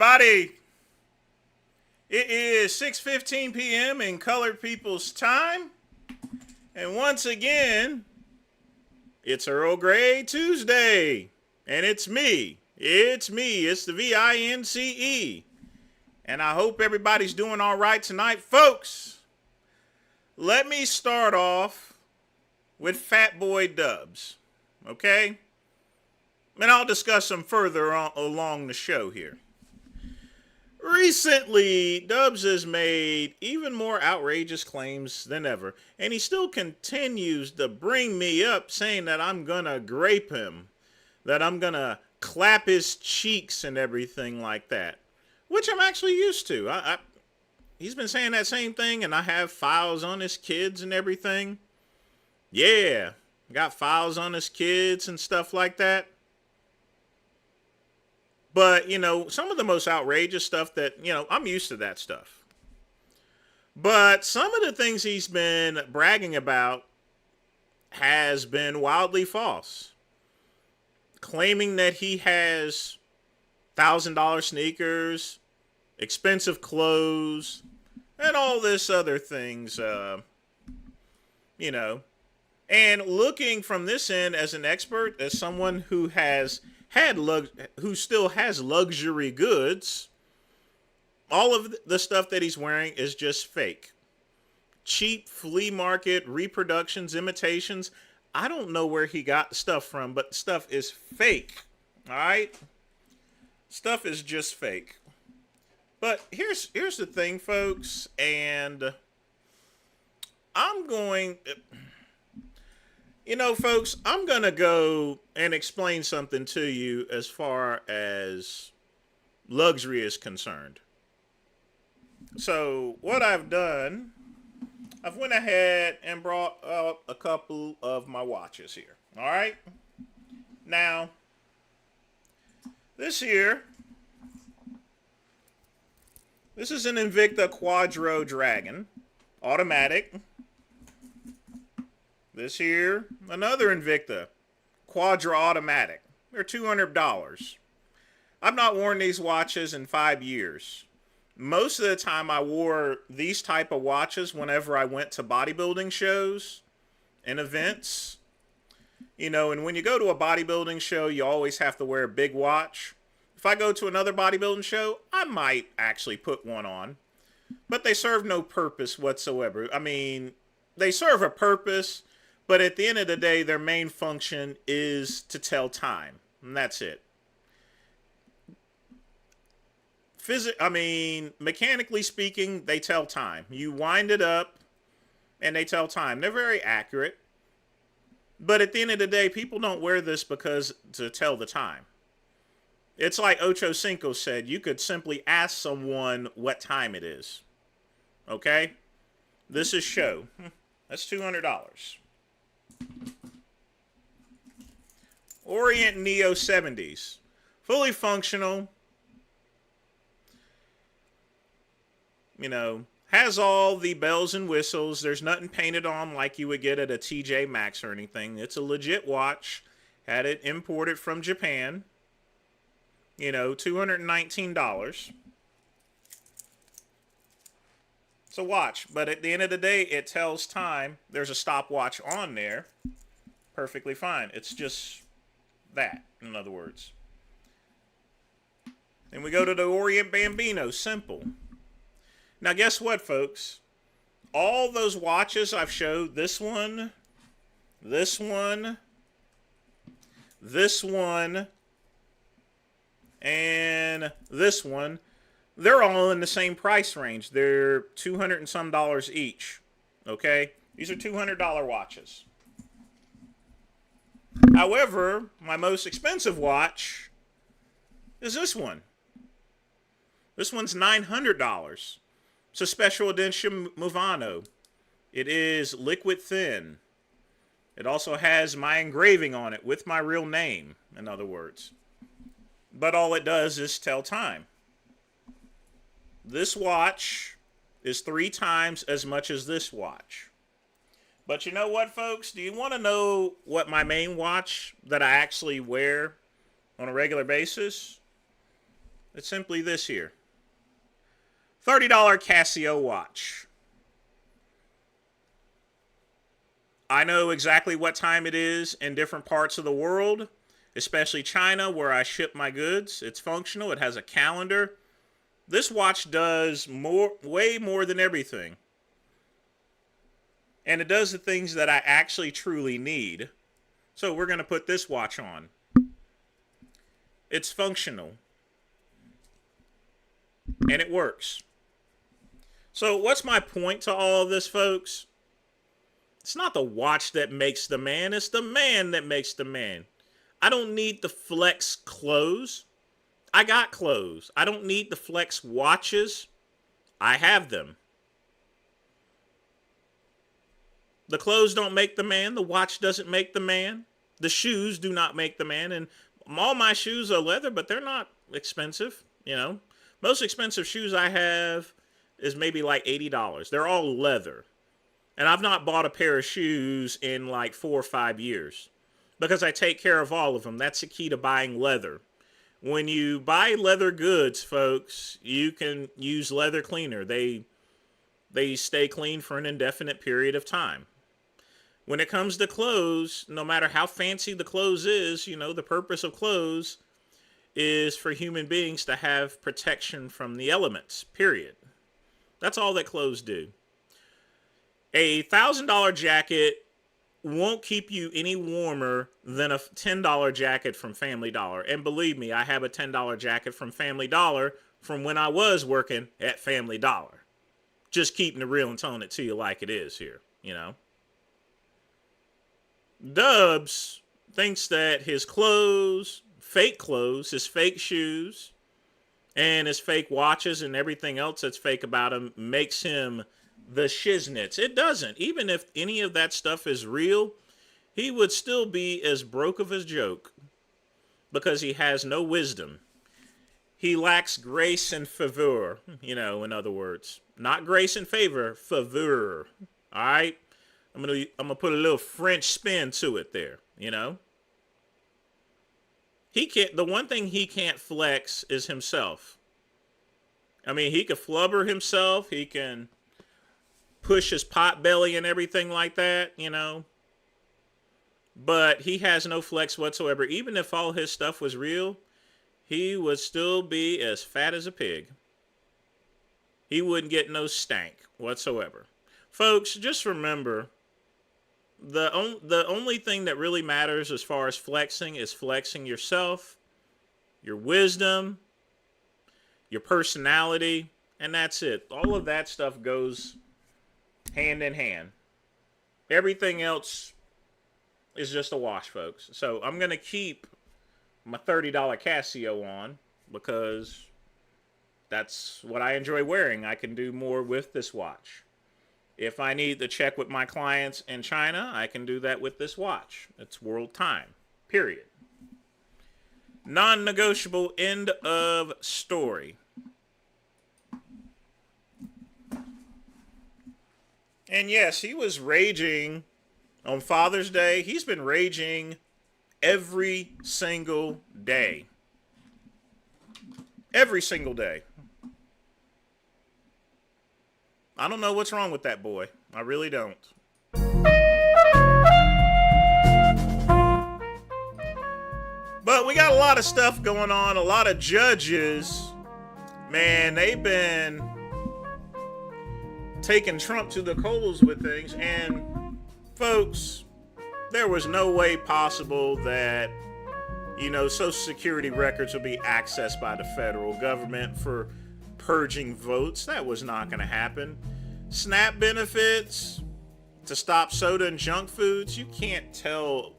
everybody. It is 6:15 p.m. in colored people's time. And once again, it's Earl Grey Tuesday. And it's me. It's me. It's the VINCE. And I hope everybody's doing all right tonight. Folks, let me start off with Fat Boy Dubs. Okay? And I'll discuss them further along the show here. Recently, Dubs has made even more outrageous claims than ever, and he still continues to bring me up saying that I'm gonna grape him, that I'm gonna clap his cheeks and everything like that, which I'm actually used to. He's been saying that same thing, and I have files on his kids and everything. Yeah, got files on his kids and stuff like that. But, some of the most outrageous stuff that, I'm used to that stuff. But some of the things he's been bragging about has been wildly false. Claiming that he has $1,000 sneakers, expensive clothes, and all this other things, And looking from this end as an expert, as someone who has who still has luxury goods, all of the stuff that he's wearing is just fake. Cheap flea market reproductions, imitations. I don't know where he got stuff from, but stuff is fake. All right? Stuff is just fake. But here's the thing, folks, and I'm going... folks, I'm going to go and explain something to you as far as luxury is concerned. So, what I've done, I've went ahead and brought up a couple of my watches here. All right? Now, this here, this is an Invicta Quadro Dragon, automatic. This here, another Invicta, Quadra Automatic. They're $200. I've not worn these watches in 5 years. Most of the time I wore these type of watches whenever I went to bodybuilding shows and events. And when you go to a bodybuilding show, you always have to wear a big watch. If I go to another bodybuilding show, I might actually put one on. But they serve no purpose whatsoever. I mean, they serve a purpose, but at the end of the day, their main function is to tell time. And that's it. Mechanically speaking, they tell time. You wind it up, and they tell time. They're very accurate. But at the end of the day, people don't wear this because to tell the time. It's like Ocho Cinco said, you could simply ask someone what time it is. Okay? This is show. That's $200. Orient Neo 70s. Fully functional. Has all the bells and whistles. There's nothing painted on like you would get at a TJ Maxx or anything. It's a legit watch. Had it imported from Japan. $219. It's a watch, but at the end of the day, it tells time. There's a stopwatch on there. Perfectly fine. It's just that, in other words. Then we go to the Orient Bambino. Simple. Now, guess what, folks? All those watches I've showed, this one, this one, this one, and this one, they're all in the same price range. They're $200 and some each. Okay? These are $200 watches. However, my most expensive watch is this one. This one's $900. It's a special edition Movano. It is liquid thin. It also has my engraving on it with my real name, in other words. But all it does is tell time. This watch is 3 times as much as this watch. But you know what, folks? Do you want to know what my main watch that I actually wear on a regular basis? It's simply this here. $30 Casio watch. I know exactly what time it is in different parts of the world, especially China where I ship my goods. It's functional. It has a calendar. This watch does way more than everything. And it does the things that I actually truly need. So we're going to put this watch on. It's functional. And it works. So what's my point to all of this, folks? It's not the watch that makes the man. It's the man that makes the man. I don't need the flex clothes. I got clothes. I don't need the flex watches. I have them. The clothes don't make the man. The watch doesn't make the man. The shoes do not make the man. And all my shoes are leather, but they're not expensive. You know, most expensive shoes I have is maybe like $80. They're all leather. And I've not bought a pair of shoes in like 4 or 5 years because I take care of all of them. That's the key to buying leather. When you buy leather goods, folks, you can use leather cleaner. They stay clean for an indefinite period of time. When it comes to clothes, no matter how fancy the clothes is, you know, the purpose of clothes is for human beings to have protection from the elements, period. That's all that clothes do. A $1,000 jacket won't keep you any warmer than a $10 jacket from Family Dollar. And believe me, I have a $10 jacket from Family Dollar from when I was working at Family Dollar. Just keeping it real and telling it to you like it is here, you know. Dubs thinks that his clothes, his fake shoes, and his fake watches and everything else that's fake about him makes him the shiznits. It doesn't. Even if any of that stuff is real, he would still be as broke of a joke because he has no wisdom. He lacks grace and favor, you know, in other words. Not grace and favor, favor. All right? I'm gonna put a little French spin to it there, you know? The one thing he can't flex is himself. I mean, he can flubber himself, he can push his pot belly and everything like that, you know? But he has no flex whatsoever. Even if all his stuff was real, he would still be as fat as a pig. He wouldn't get no stank whatsoever. Folks, just remember, the only thing that really matters as far as flexing is flexing yourself, your wisdom, your personality, and that's it. All of that stuff goes hand in hand. Everything else is just a wash, folks. So I'm going to keep my $30 Casio on because that's what I enjoy wearing. I can do more with this watch. If I need to check with my clients in China, I can do that with this watch. It's world time, period. Non-negotiable, end of story. And yes, he was raging on Father's Day. He's been raging every single day. Every single day. I don't know what's wrong with that boy. I really don't. But we got a lot of stuff going on. A lot of judges, man, they've been taking Trump to the coals with things. And folks, there was no way possible that, you know, Social Security records would be accessed by the federal government for purging votes. That was not going to happen. SNAP benefits to stop soda and junk foods. You can't tell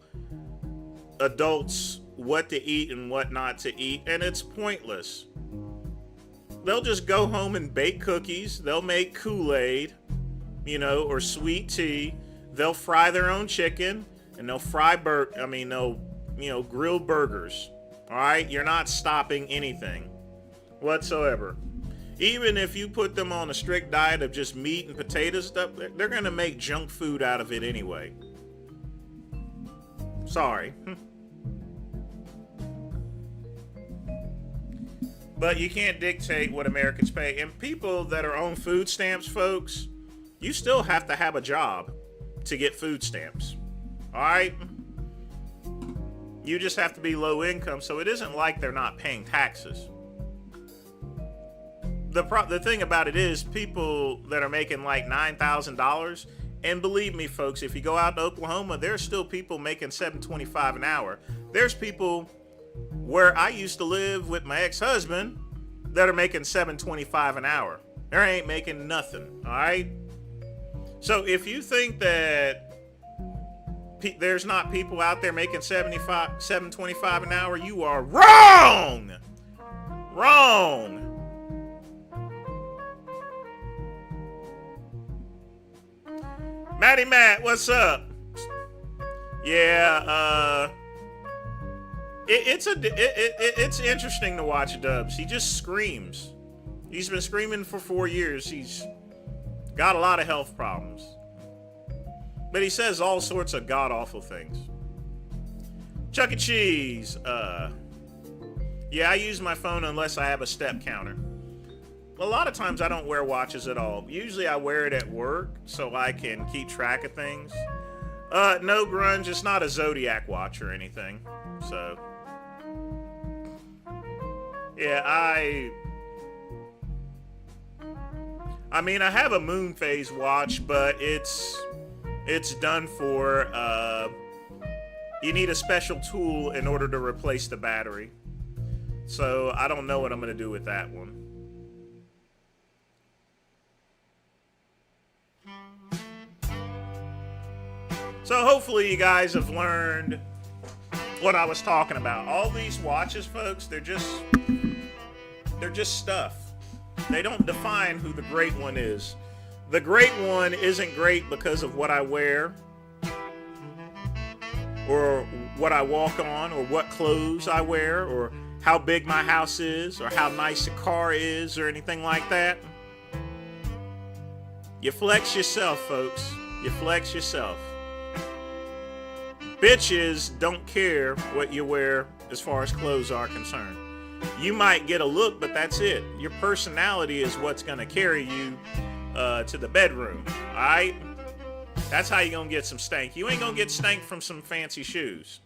adults what to eat and what not to eat, and it's pointless. They'll just go home and bake cookies. They'll make Kool-Aid, you know, or sweet tea. They'll fry their own chicken, and they'll grill burgers. All right? You're not stopping anything whatsoever. Even if you put them on a strict diet of just meat and potato stuff, they're going to make junk food out of it anyway. Sorry. But you can't dictate what Americans pay. And people that are on food stamps, folks, you still have to have a job to get food stamps. All right? You just have to be low income, so it isn't like they're not paying taxes. The thing about it is, people that are making like $9,000, and believe me, folks, if you go out to Oklahoma, there's still people making $7.25 an hour. There's people where I used to live with my ex-husband that are making $7.25 an hour. They ain't making nothing, all right? So if you think that there's not people out there making $7.25 an hour, you are wrong. Wrong. Matty Matt, what's up? Yeah, it's interesting to watch Dubs. He just screams. He's been screaming for 4 years. He's got a lot of health problems. But he says all sorts of god-awful things. Chuck E. Cheese. Yeah, I use my phone unless I have a step counter. A lot of times I don't wear watches at all. Usually I wear it at work so I can keep track of things. No, Grunge, it's not a Zodiac watch or anything. So, yeah, I mean, I have a moon phase watch, but it's done for, you need a special tool in order to replace the battery. So I don't know what I'm going to do with that one. So hopefully you guys have learned what I was talking about. All these watches, folks, they're just stuff. They don't define who the great one is. The great one isn't great because of what I wear, or what I walk on, or what clothes I wear, or how big my house is, or how nice a car is, or anything like that. You flex yourself, folks. You flex yourself. Bitches don't care what you wear as far as clothes are concerned. You might get a look, but that's it. Your personality is what's going to carry you to the bedroom, all right? That's how you're going to get some stank. You ain't going to get stank from some fancy shoes.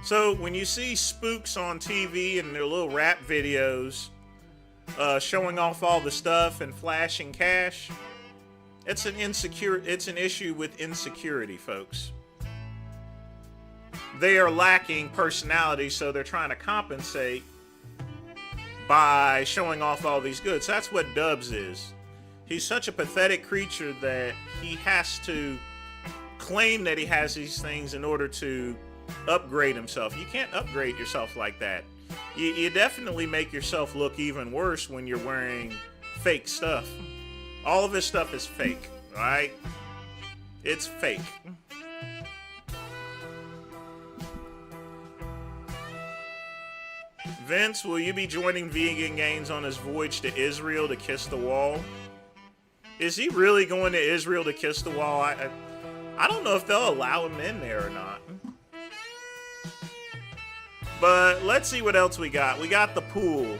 So when you see spooks on TV and their little rap videos showing off all the stuff and flashing cash, it's an issue with insecurity, folks. They are lacking personality, so they're trying to compensate by showing off all these goods. That's what Dubs is. He's such a pathetic creature that he has to claim that he has these things in order to upgrade himself. You can't upgrade yourself like that. You definitely make yourself look even worse when you're wearing fake stuff. All of his stuff is fake, all right? It's fake. Vince, will you be joining Vegan Gains on his voyage to Israel to kiss the wall? Is he really going to Israel to kiss the wall? I don't know if they'll allow him in there or not. But let's see what else we got. We got the pool.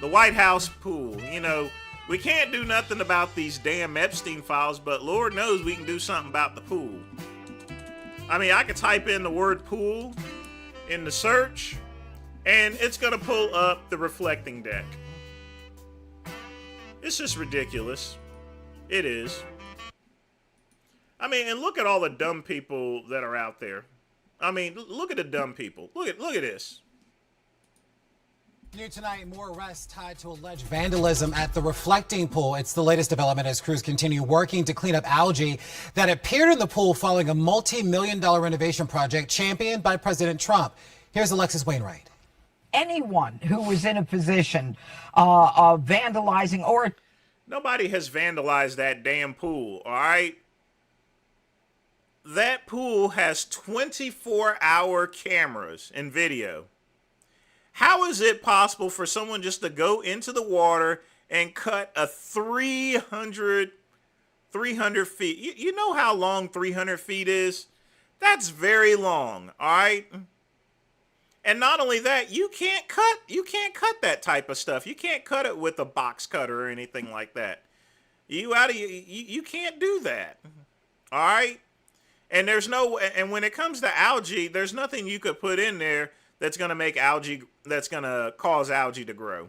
The White House pool. You know, we can't do nothing about these damn Epstein files, but Lord knows we can do something about the pool. I mean, I could type in the word pool in the search, and it's going to pull up the reflecting deck. It's just ridiculous. It is. I mean, and look at all the dumb people that are out there. I mean, look at the dumb people. Look at this. New tonight, more arrests tied to alleged vandalism at the reflecting pool. It's the latest development as crews continue working to clean up algae that appeared in the pool following a multi-million-dollar renovation project championed by President Trump. Here's Alexis Wainwright. Anyone who was in a position of vandalizing or... Nobody has vandalized that damn pool, all right? That pool has 24-hour cameras and video. How is it possible for someone just to go into the water and cut a 300 feet? You know how long 300 feet is? That's very long, all right? And not only that, you can't cut that type of stuff. You can't cut it with a box cutter or anything like that. You can't do that. All right? And when it comes to algae, there's nothing you could put in there that's going to cause algae to grow.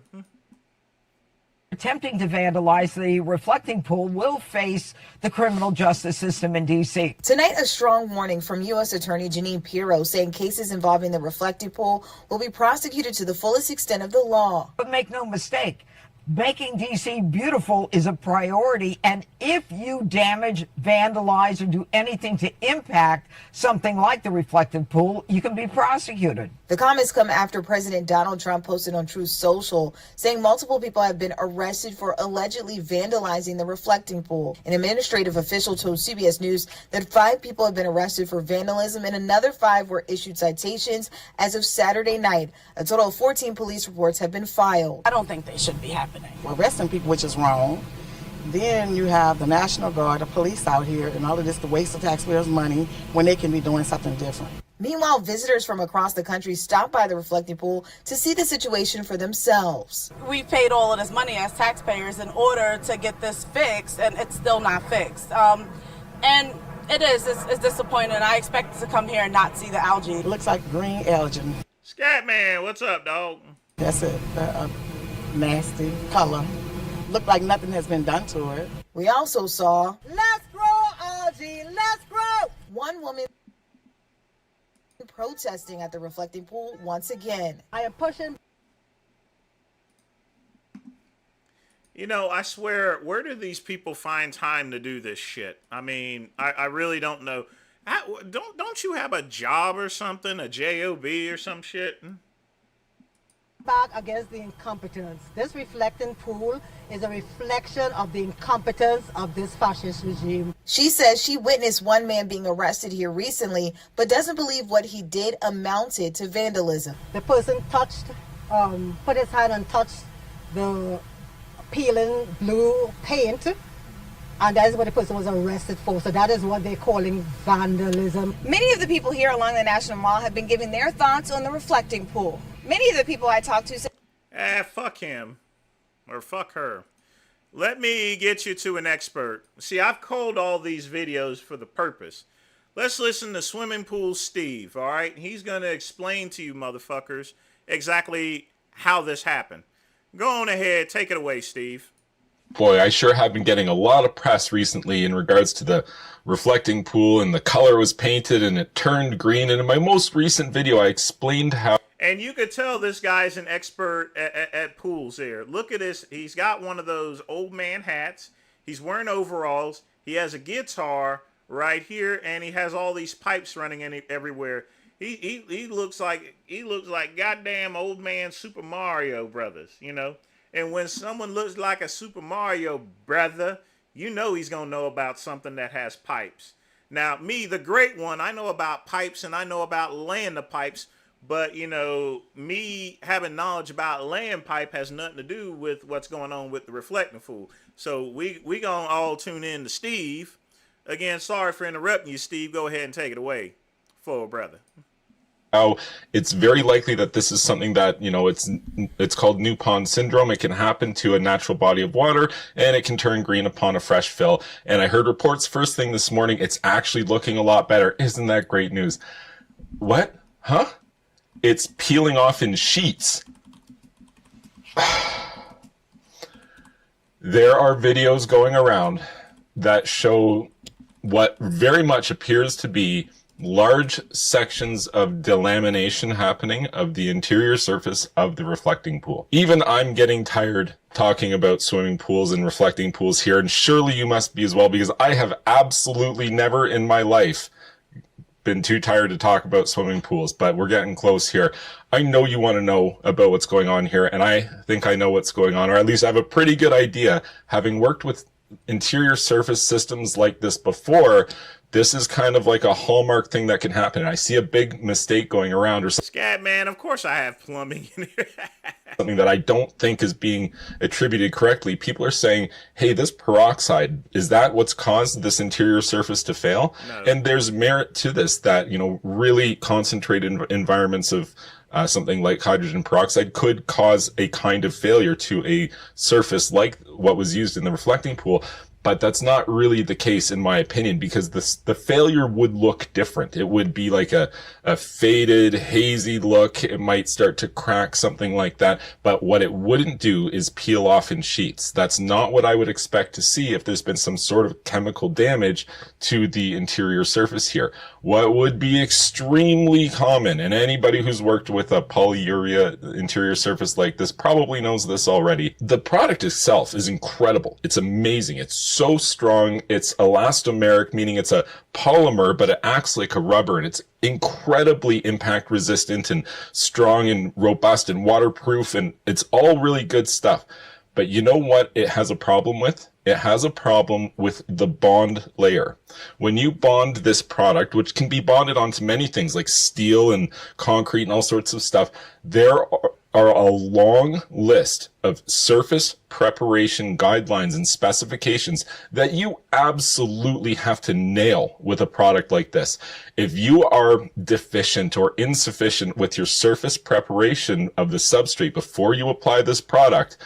Attempting to vandalize the reflecting pool will face the criminal justice system in D.C. Tonight, a strong warning from U.S. Attorney Jeanine Pirro saying cases involving the reflecting pool will be prosecuted to the fullest extent of the law. But make no mistake, making D.C. beautiful is a priority, and if you damage, vandalize, or do anything to impact something like the reflective pool, you can be prosecuted. The comments come after President Donald Trump posted on Truth Social saying multiple people have been arrested for allegedly vandalizing the reflecting pool. An administrative official told CBS News that 5 people have been arrested for vandalism and another 5 were issued citations as of Saturday night. A total of 14 police reports have been filed. I don't think they should be happening. We're arresting people, which is wrong. Then you have the National Guard, the police out here, and all of this to waste of taxpayers' money when they can be doing something different. Meanwhile, visitors from across the country stopped by the reflecting pool to see the situation for themselves. We paid all of this money as taxpayers in order to get this fixed, and it's still not fixed. And it's disappointing. I expected to come here and not see the algae. It looks like green algae. Scatman, what's up, dog? That's it. Nasty color. Look like nothing has been done to it. We also saw Let's grow algae, let's grow! one woman protesting at the reflecting pool once again. I am pushing. You know, I swear, where do these people find time to do this shit? I mean, I really don't know. Don't you have a job or something, a job or some shit? Back against the incompetence. This reflecting pool is a reflection of the incompetence of this fascist regime. She says she witnessed one man being arrested here recently, but doesn't believe what he did amounted to vandalism. The person put his hand and touched the peeling blue paint, and that is what the person was arrested for. So that is what they're calling vandalism. Many of the people here along the National Mall have been giving their thoughts on the reflecting pool. Many of the people I talked to said, Fuck him. Or fuck her. Let me get you to an expert. See, I've called all these videos for the purpose. Let's listen to Swimming Pool Steve, all right? He's going to explain to you motherfuckers exactly how this happened. Go on ahead. Take it away, Steve. Boy, I sure have been getting a lot of press recently in regards to the reflecting pool, and the color was painted and it turned green. And in my most recent video, I explained how... And you could tell this guy's an expert at pools here. Look at this. He's got one of those old man hats. He's wearing overalls. He has a guitar right here, and he has all these pipes running everywhere. He looks like goddamn old man Super Mario Brothers, you know. And when someone looks like a Super Mario brother, you know he's gonna know about something that has pipes. Now, me, the great one, I know about pipes and I know about laying the pipes. But, you know, me having knowledge about laying pipe has nothing to do with what's going on with the reflecting pool. So we going to all tune in to Steve. Again, sorry for interrupting you, Steve. Go ahead and take it away, full brother. How it's very likely that this is something that, you know, it's called new pond syndrome. It can happen to a natural body of water, and it can turn green upon a fresh fill. And I heard reports first thing this morning, it's actually looking a lot better. Isn't that great news? What? Huh? It's peeling off in sheets. There are videos going around that show what very much appears to be large sections of delamination happening of the interior surface of the reflecting pool. Even I'm getting tired talking about swimming pools and reflecting pools here, and surely you must be as well, because I have absolutely never in my life been too tired to talk about swimming pools, but we're getting close here. I know you want to know about what's going on here, and I think I know what's going on, or at least I have a pretty good idea. Having worked with interior surface systems like this before, this is kind of like a hallmark thing that can happen. I see a big mistake going around or something. Scat man, of course I have plumbing in here. Something that I don't think is being attributed correctly. People are saying, hey, this peroxide, is that what's caused this interior surface to fail? No. And there's merit to this, that, you know, really concentrated environments of something like hydrogen peroxide could cause a kind of failure to a surface like what was used in the reflecting pool. But that's not really the case, in my opinion, because the failure would look different. It would be like a faded, hazy look. It might start to crack, something like that. But what it wouldn't do is peel off in sheets. That's not what I would expect to see if there's been some sort of chemical damage to the interior surface here. What would be extremely common, and anybody who's worked with a polyurea interior surface like this probably knows this already, the product itself is incredible. It's amazing. It's so strong. It's elastomeric, meaning it's a polymer, but it acts like a rubber, and it's incredibly impact resistant and strong and robust and waterproof, and it's all really good stuff. But you know what it has a problem with? It has a problem with the bond layer. When you bond this product, which can be bonded onto many things like steel and concrete and all sorts of stuff, there are a long list of surface preparation guidelines and specifications that you absolutely have to nail with a product like this. If you are deficient or insufficient with your surface preparation of the substrate before you apply this product,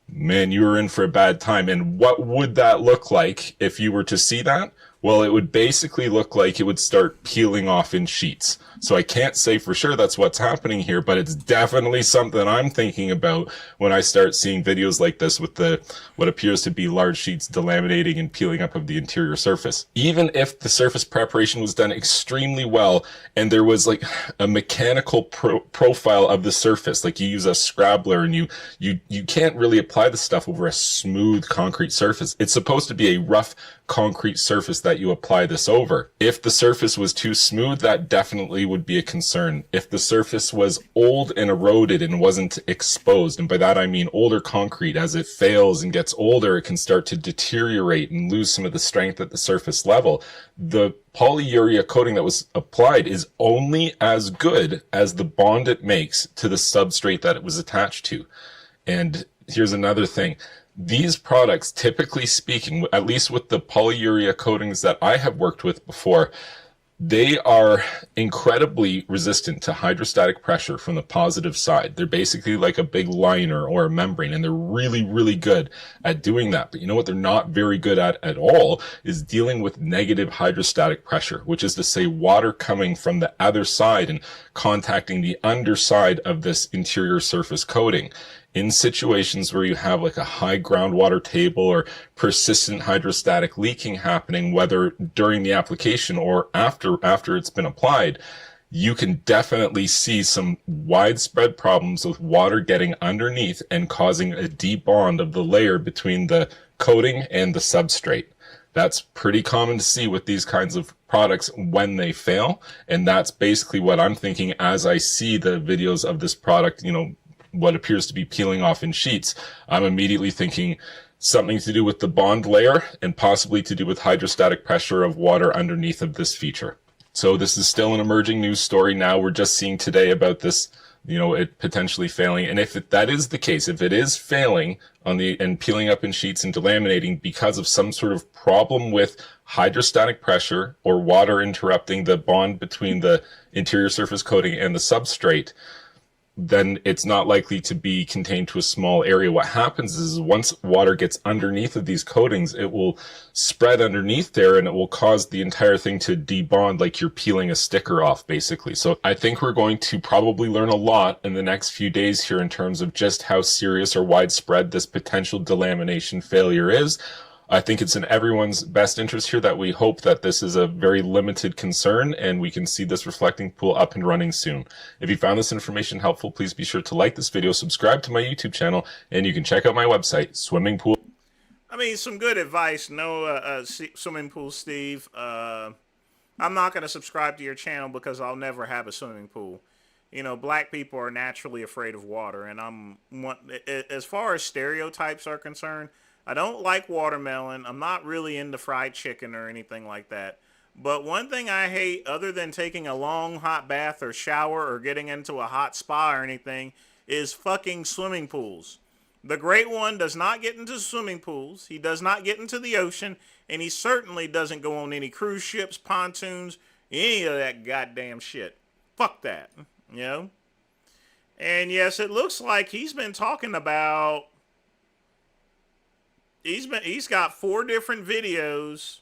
man, you were in for a bad time. And what would that look like if you were to see that? Well, it would basically look like it would start peeling off in sheets. So I can't say for sure that's what's happening here, but it's definitely something I'm thinking about when I start seeing videos like this with what appears to be large sheets delaminating and peeling up of the interior surface. Even if the surface preparation was done extremely well and there was like a mechanical profile of the surface, like you use a scrabbler and you can't really apply the stuff over a smooth concrete surface. It's supposed to be a rough concrete surface that you apply this over. If the surface was too smooth, that definitely would be a concern. If the surface was old and eroded and wasn't exposed, and by that I mean older concrete, as it fails and gets older, it can start to deteriorate and lose some of the strength at the surface level. The polyurea coating that was applied is only as good as the bond it makes to the substrate that it was attached to. And here's another thing. These products, typically speaking, at least with the polyurea coatings that I have worked with before, they are incredibly resistant to hydrostatic pressure from the positive side. They're basically like a big liner or a membrane, and they're really, really good at doing that. But you know what they're not very good at all is dealing with negative hydrostatic pressure, which is to say water coming from the other side and contacting the underside of this interior surface coating. In situations where you have like a high groundwater table or persistent hydrostatic leaking happening, whether during the application or after it's been applied, you can definitely see some widespread problems with water getting underneath and causing a debond of the layer between the coating and the substrate. That's pretty common to see with these kinds of products when they fail. And that's basically what I'm thinking as I see the videos of this product, what appears to be peeling off in sheets. I'm immediately thinking something to do with the bond layer and possibly to do with hydrostatic pressure of water underneath of this feature. So this is still an emerging news story now. We're just seeing today about this, it potentially failing. And if that is the case, if it is failing and peeling up in sheets and delaminating because of some sort of problem with hydrostatic pressure or water interrupting the bond between the interior surface coating and the substrate, then it's not likely to be contained to a small area. What happens is once water gets underneath of these coatings, it will spread underneath there and it will cause the entire thing to debond like you're peeling a sticker off, basically. So I think we're going to probably learn a lot in the next few days here in terms of just how serious or widespread this potential delamination failure is. I think it's in everyone's best interest here that we hope that this is a very limited concern and we can see this reflecting pool up and running soon. If you found this information helpful, please be sure to like this video, subscribe to my YouTube channel, and you can check out my website, Swimming Pool. I mean, some good advice. No, Swimming Pool Steve. I'm not going to subscribe to your channel because I'll never have a swimming pool. Black people are naturally afraid of water, and as far as stereotypes are concerned, I don't like watermelon. I'm not really into fried chicken or anything like that. But one thing I hate, other than taking a long hot bath or shower or getting into a hot spa or anything, is fucking swimming pools. The Great One does not get into swimming pools. He does not get into the ocean. And he certainly doesn't go on any cruise ships, pontoons, any of that goddamn shit. Fuck that. And yes, it looks like he's been talking about he's got 4 different videos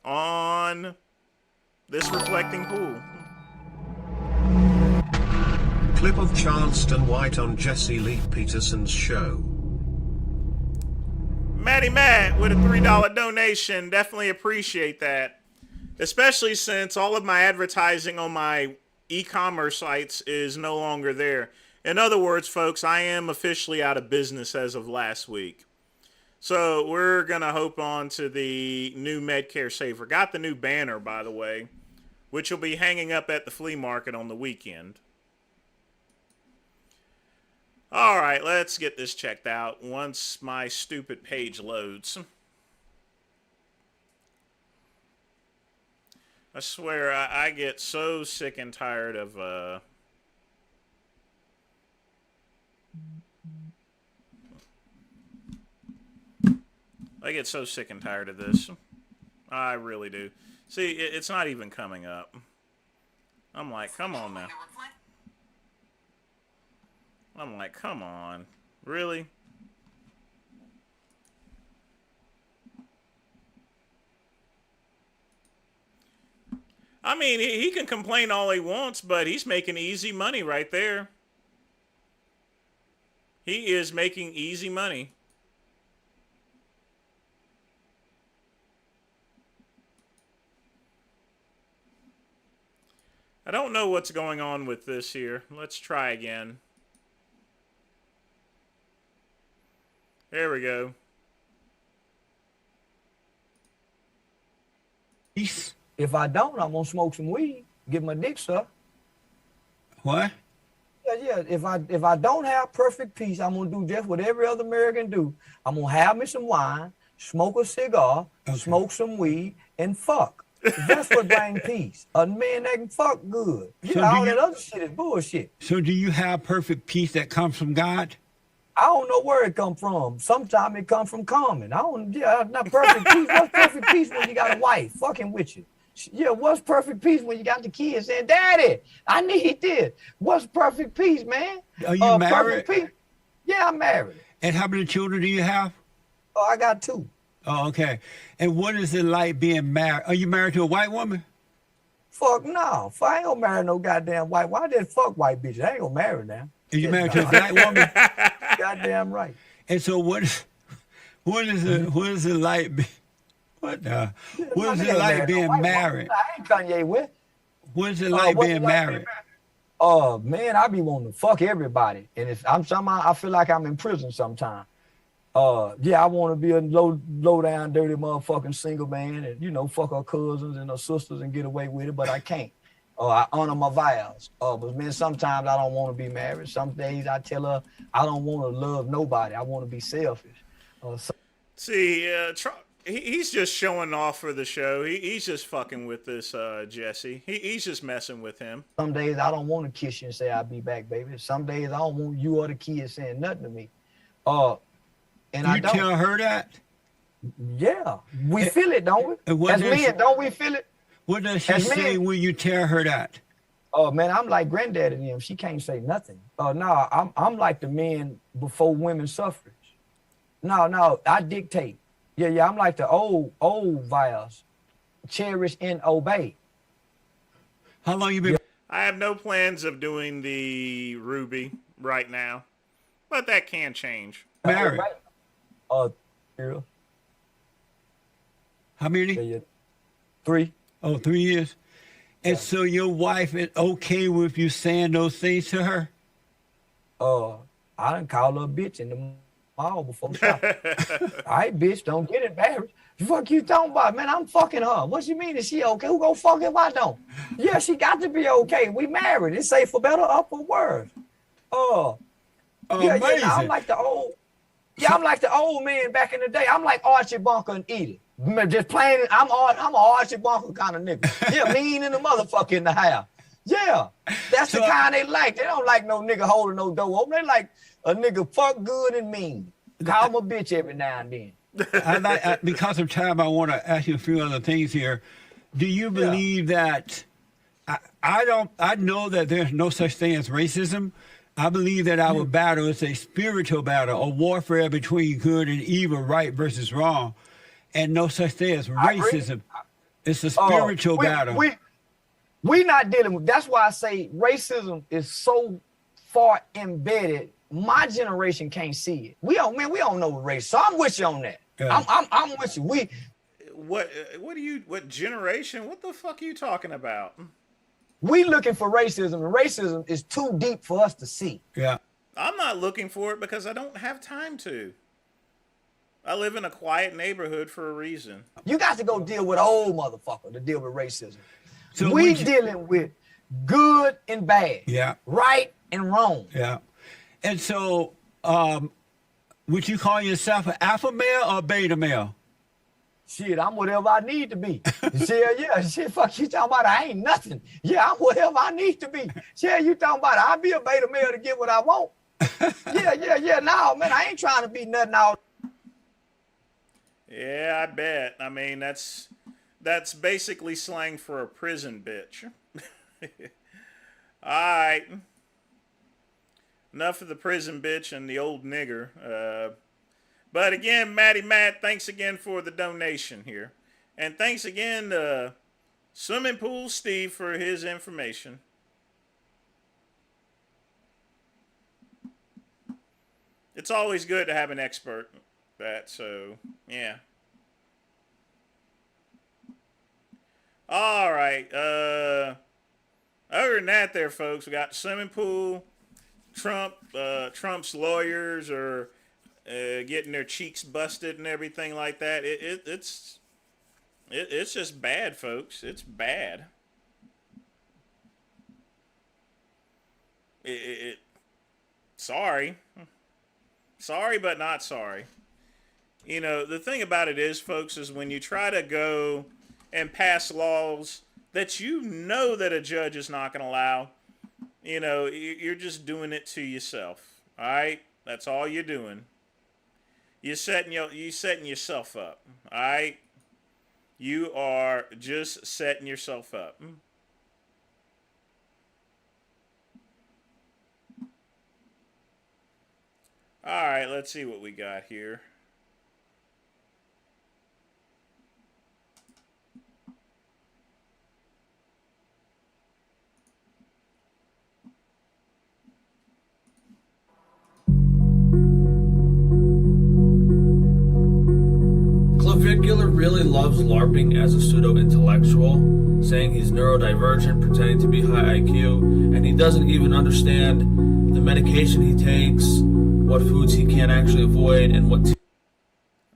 on this reflecting pool. Clip of Charleston White on Jesse Lee Peterson's show. Matty Matt with a $3 donation. Definitely appreciate that. Especially since all of my advertising on my e-commerce sites is no longer there. In other words, folks, I am officially out of business as of last week. So we're going to hope on to the new Medcare Saver. Got the new banner, by the way, which will be hanging up at the flea market on the weekend. All right, let's get this checked out once my stupid page loads. I swear, I get so sick and tired of, I get so sick and tired of this. I really do. See, it's not even coming up. I'm like, come on now. I'm like, come on. Really? I mean, he can complain all he wants, but he's making easy money right there. He is making easy money. I don't know what's going on with this here. Let's try again. There we go. If I don't, I'm gonna smoke some weed, get my dick sucked. What? Yeah. If I don't have perfect peace, I'm gonna do just what every other American do. I'm gonna have me some wine, smoke a cigar, smoke some weed, and fuck. That's what brings peace. A man that can fuck good. So All that other shit is bullshit. So do you have perfect peace that comes from God? I don't know where it come from. Sometimes it come from common. Not perfect peace. What's perfect peace when you got a wife fucking with you? Yeah, what's perfect peace when you got the kids saying, Daddy, I need this? What's perfect peace, man? Are you married? Perfect peace? Yeah, I'm married. And how many children do you have? Oh, I got 2. Oh, okay. And what is it like being married? Are you married to a white woman? Fuck no. I ain't gonna marry no goddamn white. Why did fuck white bitches? I ain't gonna marry now. Are you married to a black woman? Goddamn right. And so what is it like? What is it like being married? I ain't Kanye with. What is it like being married? Oh man, I be wanting to fuck everybody, and I feel like I'm in prison sometimes. Yeah, I want to be a low down, dirty motherfucking single man, and fuck her cousins and her sisters and get away with it, but I can't. I honor my vows. But man, sometimes I don't want to be married. Some days I tell her I don't want to love nobody. I want to be selfish. See, he's just showing off for the show. He's just fucking with this Jesse. He's just messing with him. Some days I don't want to kiss you and say I'll be back, baby. Some days I don't want you or the kids saying nothing to me. And you tell her that? Yeah, we feel it, don't we? As men, don't we feel it? What does she say when you tell her that? Oh man, I'm like granddaddy to them. She can't say nothing. No, I'm like the men before women's suffrage. No, I dictate. Yeah, I'm like the old vows. Cherish and obey. How long you been? I have no plans of doing the Ruby right now, but that can change. Married. Earl. How many? Yeah. 3. Oh, 3 years. And so your wife is okay with you saying those things to her? I done called her a bitch in the mall before shop. All right, bitch, don't get embarrassed. The fuck you talking about? Man, I'm fucking her. What you mean? Is she okay? Who gonna fuck if I don't? Yeah, she got to be okay. We married. It's safe for better or for worse. Amazing. I'm like the old. Yeah, I'm like the old man back in the day. I'm like Archie Bunker and Edie. Just plain, I'm an Archie Bunker kind of nigga. Yeah, mean in the motherfucker in the house. Yeah, that's the kind they like. They don't like no nigga holding no door open. They like a nigga fuck good and mean. Call him a bitch every now and then. Because of time, I want to ask you a few other things here. Do you believe that I know that there's no such thing as racism, I believe that our battle is a spiritual battle, a warfare between good and evil, right versus wrong, and no such thing as racism. It's a spiritual battle. We not dealing with. That's why I say racism is so far embedded. My generation can't see it. We don't know race. So I'm with you on that. Yeah. I'm with you. What generation? What the fuck are you talking about? We looking for racism, and racism is too deep for us to see. Yeah. I'm not looking for it because I don't have time to. I live in a quiet neighborhood for a reason. You got to go deal with an old motherfucker to deal with racism. So we dealing with good and bad. Yeah. Right and wrong. Yeah. And so, would you call yourself an alpha male or beta male? Shit, I'm whatever I need to be. Shit, yeah, shit, fuck you talking about I ain't nothing. Yeah, I'm whatever I need to be. Shit, you talking about I'll be a beta male to get what I want. Yeah. No, man, I ain't trying to be nothing out. Yeah, I bet. I mean, that's basically slang for a prison bitch. Alright. Enough of the prison bitch and the old nigger. But again, Matty Matt, thanks again for the donation here. And thanks again to Swimming Pool Steve for his information. It's always good to have an expert that, so yeah. All right. Other than that, there, folks, we got swimming pool. Trump's lawyers are getting their cheeks busted and everything like that. It's just bad, folks. It's bad. Sorry, but not sorry. You know, the thing about it is, folks, is when you try to go and pass laws that you know that a judge is not going to allow, you know, you're just doing it to yourself. All right? That's all you're doing. You're setting yourself up. All right? You are just setting yourself up. All right, let's see what we got here. Clavicular really loves LARPing as a pseudo-intellectual, saying he's neurodivergent, pretending to be high IQ, and he doesn't even understand the medication he takes, what foods he can't actually avoid, and what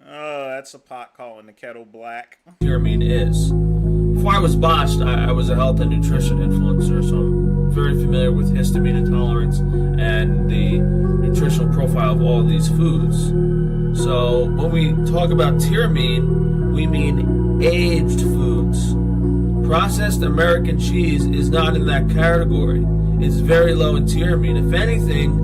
Oh, that's a pot calling the kettle black. tyramine is. Before I was botched, I was a health and nutrition influencer, so I'm very familiar with histamine intolerance and the nutritional profile of all of these foods. So when we talk about tyramine, we mean aged foods. Processed American cheese is not in that category. It's very low in tyramine. If anything,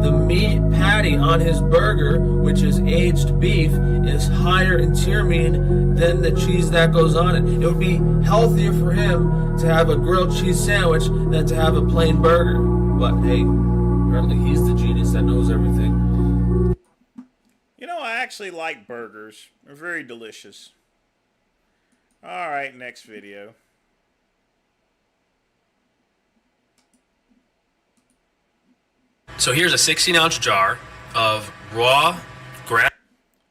the meat patty on his burger, which is aged beef, is higher in tyramine than the cheese that goes on it. It would be healthier for him to have a grilled cheese sandwich than to have a plain burger. But hey, apparently he's the genius that knows everything. You know, I actually like burgers. They're very delicious. All right, next video. So here's a 16-ounce jar of raw grass.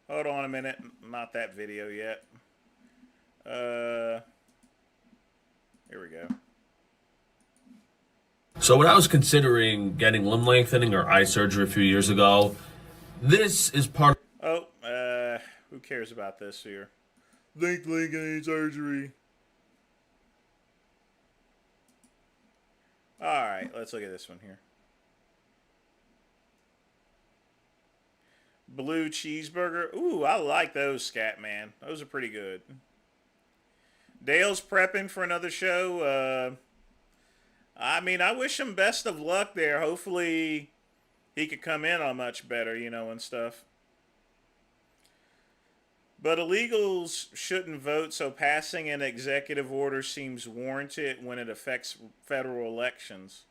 Hold on a minute. Not that video yet. Here we go. So when I was considering getting limb lengthening or eye surgery a few years ago, this is part of... Oh, who cares about this here? Limb lengthening surgery. Alright, let's look at this one here. Blue cheeseburger. Ooh, I like those, Scat Man. Those are pretty good. Dale's prepping for another show. I mean, I wish him best of luck there. Hopefully he could come in on much better, you know, and stuff. But illegals shouldn't vote, so passing an executive order seems warranted when it affects federal elections.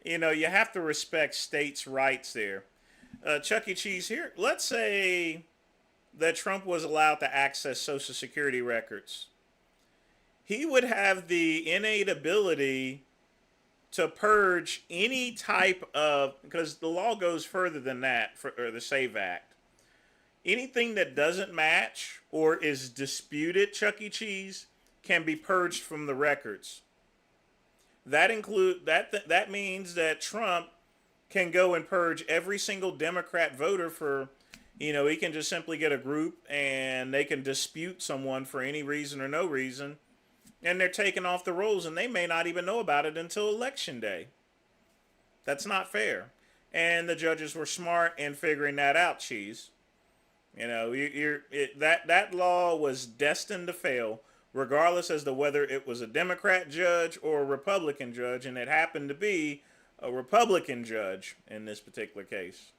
You have to respect states' rights there. Chuck E. Cheese here. Let's say that Trump was allowed to access Social Security records. He would have the innate ability to purge any type of, because the law goes further than that, or the SAVE Act. Anything that doesn't match or is disputed, Chuck E. Cheese, can be purged from the records. That means that Trump can go and purge every single Democrat voter for, he can just simply get a group and they can dispute someone for any reason or no reason, and they're taken off the rolls and they may not even know about it until election day. That's not fair. And the judges were smart in figuring that out, Cheese. That law was destined to fail, regardless as to whether it was a Democrat judge or a Republican judge, and it happened to be a Republican judge in this particular case.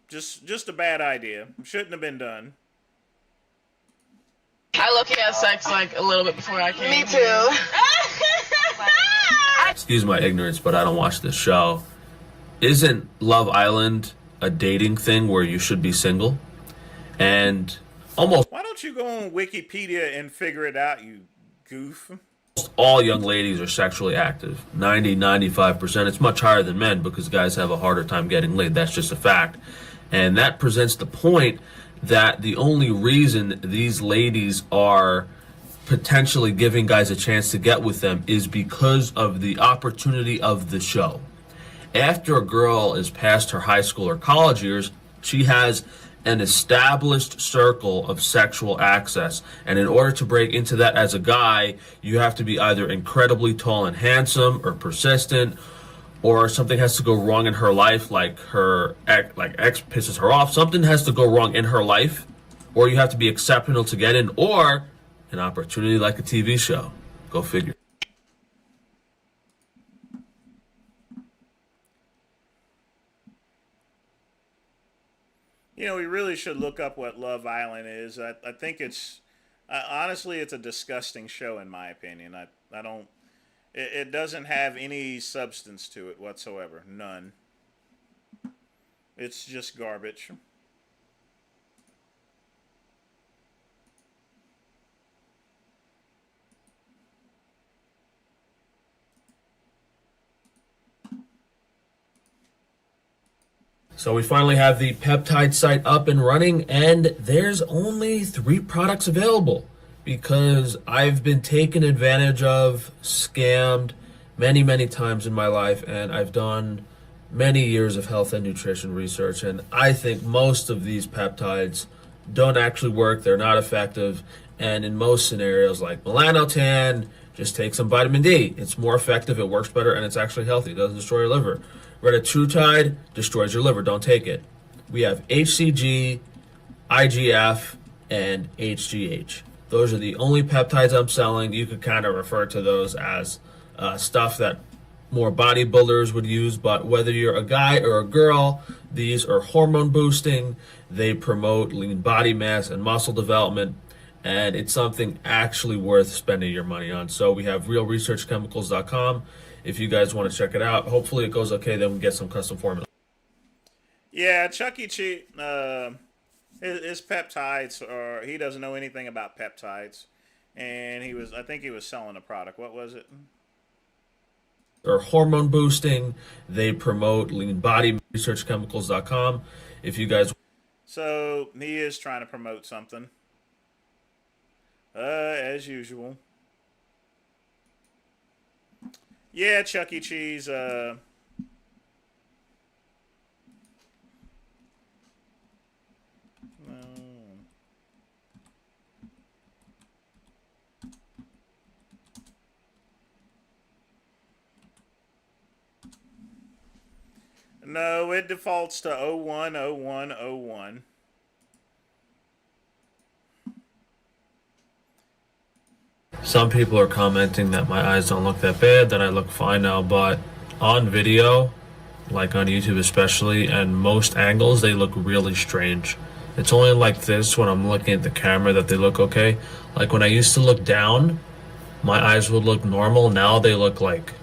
Just a bad idea. Shouldn't have been done. I low-key had sex like a little bit before I came. Me too. Excuse my ignorance, but I don't watch this show. Isn't Love Island a dating thing where you should be single? And almost Why don't you go on Wikipedia and figure it out, you goof? all young ladies are sexually active. 95%. It's much higher than men because guys have a harder time getting laid. That's just a fact. And that presents the point that the only reason these ladies are potentially giving guys a chance to get with them is because of the opportunity of the show. After a girl is past her high school or college years, she has an established circle of sexual access. And in order to break into that as a guy, you have to be either incredibly tall and handsome or persistent, or something has to go wrong in her life, like her ex pisses her off. Something has to go wrong in her life, or you have to be exceptional to get in, or an opportunity like a TV show. Go figure. We really should look up what Love Island is. I think it's, honestly, it's a disgusting show in my opinion. I don't, it doesn't have any substance to it whatsoever. None. It's just garbage. So we finally have the peptide site up and running, and there's only 3 products available because I've been taken advantage of, scammed many times in my life, and I've done many years of health and nutrition research, and I think most of these peptides don't actually work. They're not effective, and in most scenarios like melanotan, just take some vitamin D. It's more effective, it works better, and it's actually healthy. It doesn't destroy your liver. Retatrutide destroys your liver. Don't take it. We have HCG, IGF, and HGH. Those are the only peptides I'm selling. You could kind of refer to those as stuff that more bodybuilders would use, but whether you're a guy or a girl, these are hormone boosting. They promote lean body mass and muscle development, and it's something actually worth spending your money on. So we have realresearchchemicals.com. If you guys want to check it out, hopefully it goes okay, then we get some custom formula. Yeah, Chuck E. Cheese, his peptides, he doesn't know anything about peptides. And I think he was selling a product. What was it? Or hormone boosting. They promote lean body, researchchemicals.com. If you guys. So he is trying to promote something. As usual. Yeah, Chuck E. Cheese, no, it defaults to 010101. Some people are commenting that my eyes don't look that bad, that I look fine now, but on video, like on YouTube especially, and most angles, they look really strange. It's only like this when I'm looking at the camera that they look okay. Like when I used to look down, my eyes would look normal. Now they look like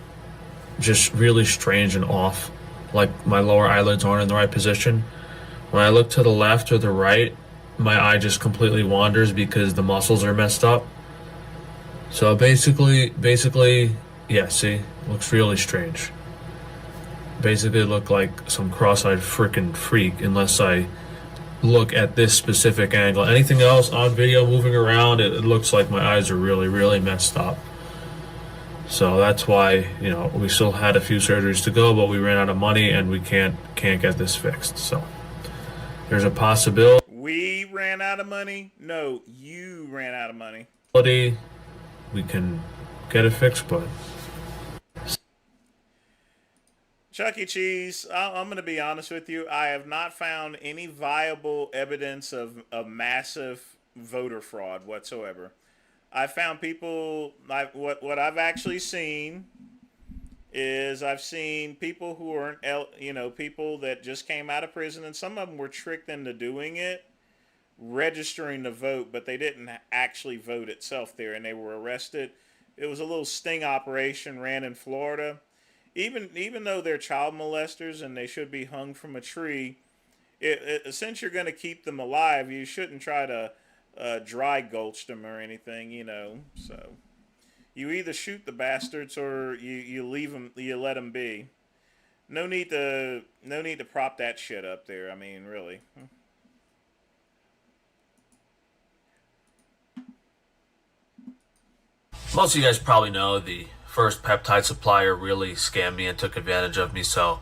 just really strange and off. Like my lower eyelids aren't in the right position. When I look to the left or the right, my eye just completely wanders because the muscles are messed up. So basically, yeah, see, looks really strange. Basically look like some cross-eyed freaking freak unless I look at this specific angle. Anything else on video moving around, it looks like my eyes are really, really messed up. So that's why, you know, we still had a few surgeries to go, but we ran out of money and we can't get this fixed. So there's a possibility. We ran out of money? No, you ran out of money. We can get it fixed, but Chuck E. Cheese, I'm going to be honest with you. I have not found any viable evidence of massive voter fraud whatsoever. I found people, what I've actually seen is I've seen people who aren't, you know, people that just came out of prison, and some of them were tricked into doing it, registering to vote, but they didn't actually vote itself there, and they were arrested. It was a little sting operation ran in Florida. Even though they're child molesters and they should be hung from a tree, since you're going to keep them alive, you shouldn't try to dry gulch them or anything, you know. So you either shoot the bastards or you leave them, you let them be. No need to prop that shit up there. I mean, really. Most of you guys probably know the first peptide supplier really scammed me and took advantage of me, so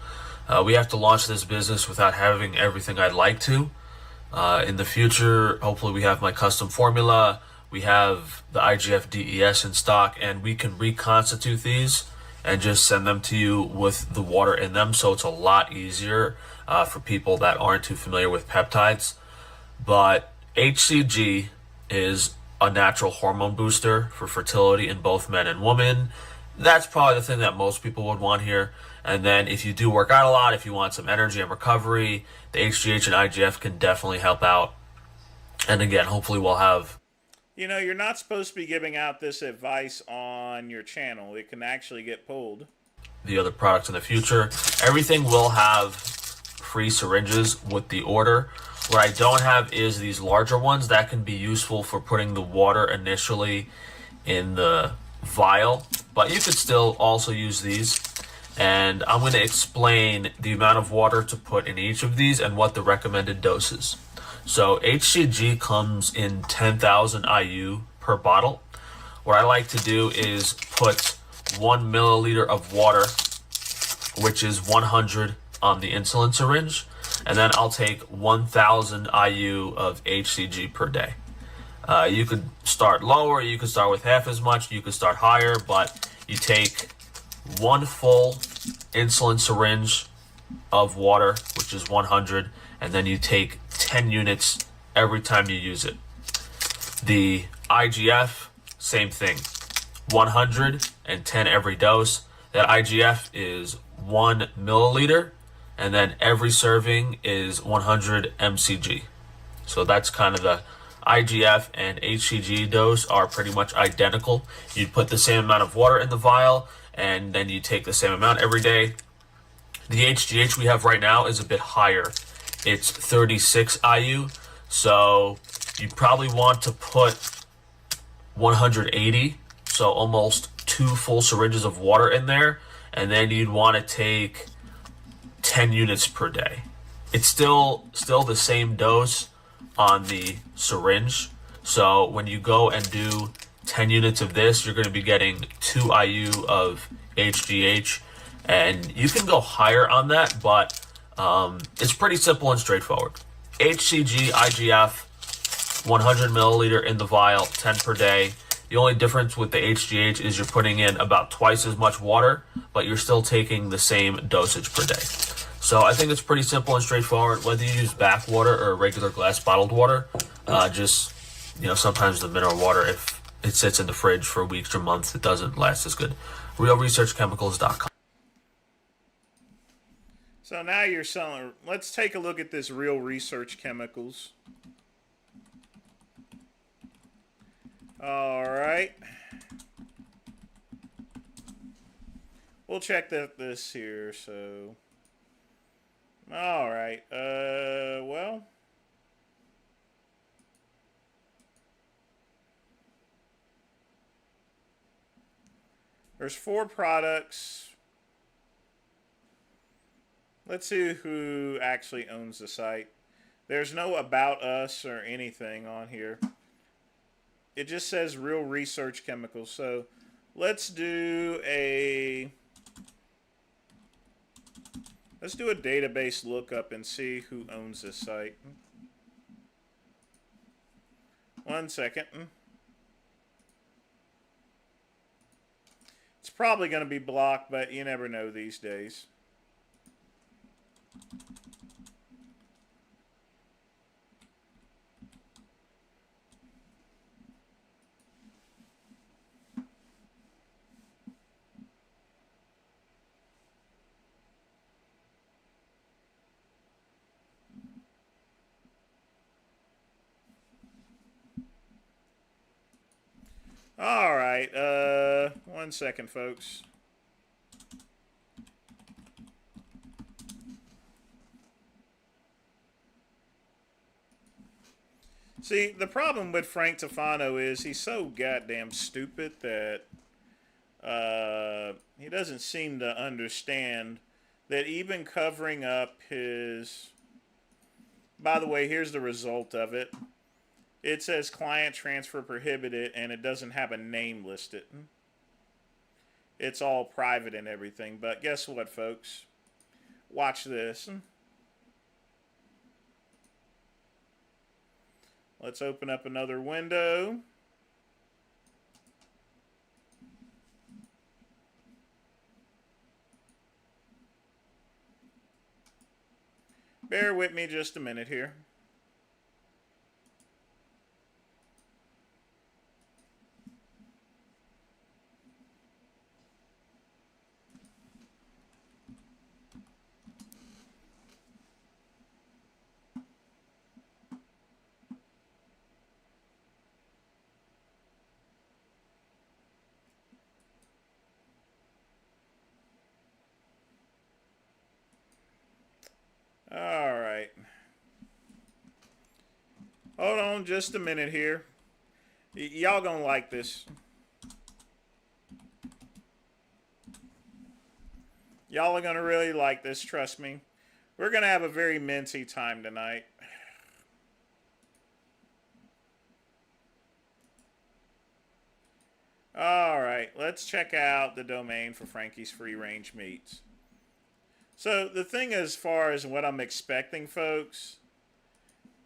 we have to launch this business without having everything I'd like to. In the future, hopefully we have my custom formula, we have the IGF DES in stock, and we can reconstitute these and just send them to you with the water in them, so it's a lot easier for people that aren't too familiar with peptides. But HCG is a natural hormone booster for fertility in both men and women. That's probably the thing that most people would want here. And then if you do work out a lot, if you want some energy and recovery, the HGH and IGF can definitely help out. And again, hopefully we'll have... You know, you're not supposed to be giving out this advice on your channel. It can actually get pulled. The other products in the future. Everything will have free syringes with the order. What I don't have is these larger ones that can be useful for putting the water initially in the vial, but you could still also use these. And I'm going to explain the amount of water to put in each of these and what the recommended dose is. So HCG comes in 10,000 IU per bottle. What I like to do is put 1 milliliter of water, which is 100 on the insulin syringe, and then I'll take 1,000 IU of HCG per day. You could start lower, you could start with half as much, you could start higher, but you take 1 full insulin syringe of water, which is 100, and then you take 10 units every time you use it. The IGF, same thing, 100 and 10 every dose. That IGF is 1 milliliter, and then every serving is 100 mcg. So that's kind of the IGF and HCG dose are pretty much identical. You put the same amount of water in the vial, and then you take the same amount every day. The HGH we have right now is a bit higher. It's 36 IU, so you probably want to put 180, so almost 2 full syringes of water in there, and then you'd want to take 10 units per day. It's still the same dose on the syringe, so when you go and do 10 units of this, you're going to be getting 2 IU of HGH, and you can go higher on that, but it's pretty simple and straightforward. HCG, IGF, 100 milliliter in the vial, 10 per day. The only difference with the HGH is you're putting in about twice as much water, but you're still taking the same dosage per day. So I think it's pretty simple and straightforward. Whether you use bath water or regular glass bottled water, just, you know, sometimes the mineral water, if it sits in the fridge for weeks or months, it doesn't last as good. RealResearchChemicals.com. So now you're selling. Let's take a look at this Real Research Chemicals. All right. we'll check this here. So, all right. Well, there's 4 products. Let's see who actually owns the site. There's no about us or anything on here. It just says Real Research Chemicals. So let's do a database lookup and see who owns this site. 1 second. It's probably going to be blocked, but you never know these days. All right. 1 second, folks. See, the problem with Frank Tufano is he's so goddamn stupid that he doesn't seem to understand that even covering up his... By the way, here's the result of it. It says client transfer prohibited, and it doesn't have a name listed. It's all private and everything, but guess what, folks? Watch this. Let's open up another window. Bear with me just a minute here. All right. Hold on just a minute here. Y'all gonna like this. Y'all are gonna really like this, trust me. We're gonna have a very minty time tonight. All right, let's check out the domain for Frankie's Free Range Meats. So the thing as far as what I'm expecting, folks,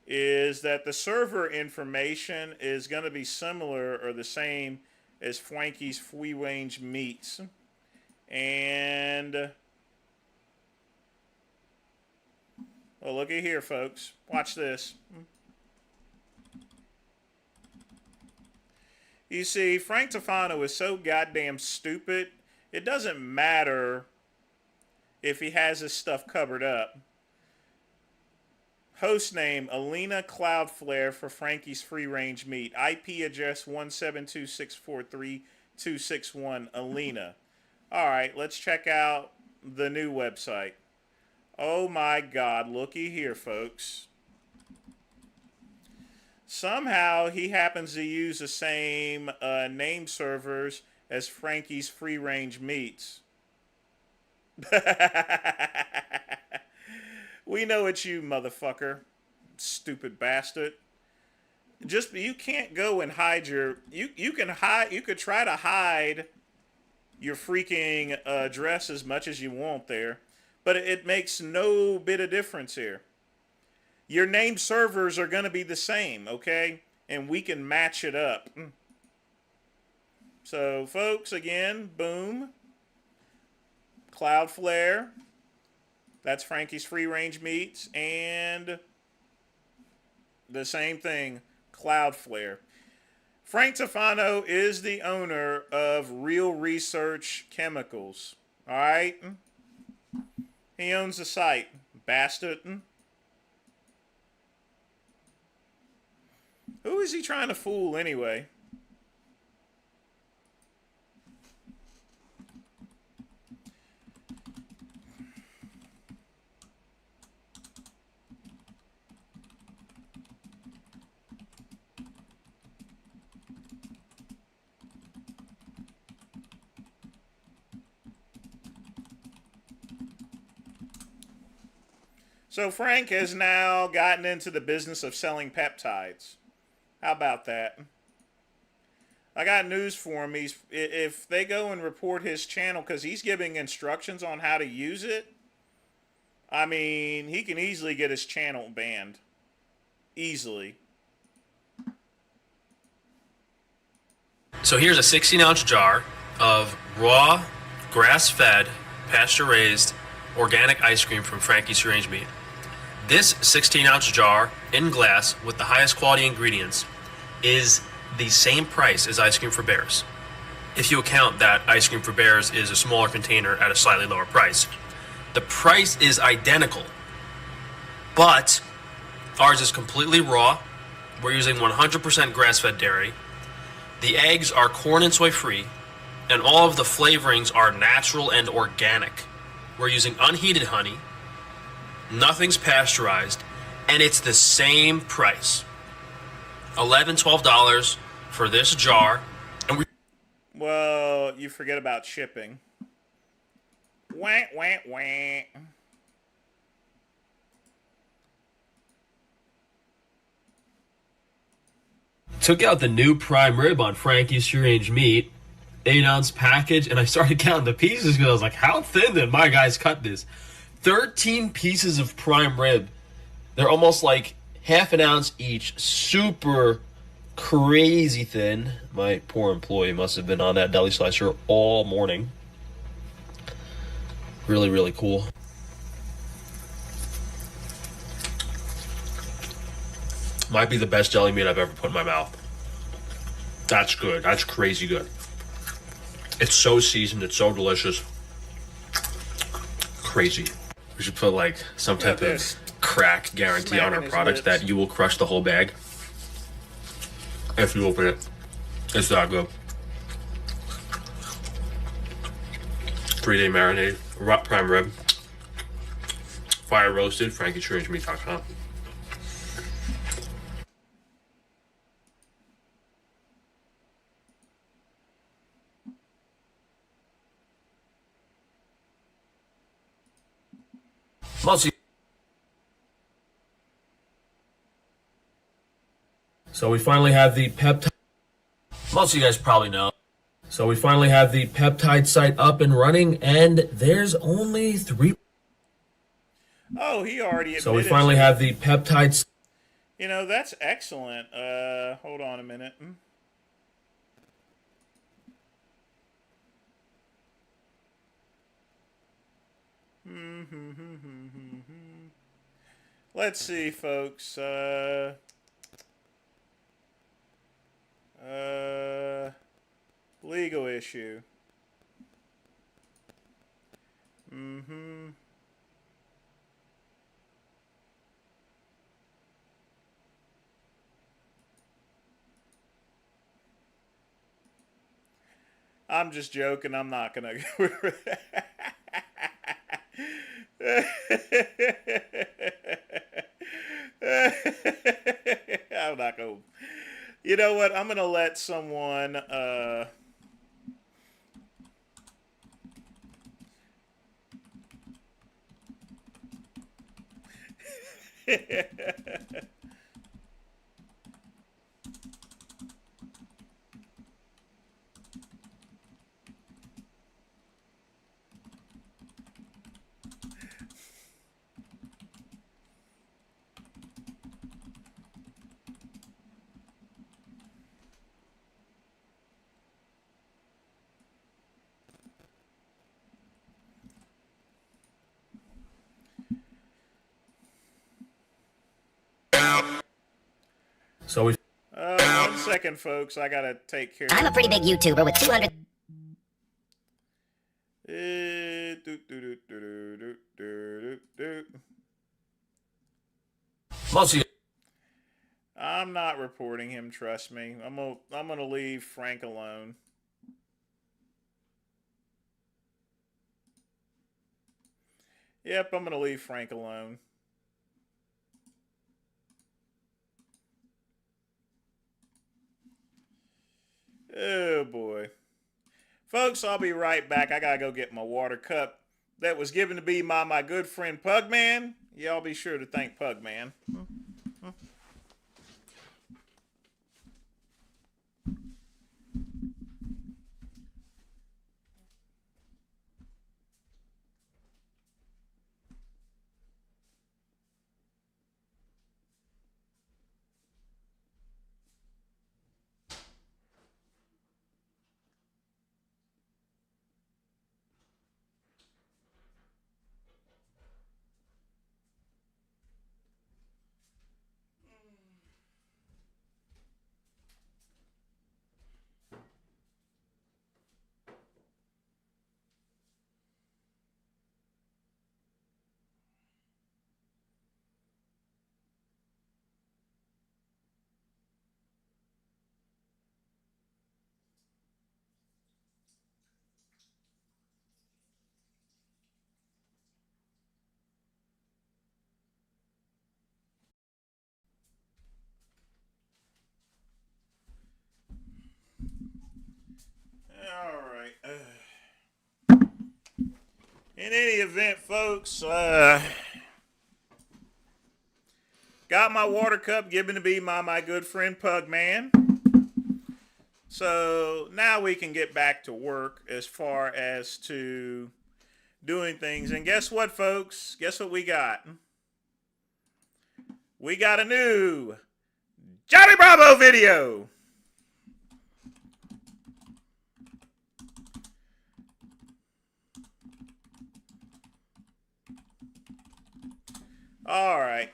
is that the server information is going to be similar or the same as Frankie's Free Range Meats. And, well, looky here, folks. Watch this. You see, Frank Tufano is so goddamn stupid, it doesn't matter if he has his stuff covered up. Host name, Alina Cloudflare for Frankie's Free Range Meat. IP address 172643261, Alina. Alright, let's check out the new website. Oh my god, looky here, folks. Somehow he happens to use the same name servers as Frankie's Free Range Meats. We know it's you, motherfucker. Stupid bastard. Just, you can't go and hide your... You could try to hide your freaking address as much as you want there. But it makes no bit of difference here. Your name servers are going to be the same, okay? And we can match it up. So, folks, again, boom. Cloudflare. That's Frankie's Free Range Meats. And the same thing, Cloudflare. Frank Tufano is the owner of Real Research Chemicals. Alright? He owns the site. Bastard. Who is he trying to fool anyway? So Frank has now gotten into the business of selling peptides. How about that? I got news for him. If they go and report his channel, because he's giving instructions on how to use it, I mean, he can easily get his channel banned. Easily. So here's a 16-ounce jar of raw, grass-fed, pasture-raised, organic ice cream from Frankie's Free Range Meat. This 16-ounce jar in glass with the highest quality ingredients is the same price as Ice Cream for Bears. If you account that Ice Cream for Bears is a smaller container at a slightly lower price. The price is identical, but ours is completely raw. We're using 100% grass-fed dairy. The eggs are corn and soy free, and all of the flavorings are natural and organic. We're using unheated honey, nothing's pasteurized, and it's the same price. $11, $12 for this jar. And well, you forget about shipping. Wah, wah, wah. Took out the new prime rib on Frankie's Free Range Meat, 8-ounce package, and I started counting the pieces because I was like, how thin did my guys cut this? 13 pieces of prime rib. They're almost like half an ounce each. Super crazy thin. My poor employee must have been on that deli slicer all morning. Really, really cool. Might be the best deli meat I've ever put in my mouth. That's good. That's crazy good. It's so seasoned. It's so delicious. Crazy. We should put like some type of crack guarantee on our products that you will crush the whole bag if you open it. It's that good. 3-day marinade, prime rib, fire roasted, Frankie'sFreeRangeMeat.com. So we finally have the peptide. Most of you guys probably know. So we finally have the peptide site up and running, and there's only 3. Oh, he already admitted. So we finally have the peptides. You know, that's excellent. Hold on a minute. Let's see, folks. Legal issue. I'm just joking. I'm not gonna go over that. I'm not gonna. You know what? I'm gonna let someone. So we. 1 second, folks. I gotta take care. I'm a pretty big YouTuber with 200. Most of you. I'm not reporting him. Trust me. I'm gonna leave Frank alone. Yep, I'm gonna leave Frank alone. Oh boy. Folks, I'll be right back. I gotta go get my water cup that was given to me by my good friend Pugman. Y'all be sure to thank Pugman. All right. In any event, folks, got my water cup given to me by my good friend Pugman. So now we can get back to work as far as to doing things. And guess what, folks? Guess what we got? We got a new Johnny Bravo video. All right.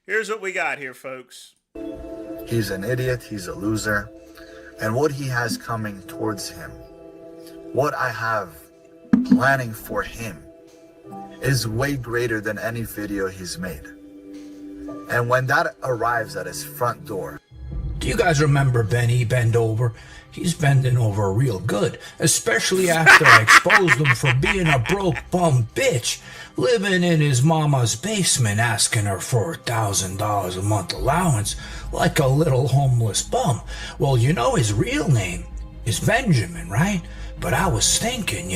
Here's what we got here, folks. He's an idiot. He's a loser. And what he has coming towards him, what I have planning for him, is way greater than any video he's made. And when that arrives at his front door. Do you guys remember Benny bend over? He's bending over real good, especially after I exposed him for being a broke bum bitch, living in his mama's basement asking her for $1,000 a month allowance like a little homeless bum. Well, you know his real name is Benjamin, right? But I was thinking,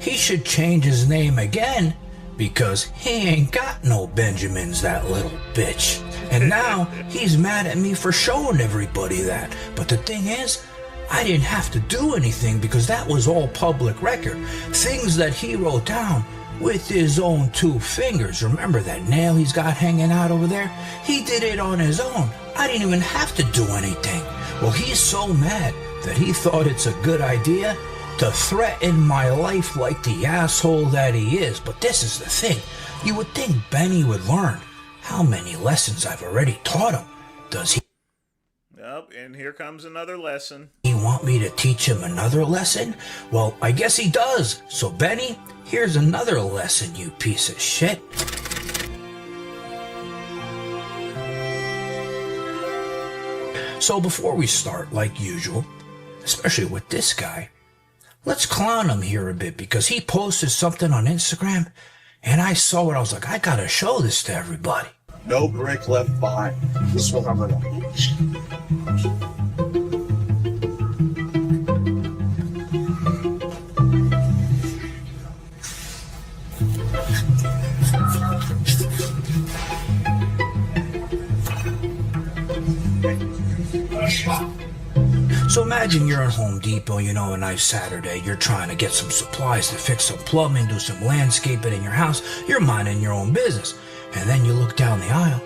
he should change his name again because he ain't got no Benjamins, that little bitch. And now he's mad at me for showing everybody that. But the thing is, I didn't have to do anything because that was all public record. Things that he wrote down with his own 2 fingers. Remember that nail he's got hanging out over there? He did it on his own. I didn't even have to do anything. Well, he's so mad that he thought it's a good idea to threaten my life like the asshole that he is. But this is the thing. You would think Benny would learn how many lessons I've already taught him. Does he? Yep, and here comes another lesson. He want me to teach him another lesson? Well, I guess he does. So Benny, here's another lesson, you piece of shit. So before we start, like usual, especially with this guy, let's clown him here a bit because he posted something on Instagram and I saw it. I was like, I gotta show this to everybody. No brick left behind. This is what I'm gonna So imagine you're at Home Depot, a nice Saturday. You're trying to get some supplies to fix some plumbing, do some landscaping in your house. You're minding your own business. And then you look down the aisle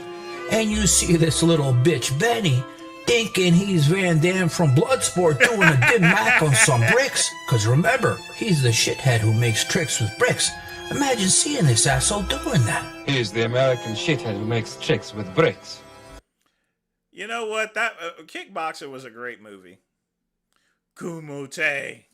and you see this little bitch Benny thinking he's Van Damme from Bloodsport doing a dim mac on some bricks. Because remember, he's the shithead who makes tricks with bricks. Imagine seeing this asshole doing that. He's the American shithead who makes tricks with bricks. You know what? That Kickboxer was a great movie. Kumite.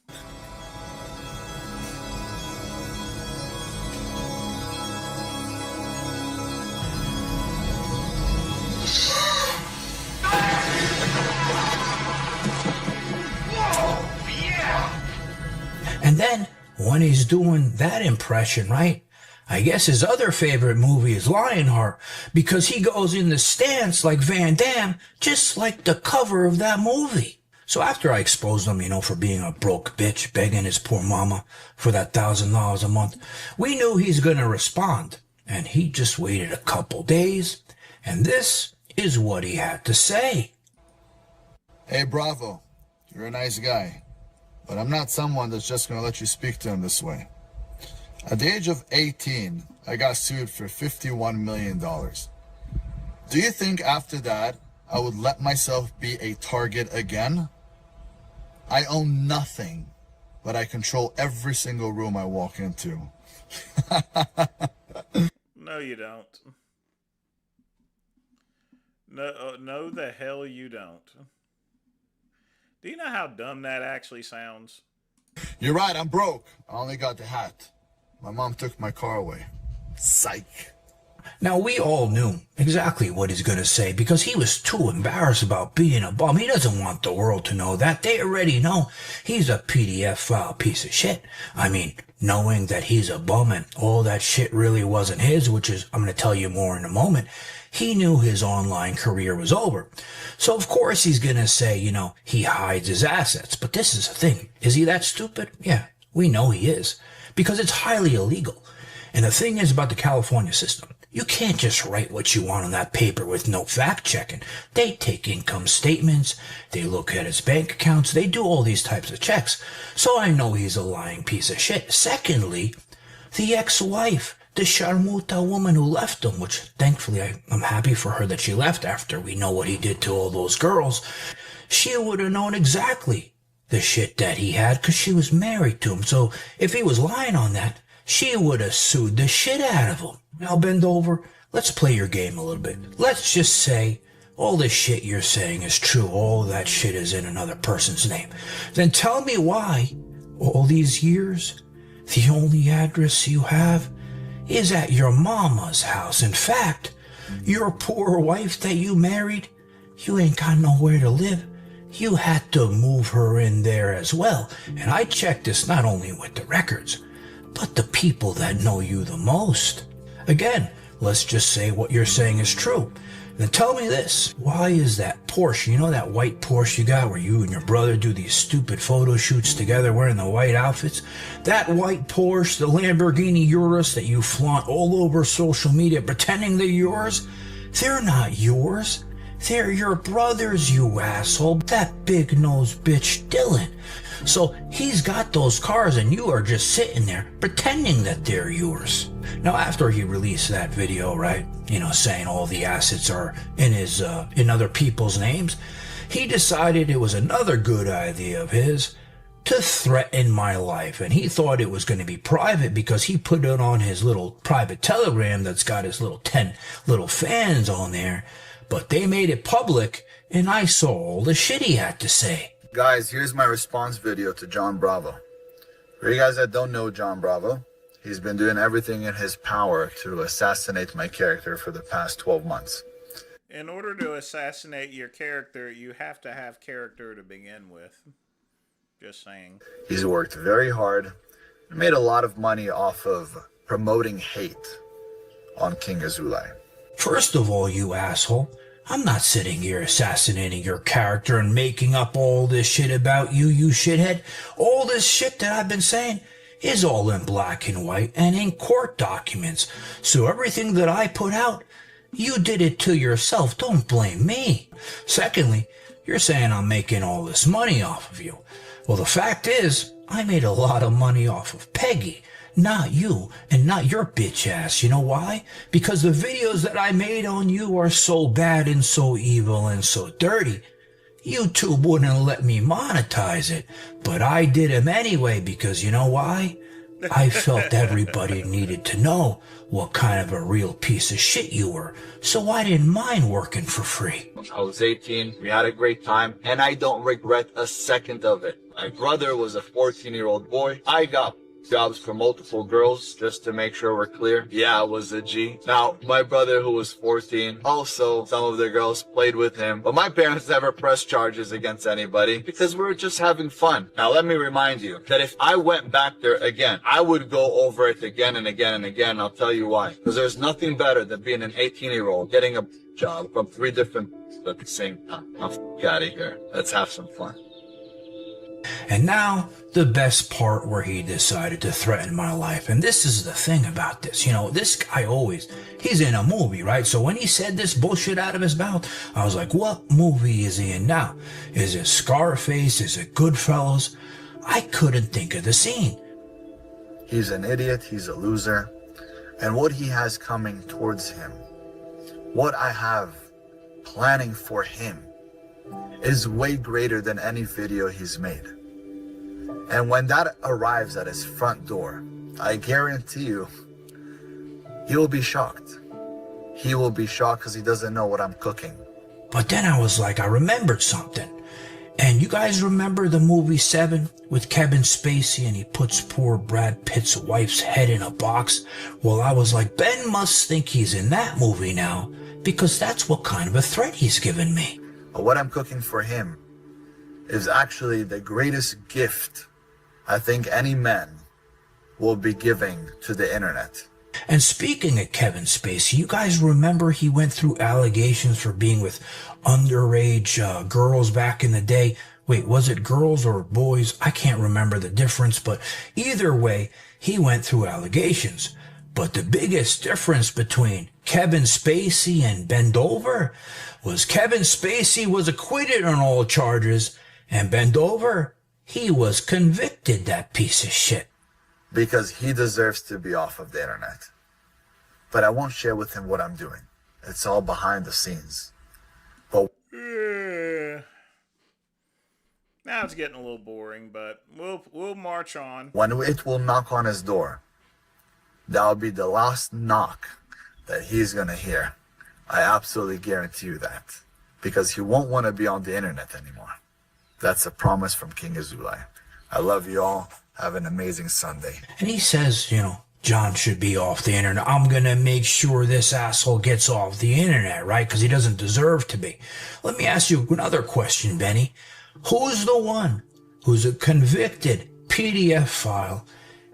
And then, when he's doing that impression, right? I guess his other favorite movie is Lionheart, because he goes in the stance like Van Damme, just like the cover of that movie. So after I exposed him, for being a broke bitch, begging his poor mama for that $1,000 a month, we knew he's gonna respond. And he just waited a couple days, and this is what he had to say. Hey, Bravo, you're a nice guy, but I'm not someone that's just going to let you speak to him this way. At the age of 18, I got sued for $51 million. Do you think after that, I would let myself be a target again? I own nothing, but I control every single room I walk into. No, you don't. No, the hell you don't. Do you know how dumb that actually sounds? You're right, I'm broke. I only got the hat. My mom took my car away. Psych. Now, we all knew exactly what he's going to say because he was too embarrassed about being a bum. He doesn't want the world to know that. They already know he's a PDF file piece of shit. I mean, knowing that he's a bum and all that shit really wasn't his, which is, I'm going to tell you more in a moment, he knew his online career was over. So, of course, he's going to say, you know, he hides his assets. But this is the thing. Is he that stupid? Yeah, we know he is because it's highly illegal. And the thing is about the California system, you can't just write what you want on that paper with no fact checking. They take income statements, they look at his bank accounts, they do all these types of checks. So I know he's a lying piece of shit. Secondly, the ex-wife, the Sharmuta woman who left him, which thankfully I'm happy for her that she left after we know what he did to all those girls. She would have known exactly the shit that he had because she was married to him. So if he was lying on that, she would have sued the shit out of him. Now bend over. Let's play your game a little bit. Let's just say all this shit you're saying is true. All that shit is in another person's name. Then tell me why, all these years, the only address you have is at your mama's house. In fact, your poor wife that you married, you ain't got nowhere to live. You had to move her in there as well. And I checked this not only with the records, but the people that know you the most. Again, let's just say what you're saying is true. Then tell me this. Why is that Porsche, you know that white Porsche you got where you and your brother do these stupid photo shoots together wearing the white outfits? That white Porsche, the Lamborghini Urus that you flaunt all over social media pretending they're yours, they're not yours. They're your brother's, you asshole. That big-nosed bitch Dylan. So he's got those cars and you are just sitting there pretending that they're yours. Now, after he released that video, right, you know, saying all the assets are in his, in other people's names, he decided it was another good idea of his to threaten my life. And he thought it was going to be private because he put it on his little private Telegram that's got his little 10 little fans on there. But they made it public and I saw all the shit he had to say. Guys, here's my response video to John Bravo. For you guys that don't know John Bravo, he's been doing everything in his power to assassinate my character for the past 12 months. In order to assassinate your character, you have to have character to begin with. Just saying. He's worked very hard and made a lot of money off of promoting hate on King Azulai. First of all, you asshole, I'm not sitting here assassinating your character and making up all this shit about you, you shithead. All this shit that I've been saying is all in black and white and in court documents. So everything that I put out, you did it to yourself. Don't blame me. Secondly, you're saying I'm making all this money off of you. Well, the fact is, I made a lot of money off of Peggy. Not you, and not your bitch ass. You know why? Because the videos that I made on you are so bad and so evil and so dirty. YouTube wouldn't let me monetize it, but I did them anyway because you know why? I felt everybody needed to know what kind of a real piece of shit you were, so I didn't mind working for free. I was 18, we had a great time, and I don't regret a second of it. My brother was a 14-year-old boy. I got jobs for multiple girls, just to make sure we're clear. Yeah, I was a G. Now, my brother who was 14, also some of the girls played with him, but my parents never pressed charges against anybody because we were just having fun. Now, let me remind you that if I went back there again, I would go over it again and again and again. I'll tell you why. Because there's nothing better than being an 18-year-old getting a job from 3 different at the same time. Now, f*** out of here. Let's have some fun. And now, the best part where he decided to threaten my life. And this is the thing about this. You know, this guy he's in a movie, right? So when he said this bullshit out of his mouth, I was like, what movie is he in now? Is it Scarface? Is it Goodfellas? I couldn't think of the scene. He's an idiot, he's a loser, and what he has coming towards him, what I have planning for him, is way greater than any video he's made. And when that arrives at his front door, I guarantee you, he will be shocked. He will be shocked because he doesn't know what I'm cooking. But then I was like, I remembered something. And you guys remember the movie 7 with Kevin Spacey and he puts poor Brad Pitt's wife's head in a box? Well, I was like, Ben must think he's in that movie now because that's what kind of a threat he's given me. But what I'm cooking for him is actually the greatest gift I think any man will be giving to the internet. And speaking of Kevin Spacey, you guys remember he went through allegations for being with underage girls back in the day? Wait, was it girls or boys? I can't remember the difference, but either way, he went through allegations. But the biggest difference between Kevin Spacey and Bendover was Kevin Spacey was acquitted on all charges, and Bendover, he was convicted, that piece of shit. Because he deserves to be off of the internet. But I won't share with him what I'm doing. It's all behind the scenes. But now it's getting a little boring, but we'll march on. when it will knock on his door, that'll be the last knock that he's gonna hear. I absolutely guarantee you that. Because he won't want to be on the internet anymore. That's a promise from King Azulai. I love you all. Have an amazing Sunday. And he says, you know, John should be off the internet. I'm going to make sure this asshole gets off the internet, right? Because he doesn't deserve to be. Let me ask you another question, Benny. Who's the one who's a convicted PDF file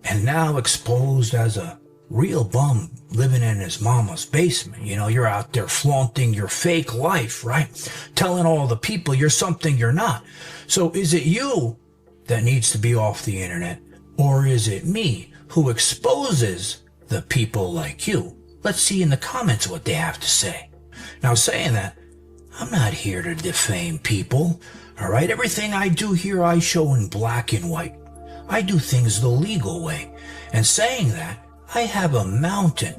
and now exposed as a real bum living in his mama's basement? You know, you're out there flaunting your fake life, right? Telling all the people you're something you're not. So is it you that needs to be off the internet, or is it me who exposes the people like you? Let's see in the comments what they have to say. Now, saying that, I'm not here to defame people, all right? Everything I do here, I show in black and white. I do things the legal way. And saying that, I have a mountain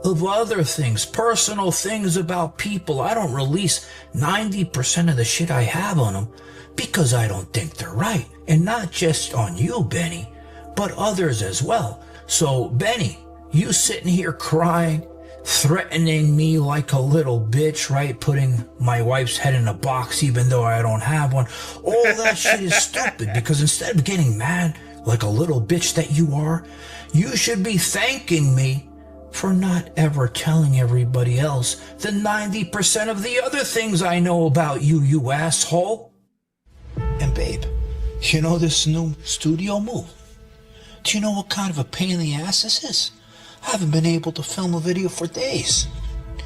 of other things, personal things about people. I don't release 90% of the shit I have on them because I don't think they're right. And not just on you, Benny, but others as well. So, Benny, you sitting here crying, threatening me like a little bitch, right? Putting my wife's head in a box even though I don't have one. All that shit is stupid because instead of getting mad like a little bitch that you are, you should be thanking me for not ever telling everybody else the 90% of the other things I know about you, you asshole. And babe, you know this new studio move? Do you know what kind of a pain in the ass this is? I haven't been able to film a video for days.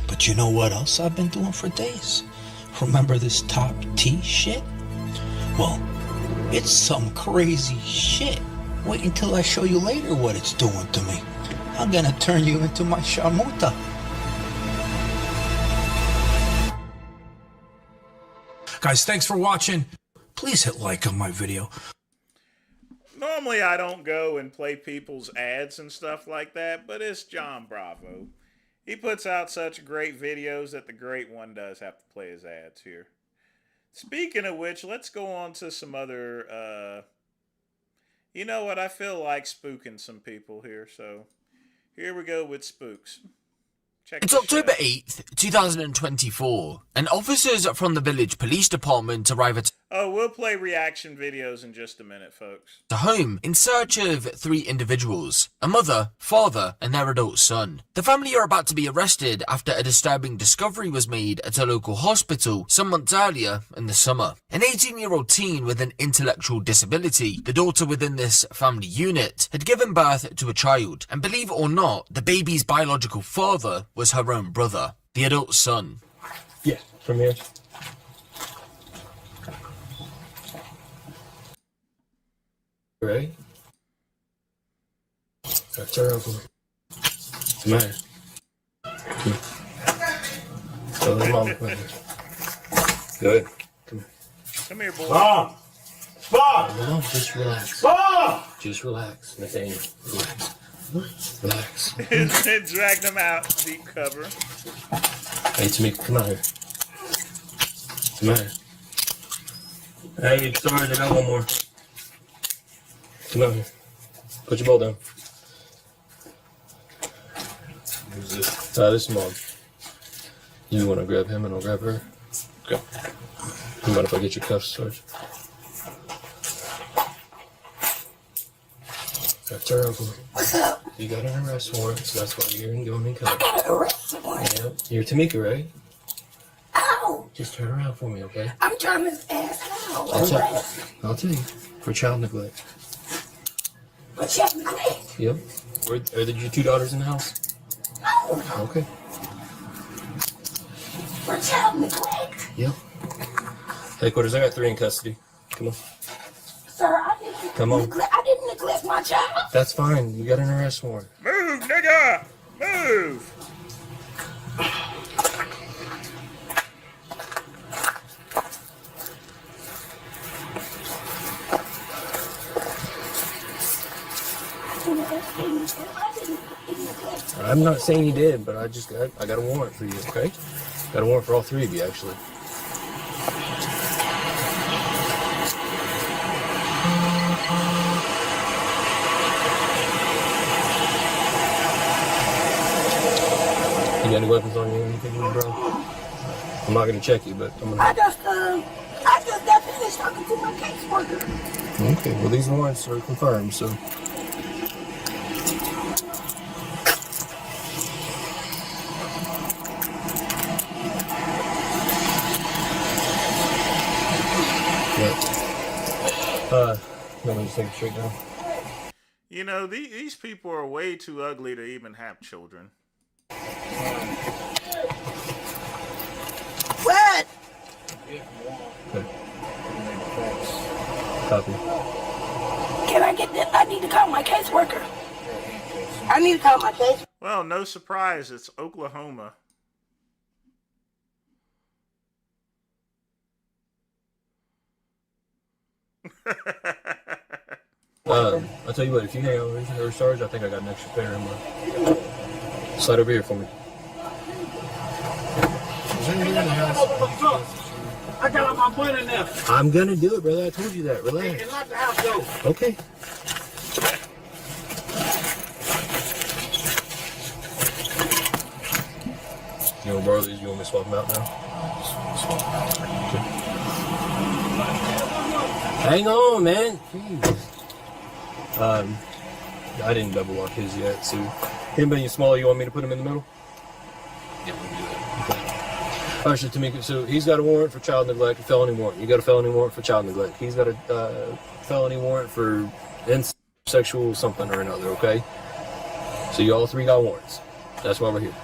But you know what else I've been doing for days? Remember this top T shit? Well, it's some crazy shit. Wait until I show you later what it's doing to me. I'm gonna turn you into my sharmuta. Guys, thanks for watching. Please hit like on my video. Normally I don't go and play people's ads and stuff like that, but it's John Bravo. He puts out such great videos that the great one does have to play his ads here. Speaking of which, let's go on to some other, you know what, I feel like spooking some people here, so here we go with spooks. It's October 8th, 2024, and officers from the village police department arrive at Oh, we'll play reaction videos in just a minute, folks. a home in search of 3 individuals, a mother, father, and their adult son. The family are about to be arrested after a disturbing discovery was made at a local hospital some months earlier in the summer. An 18-year-old teen with an intellectual disability, the daughter within this family unit, had given birth to a child, and believe it or not, the baby's biological father was her own brother, the adult son. Yeah, from here. Right? Turn around for me. Come here. Tell his mama come here. Good. Come here. Come here, boy. Mom! Bob! No, just relax. Bob! Just relax, Nathaniel. Relax. Relax. Dragged him out. Deep cover. Hey, Tamika, come out here. Come out here. Hey, Sarge, I got one more. Come out here. Put your bowl down. Who's this? This is Mom. You want to grab him and I'll grab her? Go. You mind if I get your cuffs, Sarge? Turn around for me. What's up? You got an arrest warrant, so that's why you're in going in custody. I got an arrest warrant. Yep. You're Tamika, right? Ow! Just turn around for me, okay? I'm trying to ask how. I'll tell you. For child neglect. For child neglect? Yep. Are there your 2 daughters in the house? No. Okay. For child neglect? Yep. Headquarters, I got 3 in custody. Come on. Sir, I didn't neglect my child. That's fine. You got an arrest warrant. Move, nigga! Move! I'm not saying you did, but I got a warrant for you, okay? Got a warrant for all 3 of you, actually. You got any weapons on you or anything, bro? I'm not gonna check you, but I'm gonna. I just got finished talking to my caseworker. Okay, well these warrants are confirmed, so. Let me just take it straight down. You know, these people are way too ugly to even have children. What? Okay. Copy. Can I get that? I need to call my caseworker. I need to call my caseworker. Well, no surprise, it's Oklahoma. I'll tell you what, if you hang out with her, Sarge, I think I got an extra pair in my. Slide over here for me. Is there anything in the house? I got all my money now. I'm gonna do it, brother. I told you that. Relax. And lock the house door. Okay. You want to borrow these? You want me to swap them out now? Okay. Hang on, man. Jeez. I didn't double lock his yet, so him being smaller, you want me to put him in the middle? Yeah, we can do that. Okay. All right, so Tamika, so he's got a warrant for child neglect, a felony warrant. You got a felony warrant for child neglect. He's got a felony warrant for sexual something or another, okay? So you all 3 got warrants. That's why we're here.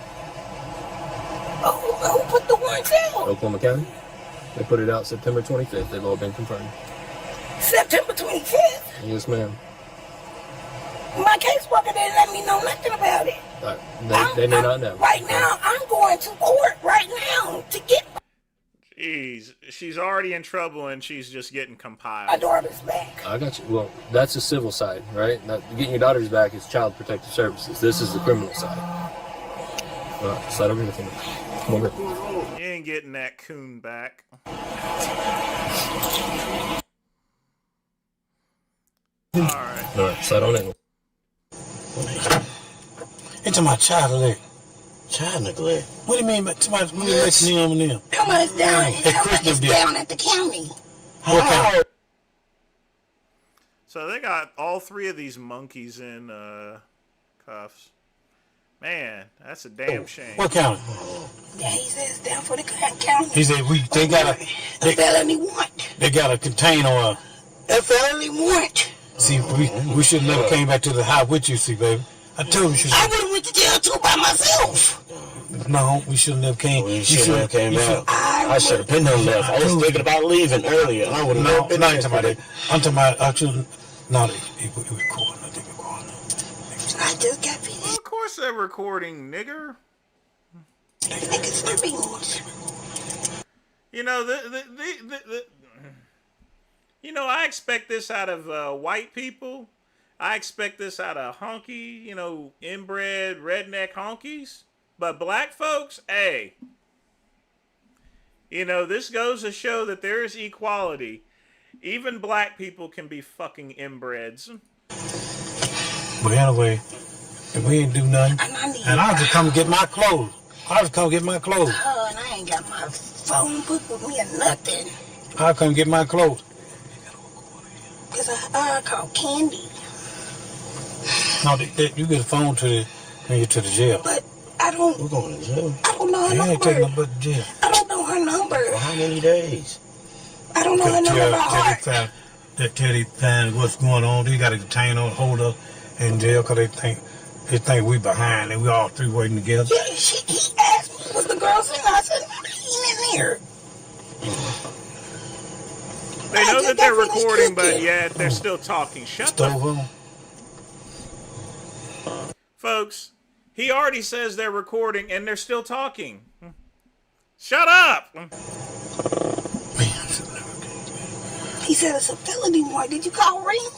Who put the warrants out? Oklahoma County. They put it out September 25th. They've all been confirmed. September 25th? Yes, ma'am. My caseworker didn't let me know nothing about it. They may not know. Right now, I'm going to court right now to get Jeez, she's already in trouble and she's just getting compiled. my daughter's back. I got you. Well, that's the civil side, right? Now, getting your daughters back is Child Protective Services. This is the criminal side. All right, slide over here with me. Come over here. You ain't getting that coon back. All right, slide on in. It's my child neglect. Child neglect? What do you mean by somebody neglecting them and them? How much down? How much is down at the county? What county? So they got all 3 of these monkeys in cuffs. Man, that's a damn shame. What county? Yeah, he says down for the county. He said they got a felony warrant. They got a container or a felony warrant. See, we should have never came back to the house with you, see, baby. I told you should. I would have went to jail too by myself. No, we should have never came. We should have never came back. I should have been there left. I was thinking about leaving earlier. I would have been. No, I'm talking about No, they recording. I just got finished. Well, of course they're recording, nigger. Niggas tripping. You know, I expect this out of white people. I expect this out of honky, inbred redneck honkies. But black folks, hey, this goes to show that there is equality. Even black people can be fucking inbreds. But anyway, if we ain't do nothing, and I'll just come get my clothes. Oh, and I ain't got my phone book with me or nothing. I'll come get my clothes. Because I called Candy. No, you get a phone when you're to the jail. But I don't... We're going to jail. I don't know her number. You ain't taking no but to jail. I don't know her number. For how many days? I don't know her number by heart. Teddy find what's going on. They got to detain or hold us in jail because they think we behind and we all three waiting together. Yeah, he asked me, was the girl sitting? I said, he ain't in here. They know that they're recording, but yet they're still talking. Shut the folks. He already says they're recording and they're still talking. Shut up. He said it's a felony warrant. Did you call Ring?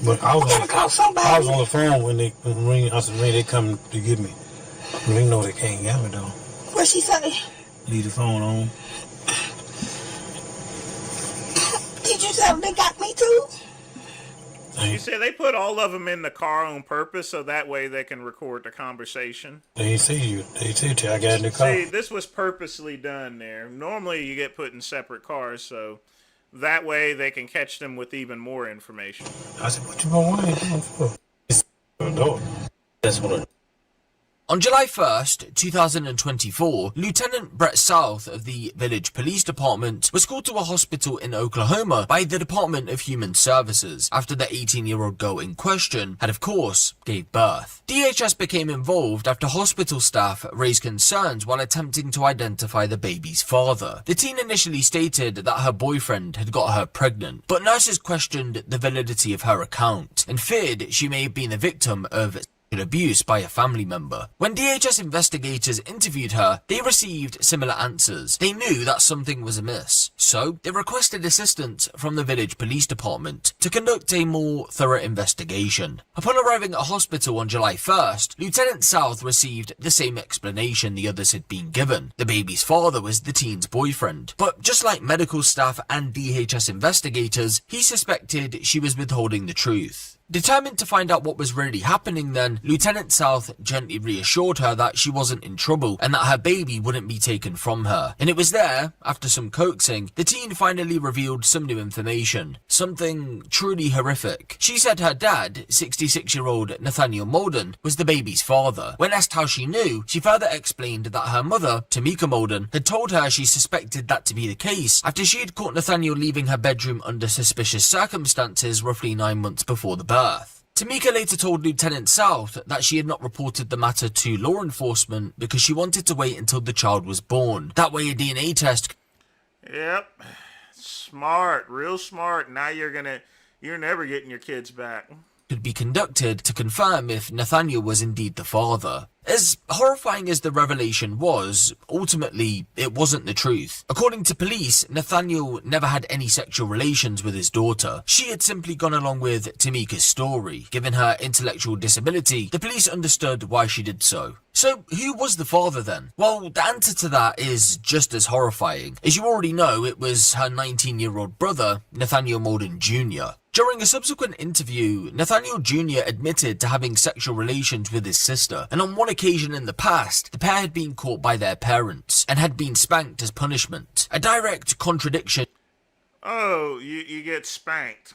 But I gotta call somebody. I was on the phone when Ring. I said, Ring, they come to get me. Ring know they can't get me though. What'd she say? Leave the phone on. Did you say they got me too? You say they put all of them in the car on purpose so that way they can record the conversation. They ain't see you. They see you. I got in the car. See, this was purposely done there. Normally you get put in separate cars, so that way they can catch them with even more information. I said, what you going to do for? It's no. That's what On July 1st, 2024, Lieutenant Brett South of the Village Police Department was called to a hospital in Oklahoma by the Department of Human Services after the 18-year-old girl in question had, of course, gave birth. DHS became involved after hospital staff raised concerns while attempting to identify the baby's father. The teen initially stated that her boyfriend had got her pregnant, but nurses questioned the validity of her account and feared she may have been the victim of abuse by a family member. When DHS investigators interviewed her, they received similar answers. They knew that something was amiss, so they requested assistance from the village police department to conduct a more thorough investigation. Upon arriving at hospital on July 1st, Lieutenant South received the same explanation the others had been given. The baby's father was the teen's boyfriend, but just like medical staff and DHS investigators, he suspected she was withholding the truth. Determined to find out what was really happening then, Lieutenant South gently reassured her that she wasn't in trouble and that her baby wouldn't be taken from her. And it was there, after some coaxing, the teen finally revealed some new information. Something truly horrific. She said her dad, 66-year-old Nathaniel Molden, was the baby's father. When asked how she knew, she further explained that her mother, Tamika Molden, had told her she suspected that to be the case after she had caught Nathaniel leaving her bedroom under suspicious circumstances roughly 9 months before the birth. Tamika later told Lieutenant South that she had not reported the matter to law enforcement because she wanted to wait until the child was born. That way a DNA test... Yep. Smart. Real smart. Now you're never getting your kids back. ...could be conducted to confirm if Nathaniel was indeed the father. As horrifying as the revelation was, ultimately, it wasn't the truth. According to police, Nathaniel never had any sexual relations with his daughter. She had simply gone along with Tamika's story. Given her intellectual disability, the police understood why she did so. So, who was the father then? Well, the answer to that is just as horrifying. As you already know, it was her 19-year-old brother, Nathaniel Molden Jr. During a subsequent interview, Nathaniel Jr. admitted to having sexual relations with his sister, and on one occasion in the past, the pair had been caught by their parents and had been spanked as punishment. A direct contradiction. Oh, you get spanked.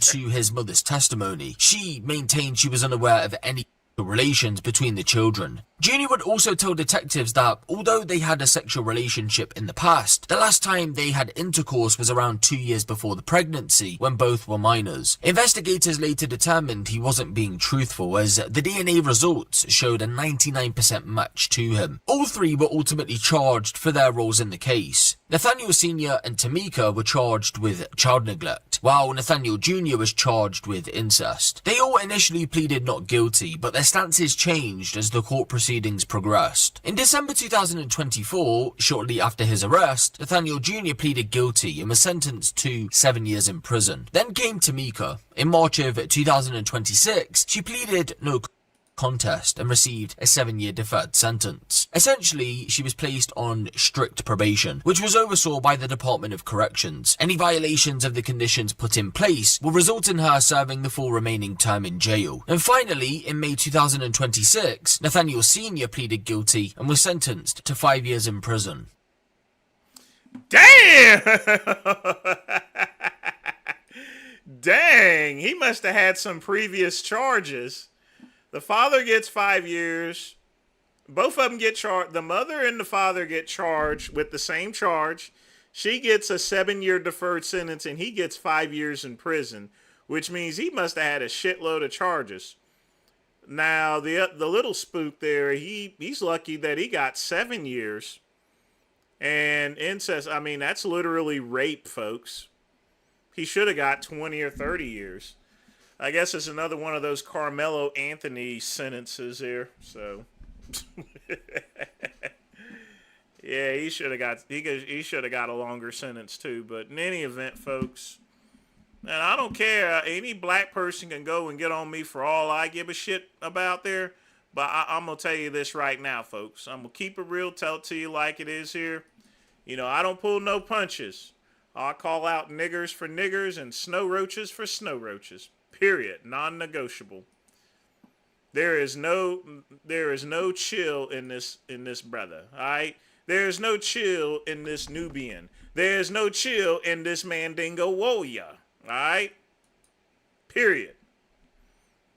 To his mother's testimony. She maintained she was unaware of any relations between the children. Junior would also tell detectives that, although they had a sexual relationship in the past, the last time they had intercourse was around 2 years before the pregnancy, when both were minors. Investigators later determined he wasn't being truthful, as the DNA results showed a 99% match to him. All three were ultimately charged for their roles in the case. Nathaniel Sr. and Tamika were charged with child neglect, while Nathaniel Jr. was charged with incest. They all initially pleaded not guilty, but their stances changed as the court proceedings progressed. In December 2024, shortly after his arrest, Nathaniel Jr. pleaded guilty and was sentenced to 7 years in prison. Then came Tamika. In March of 2026, she pleaded no contest and received a 7-year deferred sentence. Essentially, she was placed on strict probation, which was oversaw by the Department of Corrections. Any violations of the conditions put in place will result in her serving the full remaining term in jail. And finally, in May 2026, Nathaniel Sr. pleaded guilty and was sentenced to 5 years in prison. Damn! Dang, he must have had some previous charges. The father gets 5 years. Both of them get charged. The mother and the father get charged with the same charge. She gets a 7-year deferred sentence, and he gets 5 years in prison, which means he must have had a shitload of charges. Now, the little spook there, he's lucky that he got 7 years. And incest, I mean, that's literally rape, folks. He should have got 20 or 30 years. I guess it's another one of those Carmelo Anthony sentences here. So, yeah, he should have got a longer sentence too. But in any event, folks, and I don't care. Any black person can go and get on me for all I give a shit about there. But I'm gonna tell you this right now, folks. I'm gonna keep it real, tell it to you like it is here. You know, I don't pull no punches. I call out niggers for niggers and snow roaches for snow roaches. Period. Non-negotiable. There is no chill in this brother. All right. There is no chill in this Nubian. There is no chill in this Mandingo warrior. All right. Period.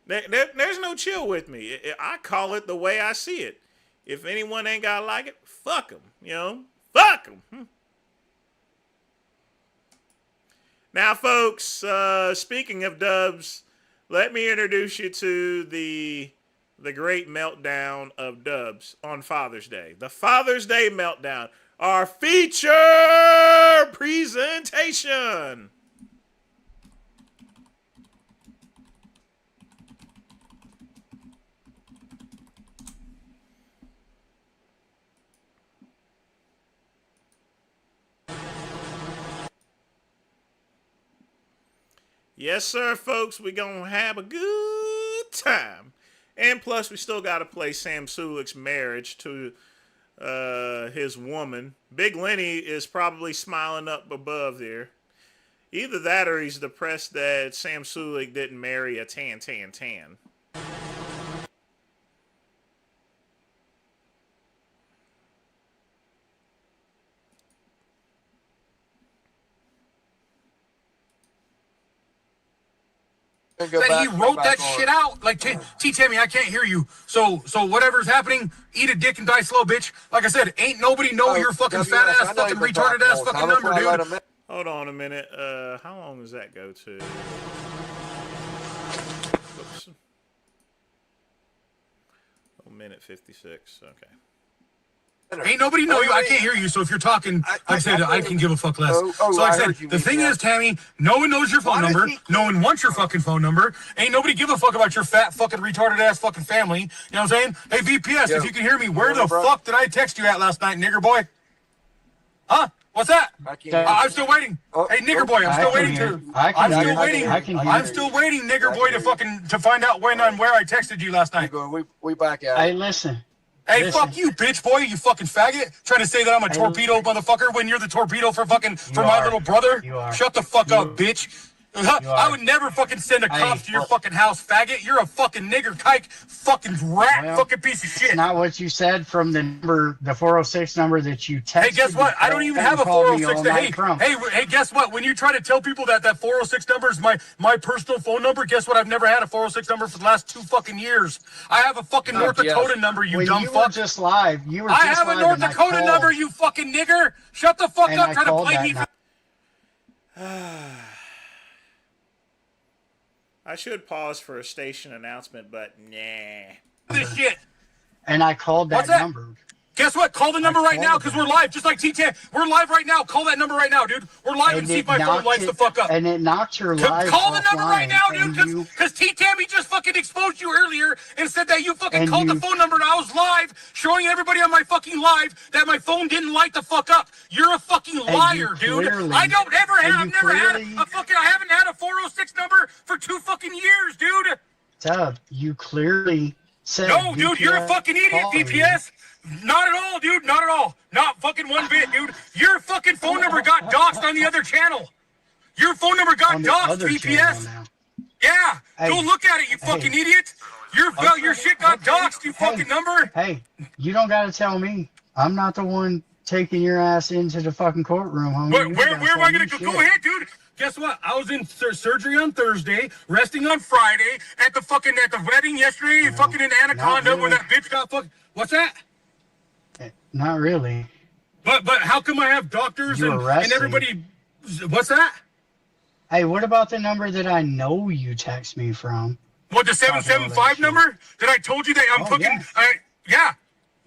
There's no chill with me. I call it the way I see it. If anyone ain't gotta like it, fuck them. You know, fuck them. Now, folks, speaking of dubs, let me introduce you to the great meltdown of dubs on Father's Day. The Father's Day meltdown, our feature presentation. Yes, sir, folks. We're going to have a good time. And plus, we still got to play Sam Sulik's marriage to his woman. Big Lenny is probably smiling up above there. Either that or he's depressed that Sam Sulik didn't marry a tan. That he wrote that shit out. Like, Tammy, I can't hear you. So whatever's happening, eat a dick and die slow, bitch. Like I said, ain't nobody know your fucking fat ass, fucking retarded ass fucking number, dude. Hold on a minute. How long does that go to? Oops. 1:56. Okay. Ain't nobody know you. I can't hear you. So if you're talking, like I said, I can give a fuck less. So like I said, the thing is, Tammy, no one knows your phone number. No one wants your fucking phone number. Ain't nobody give a fuck about your fat fucking retarded ass fucking family. You know what I'm saying? Hey, VPS, if you can hear me, where the fuck did I text you at last night, nigger boy? Huh? What's that? I'm still waiting. Hey, nigger boy, I'm still waiting too. I'm still waiting. I'm still waiting, nigger boy, to find out when and where I texted you last night. We back at it. Hey, listen. Hey, fuck you, bitch boy, you fucking faggot. Trying to say that I'm a torpedo motherfucker when you're the torpedo for my little brother? Shut the fuck up, bitch. I would never fucking send a cop to your fucking house, faggot. You're a fucking nigger kike, fucking rat, fucking piece of shit. Not what you said from the number, the 406 number that you texted. Hey, guess what? I don't even have a 406. Hey, guess what? When you try to tell people that 406 number is my personal phone number, guess what? I've never had a 406 number for the last 2 fucking years. I have a fucking North Dakota number, you dumb fuck. You were just live. I have a North Dakota number, you fucking nigger. Shut the fuck up. Try to play me. I should pause for a station announcement, but nah. This shit. And I called that number. Guess what? Call the number right now because we're live, just like T10. We're live right now. Call that number right now, dude. We're live and see if my phone lights the fuck up. And it knocked your live. Call the number right now, dude, because T-Tammy just fucking exposed you earlier and said that you fucking called the phone number and I was live, showing everybody on my fucking live that my phone didn't light the fuck up. You're a fucking liar, dude. I don't ever have, I've never had a fucking, I haven't had a 406 number for 2 fucking years, dude. Dub, you clearly said. No, dude, you're a fucking idiot, VPS. Not at all, dude. Not at all. Not fucking one bit, dude. Your fucking phone number got doxxed on the other channel. Your phone number got doxxed, VPS. Yeah. Hey, go look at it, you fucking idiot. Your shit got doxxed, you fucking number. Hey, you don't got to tell me. I'm not the one taking your ass into the fucking courtroom, homie. Where am I going to go? Go ahead, dude. Guess what? I was in surgery on Thursday, resting on Friday, at the wedding yesterday, fucking in Anaconda, where that bitch got fucked. What's that? Not really. But how come I have doctors and everybody? What's that? Hey, what about the number that I know you text me from? What, the 775 number that I told you that I'm fucking?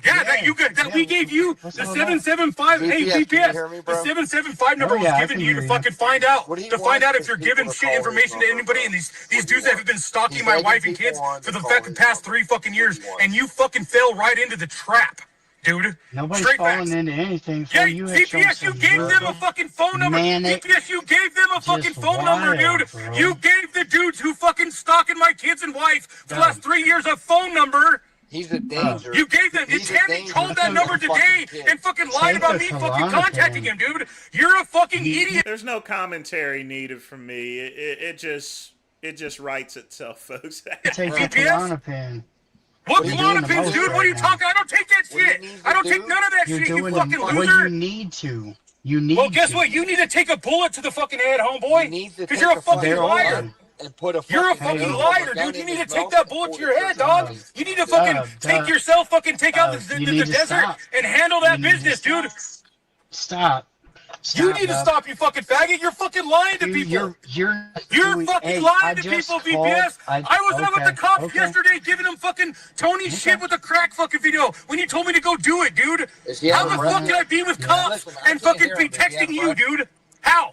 That we gave you the 775. Hey, VPS, the 775 number was given to you to fucking find out if you're giving shit information to anybody. And these dudes that have been stalking my wife and kids for the past 3 fucking years, and you fucking fell right into the trap. Dude, nobody's falling into anything. So you VPS, you gave them a fucking phone number. VPS, you gave them a fucking phone number, dude. Bro. You gave the dudes who fucking stalking my kids and wife for the last 3 years a phone number. He's a danger. You gave them. Tammy called that number today and fucking lied about me fucking contacting him, dude. You're a fucking idiot. There's no commentary needed from me. It just writes itself, folks. Take a Klonopin. What Klonopins, dude? What are you talking? I don't take that shit. I don't take none of that shit, you fucking loser. Well, you need to. Well, guess what? You need to take a bullet to the fucking head, homeboy. Because you're a fucking liar. You're a fucking liar, dude. You need to take that bullet to your head, dog. You need to fucking take out the desert and handle that business, dude. Stop. You need to stop, you fucking faggot. You're fucking lying to people. You're fucking lying to people, VPS. I was out with the cops yesterday giving them fucking Tony shit with a crack fucking video when you told me to go do it, dude. How the fuck can I be with cops and fucking be texting you, dude? How?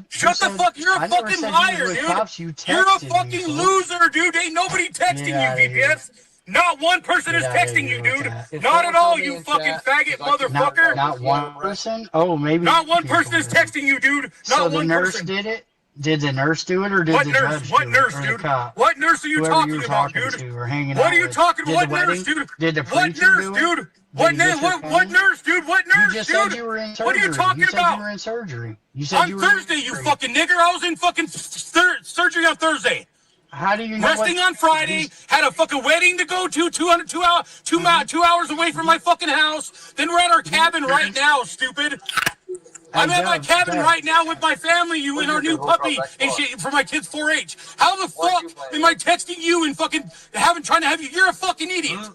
Shut the fuck, you're a fucking liar, dude. You're a fucking loser, dude. Ain't nobody texting you, VPS. Not one person is texting you, dude. Not at all, you fucking faggot motherfucker. Not one person? Oh, maybe. Not one person is texting you, dude. Not one person. So the nurse did it? Did the nurse do it or did the judge do it? What nurse, dude? What nurse are you talking about, dude? What are you talking about? What nurse, dude? Did the preacher do it? What nurse, dude? What nurse, dude? You just said you were in surgery. What are you talking about? You said you were in surgery. You said on Thursday, you fucking nigger. I was in fucking surgery on Thursday. How do you know? Resting on Friday, had a fucking wedding to go to, 2 hours away from my fucking house. Then we're at our cabin right now, stupid. I'm at my cabin right now with my family, you and our new puppy and shit for my kids' 4-H. How the fuck am I texting you and fucking trying to have you? You're a fucking idiot.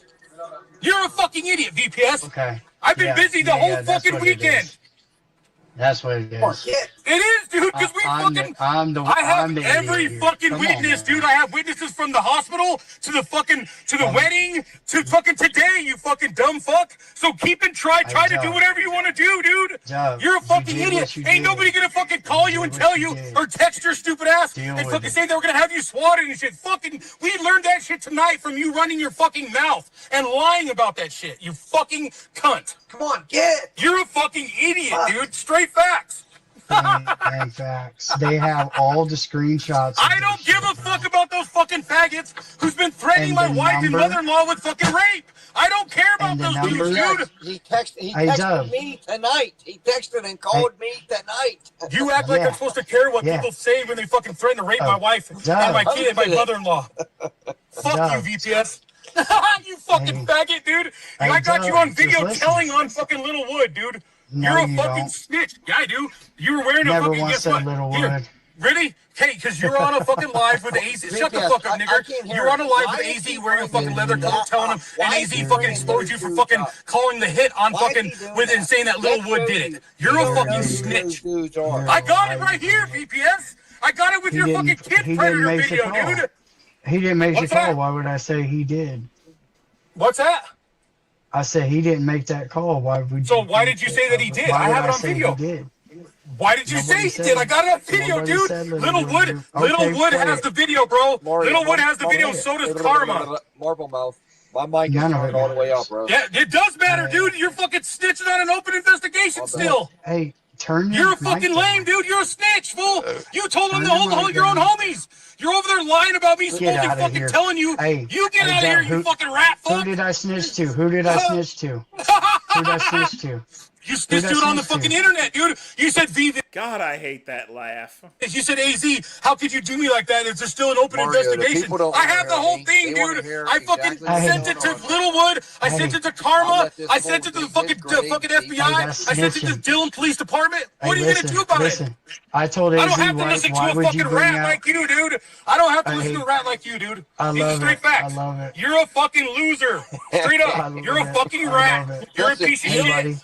You're a fucking idiot, VPS. Okay. I've been busy the whole fucking weekend. That's what it is. It is, dude, because I have every fucking witness, dude. I have witnesses from the hospital to the wedding to fucking today, you fucking dumb fuck. So try to do whatever you want to do, dude. You're a fucking idiot. Ain't nobody gonna fucking call you and tell you or text your stupid ass and fucking say they were gonna have you swatted and shit. Fucking, we learned that shit tonight from you running your fucking mouth and lying about that shit, you fucking cunt. Come on, get it. You're a fucking idiot, dude. Straight facts. And facts. They have all the screenshots. I don't give a fuck about those fucking faggots who's been threatening my wife and mother-in-law with fucking rape. I don't care about those dudes, dude. He texted me tonight. He texted and called me tonight. You act like I'm supposed to care what people say when they fucking threaten to rape my wife and my kid and my mother-in-law. Fuck you, VPS. You fucking faggot, dude. I got you on video telling on fucking Littlewood, dude. You're a fucking snitch. Yeah, I do. You were wearing a fucking, guess what? Here. Really? Hey, because you were on a fucking live with AZ. Shut the fuck up, nigger. You were on a live with AZ wearing a fucking leather coat telling him, and AZ fucking exposed you for fucking calling the hit on fucking with and saying that Littlewood did it. You're a fucking snitch. I got it right here, VPS. I got it with your fucking kid predator video, dude. He didn't make the call. Why would I say he did? What's that? I said he didn't make that call. Why would? So why did you say that he did? I have it on video. He did. Why did you say he did? I got it on video, dude. Littlewood has the video, bro. Littlewood has the video. So does Karma. Marble mouth. My mic is turned all the way up, bro. Yeah, it does matter, dude. You're fucking snitching on an open investigation still. Hey, turn You're a fucking lame, dude. You're a snitch, fool. You told them to hold your own homies. You're over there lying about me smoking, fucking telling you. Hey, you get out of here, you fucking rat fuck. Who did I snitch to? Who did I snitch to? Who did I snitch to? You snitched it on the fucking internet, dude. You said VV. God, I hate that laugh. You said AZ. How could you do me like that? Is there still an open investigation? I have the whole thing, dude. I fucking sent it to Littlewood. I sent it to Karma. I sent it to the fucking FBI. I sent it to Dillon Police Department. What are you gonna do about it? I told AZ, I don't have to listen to a fucking rat like you, dude. I don't have to listen to a rat like you, dude. These straight facts. I love it. You're a fucking loser. Straight up. You're a fucking rat. You're a piece of shit.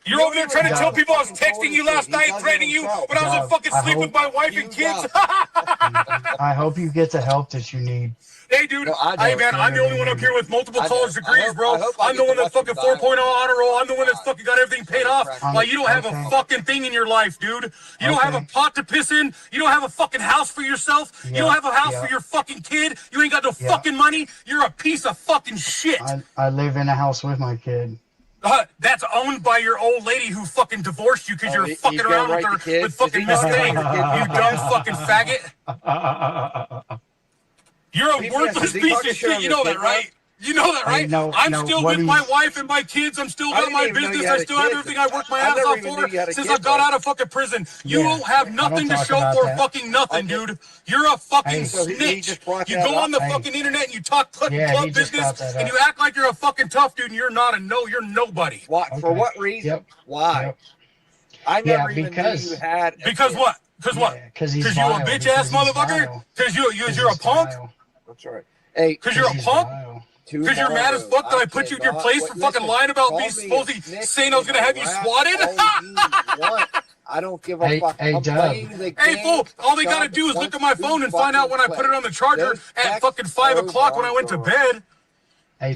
You're over there trying to tell people I was texting you last night, threatening you, but I was in fucking sleep with my wife and kids. I hope you get the help that you need. Hey, dude. Hey, man, I'm the only one up here with multiple college degrees, bro. I'm the one that's fucking 4.0 honor roll. I'm the one that's fucking got everything paid off. While you don't have a fucking thing in your life, dude. You don't have a pot to piss in. You don't have a fucking house for yourself. You don't have a house for your fucking kid. You ain't got no fucking money. You're a piece of fucking shit. I live in a house with my kid. That's owned by your old lady who fucking divorced you because you're fucking around with her with fucking Miss Thing. You dumb fucking faggot. You're a worthless piece of shit. You know that, right? You know that, right? I'm still with my wife and my kids. I'm still got my business. I still have everything I worked my ass off for since I got out of fucking prison. You don't have nothing to show for fucking nothing, dude. You're a fucking snitch. You go on the fucking internet and you talk club business and you act like you're a fucking tough dude and you're not you're nobody. What? For what reason? Why? I never even knew you had. Because what? Because what? Because you a bitch ass motherfucker? Because you're a punk? That's right. Hey, because you're a punk? Because you're mad as fuck that I put you in your place for fucking lying about me supposedly saying I was going to have you swatted? I don't give a fuck. Hey, hey, fool, all they got to do is look at my phone and find out when I put it on the charger at fucking 5 o'clock when I went to bed.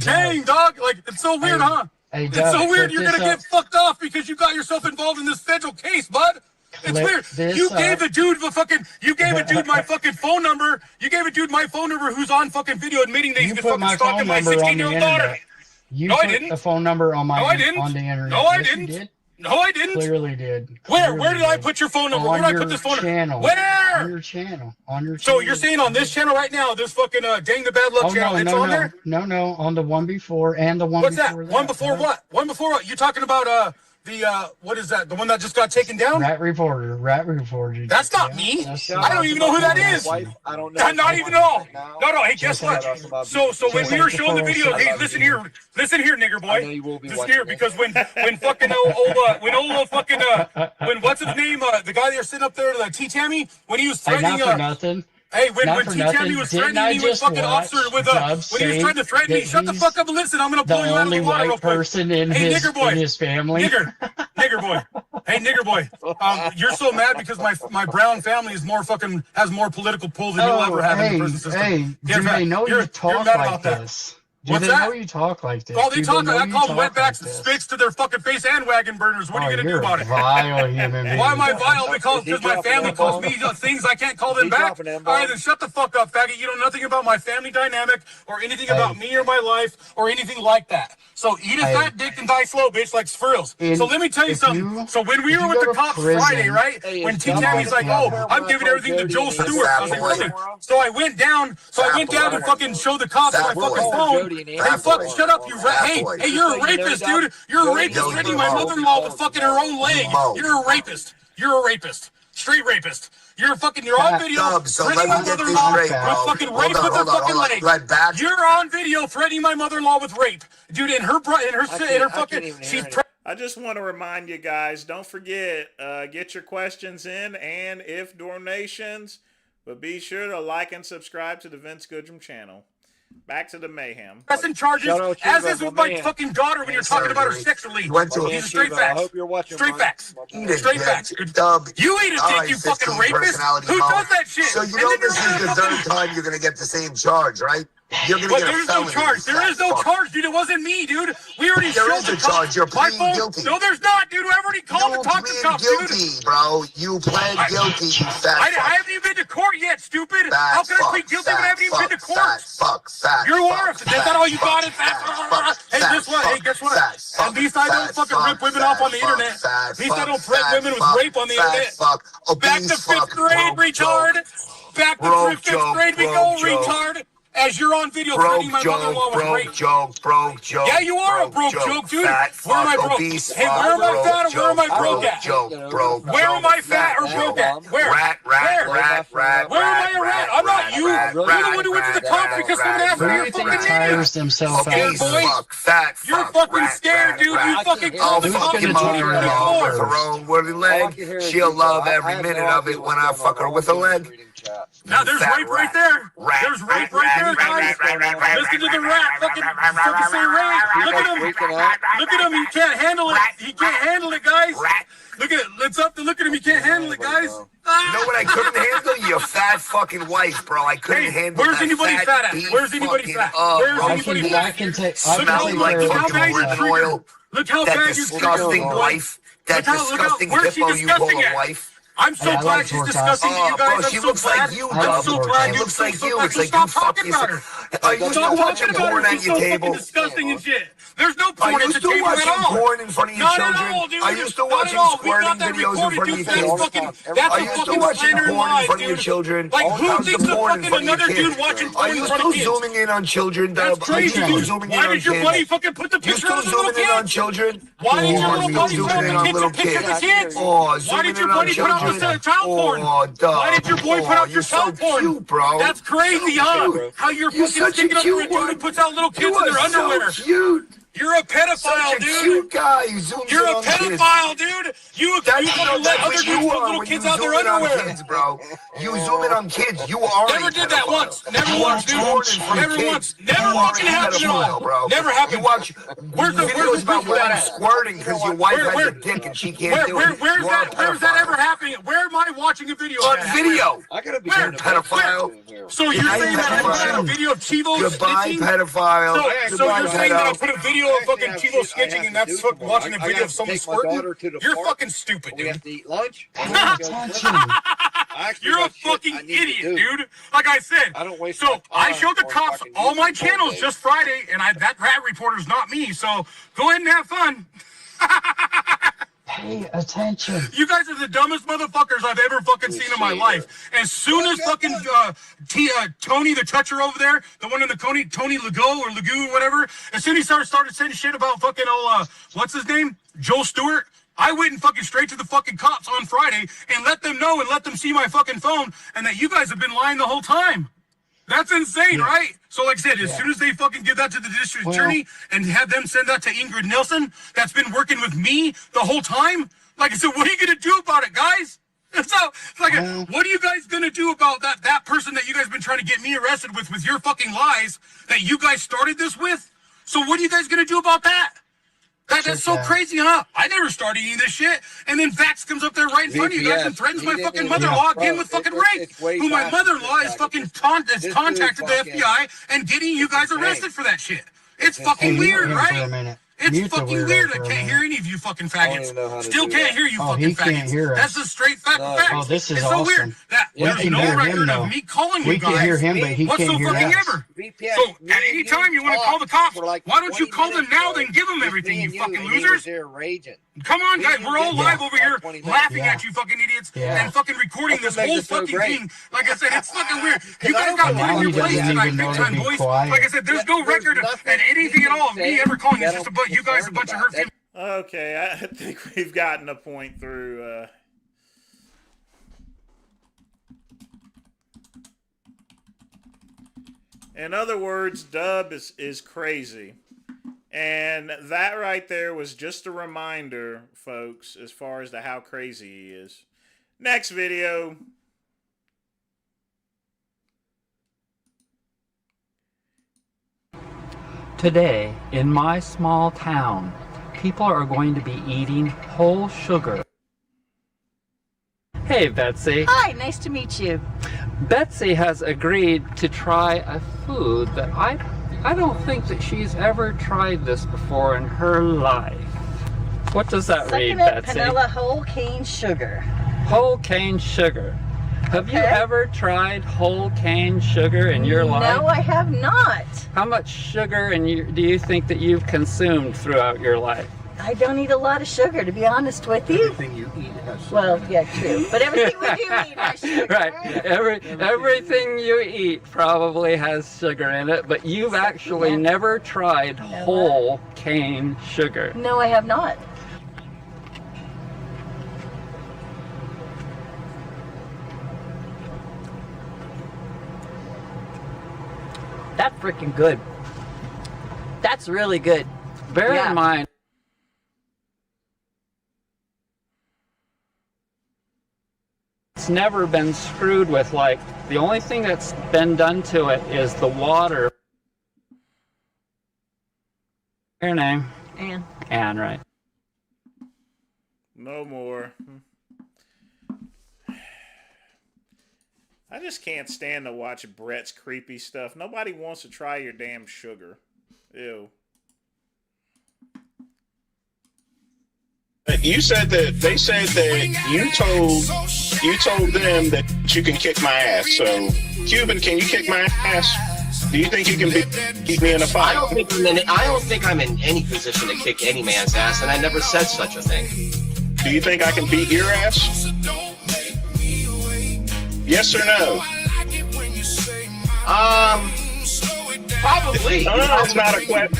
Dang, dog. Like, it's so weird, huh? It's so weird you're going to get fucked off because you got yourself involved in this federal case, bud. It's weird. You gave the dude my fucking phone number. You gave a dude my phone number who's on fucking video admitting that he's been fucking stalking my 16-year-old daughter. No, I didn't. The phone number on on the internet. No, I didn't. No, I didn't. Clearly did. Where did I put your phone number? Where did I put this phone number? Where? On your channel. So you're saying on this channel right now, this fucking Dang the Bad Luck channel, it's on there? No, on the one before and the one before. What's that? One before what? One before what? You talking about what is that? The one that just got taken down? Rat Reporter. That's not me. I don't even know who that is. I don't know. Not even at all. No. Hey, guess what? So when we were showing the video, hey, listen here, nigger boy. Listen here, because when fucking when what's his name? The guy that's sitting up there, the T Tammy, when he was threatening. Not for nothing. Hey, when T Tammy was threatening me with fucking officer when he was trying to threaten me, shut the fuck up and listen. I'm gonna pull you out of the water real quick. Hey, nigger boy, in his family. Nigger boy. Hey, nigger boy. You're so mad because my brown family has more political pull than you'll ever have in the prison system. Hey, do they know you talk like this? Do they know you talk like this? Oh, they talk. I call them wetbacks and spits to their fucking face and wagon burners. What are you gonna do about it? Vile human being. Why am I vile? Because my family calls me things I can't call them back. All right, then shut the fuck up, faggot. You know nothing about my family dynamic or anything about me or my life or anything like that. So eat a fat dick and die slow, bitch, like Squirrels. So let me tell you something. So when we were with the cops Friday, right? When T Tammy's like, "Oh, I'm giving everything to Joel Stewart," I was like, "Really?" So I went down to fucking show the cops my fucking phone. Hey, fuck, shut up, you rat. Hey, you're a rapist, dude. You're a rapist threatening my mother-in-law with fucking her own leg. You're a rapist. You're a rapist. Straight rapist. You're on video threatening my mother-in-law with fucking rape with her fucking leg. You're on video threatening my mother-in-law with rape. Dude, in her fucking, she's I just want to remind you guys, don't forget, get your questions in and if donations, but be sure to like and subscribe to the Vince Goodrum channel. Back to the mayhem. Pressing charges, as is with my fucking daughter when you're talking about her sexually. These are straight facts. Straight facts. Straight facts. You ate a dick, you fucking rapist. Who does that shit? So you know this is the third time you're going to get the same charge, right? You're gonna But get a there's felony. no charge. There is no charge, dude. It wasn't me, dude. We already There showed is the a charge. You're my pleading phone. guilty. No, there's not, dude. I already called the talk to You cop, plead dude. guilty, bro. You pled guilty, you fat I fuck. haven't even been to court yet, stupid. Fat How can I fuck, plead guilty fat when I haven't even fuck, been to court? Fat fuck, fat You fuck, are. Is fat that all you fuck, got? Hey, fat guess what? fuck, Hey, guess what? fat fuck, At least I don't fat fucking fuck, rip women fat off on the fuck, internet. fat At least I fuck, don't threaten fat women with fuck, rape on the fat internet. fuck, Back to obese fifth fuck, grade, broke retard. joke. Back to Broke fifth joke, grade we go, broke joke. retard. As you're on video Broke threatening my mother-in-law joke, with broke rape. joke, broke joke. Yeah, you are a broke joke, dude. Fat Where am I fuck, broke? obese Hey, fuck, where am I broke fat or where am I joke, broke at? Joke, broke Where am I fat or joke. broke at? Where? Rat, Where? rat. Where am I a rat? I'm not you. You're the one who went to the cop because someone asked for your fucking name. tires themselves out. Obese fuck, fat fuck. You're fucking scared, dude. You fucking I'll called the fuck cop your and told you mother-in-law to with her own woody leg. She'll love every minute of it when I fuck her with a leg. Now there's rape right there. There's rape right there, guys. Listen to the rat fucking say rape. Look at him. Look at him. He can't handle it. He can't handle it, guys. Look at it. It's up to look at him. He can't handle it, guys. You know what I couldn't handle? Your fat fucking wife, bro. I couldn't handle where's that anybody fat at? beef Where's anybody fucking fat? up, Where's bro. anybody fat? Smelling like fucking ribbon oil. Look how That bad you disgusting wife. That disgusting where's she hippo you call disgusting a at? wife. I'm so glad she's disgusting to you guys. Bro, she I'm so looks glad. like you, I'm so glad She looks like you. It's like stop you fuck talking about her. yourself. Are you still Stop watching talking about porn her. at She's your so table? fucking disgusting and shit. There's no Are porn you at the still table at watching all. porn in front of your Not at children? all, dude. Are you still Not watching at all. We squirting got that videos in recorded, front of dude. your kids? That's Are a you still fucking watching slander and porn in lies, front of your dude. children? Like who How's the thinks of porn in fucking front of your another kids? dude watching Are porn in you front still of kids? zooming in on children? That's Are you crazy, still dude. zooming in Why on did your buddy kids? fucking put the You picture still of the little zooming in on kids? children? Why did your Or little you buddy zooming put in the on picture little of the kids? kids? Oh, Why zooming did your in on buddy put out children? your child porn? Oh, duh. Why did your boy put out your You're so child porn? cute, bro. That's crazy, So huh? cute. How you're You're fucking such a sticking up for a cute dude who one. puts out little kids You in their are so underwear. cute. You're a pedophile, Such a dude. cute guy. You zooms You're in a on kids. pedophile, dude. You fucking let other what dudes you put are little when kids you out their zoom in on underwear. kids, bro. You zoom in on kids. You are Never a did that pedophile. once. Never You once, watch dude. porn in front of Never kids. once. Never You are fucking a happened at all. pedophile, bro. Never happened. You watch Where's the videos about proof of women that? squirting because your wife has a dick and she can't do it. Where's You are a that? Where's that pedophile. ever happening? Where am I watching a video? On of that? video. I gotta be You're a pedophile. So you're saying that I'm putting a video of Chivo Goodbye, snitching? pedophile. So Goodbye, you're saying that I'll pedo. put a video of fucking Chivo snitching and that's fucking watching a video of someone squirting? You're fucking stupid, dude. We have to eat lunch. You're a fucking idiot, dude. Like I said, so I showed the cops all my channels just Friday, and that rat reporter's not me. So go ahead and have fun. Pay attention. You guys are the dumbest motherfuckers I've ever fucking seen in my life. As soon as fucking Tony the Toucher over there, the one in the Tony Legault or Lagoon, whatever, as soon as he started saying shit about fucking what's his name? Joel Stewart. I went and fucking straight to the fucking cops on Friday and let them know and let them see my fucking phone and that you guys have been lying the whole time. That's insane, right? So like I said, as soon as they fucking give that to the district attorney and have them send that to Ingrid Nilsson, that's been working with me the whole time, like I said, what are you going to do about it, guys? So, it's like, what are you guys going to do about that person that you guys been trying to get me arrested with your fucking lies that you guys started this with? So what are you guys going to do about that? That's so crazy, huh? I never started any of this shit. And then Vax comes up there right in front of you guys and threatens my fucking mother-in-law again with fucking rape. Who my mother-in-law is fucking contacted the FBI and getting you guys arrested for that shit. It's fucking weird, right? It's fucking weird. I can't hear any of you fucking faggots. Still can't hear you fucking faggots. That's a straight fact. Oh, this is it's awesome. so weird that there's no record of me calling you guys. We can hear him, but he What's can't so hear fucking us. ever? So at any time you want to call the cops, why don't you call them now then give them everything, you fucking losers? Come on, guys, we're all live over here laughing at you fucking idiots and fucking recording this whole fucking thing. Like I said, it's fucking weird. You guys got put in your place tonight, big time, boys. Like I said, there's no record of anything at all of me ever calling. It's just about you guys a bunch of hurt. Okay, I think we've gotten a point through. In other words, Dub is crazy. And that right there was just a reminder, folks, as far as to how crazy he is. Next video. Today, in my small town, people are going to be eating whole sugar. Hey, Betsy. Hi, nice to meet you. Betsy has agreed to try a food that I don't think that she's ever tried this before in her life. What does that read, Betsy? Vanilla whole cane sugar. Whole cane sugar. Have you ever tried whole cane sugar in your life? No, I have not. How much sugar do you think that you've consumed throughout your life? I don't eat a lot of sugar, to be honest with you. Everything you eat has sugar. Well, yeah, true. But everything we do eat has sugar. Right. Everything you eat probably has sugar in it, but you've actually never tried whole cane sugar. No, I have not. That's freaking good. That's really good. Bear in mind, it's never been screwed with. Like, the only thing that's been done to it is the water. Your name? Ann. Ann, right. No more. I just can't stand to watch Brett's creepy stuff. Nobody wants to try your damn sugar. Ew. You said that they said that you told them that you can kick my ass. So, Cuban, can you kick my ass? Do you think you can beat me in a fight? I don't think I'm in any position to kick any man's ass, and I never said such a thing. Do you think I can beat your ass? Yes or no? Probably. It's not a question.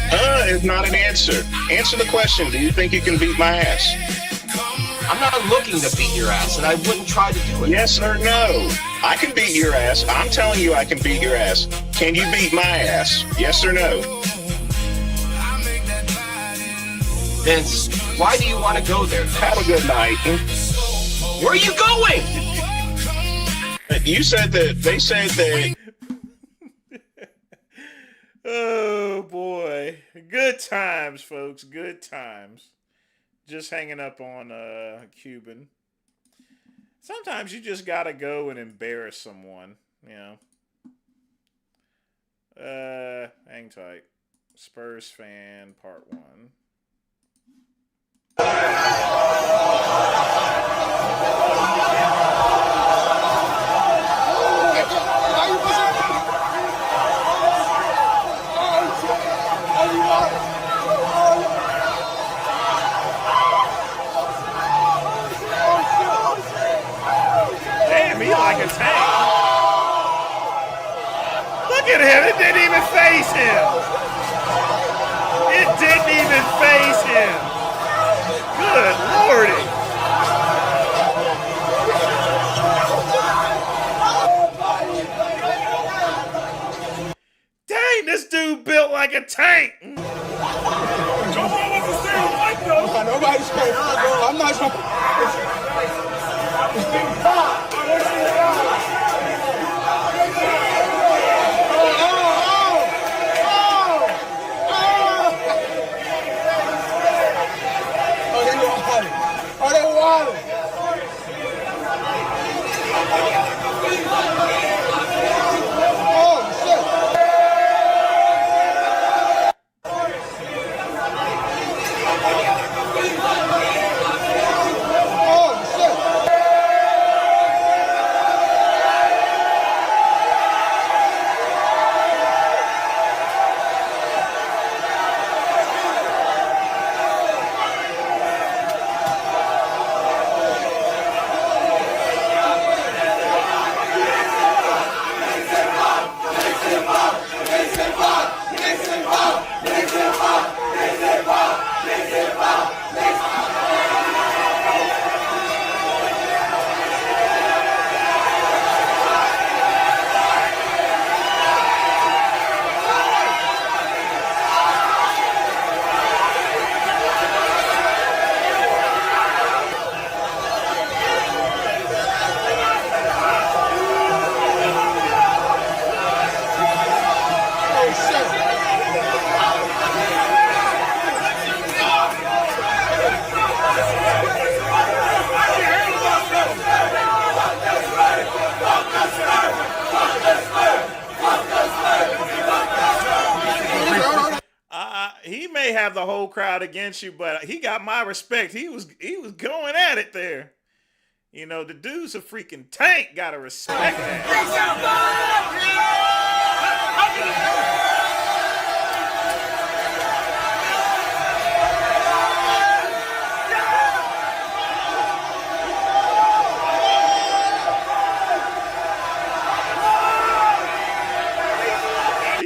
It's not an answer. Answer the question. Do you think you can beat my ass? I'm not looking to beat your ass, and I wouldn't try to do it. Yes or no? I can beat your ass. I'm telling you I can beat your ass. Can you beat my ass? Yes or no? Vince, why do you want to go there? Have a good night. Where are you going? You said that they said that. Oh boy, good times, folks. Good times. Just hanging up on Cuban. Sometimes you just gotta go and embarrass someone, you know. Hang tight. Spurs fan, part 1. Damn, he like a tank. Look at him. It didn't even face him. It didn't even face him. Good lordy. Dang, this dude built like a tank. Nobody's scared. I'm not sure. have the whole crowd against you, but he got my respect. He was going at it there. You know, the dude's a freaking tank. Gotta respect that.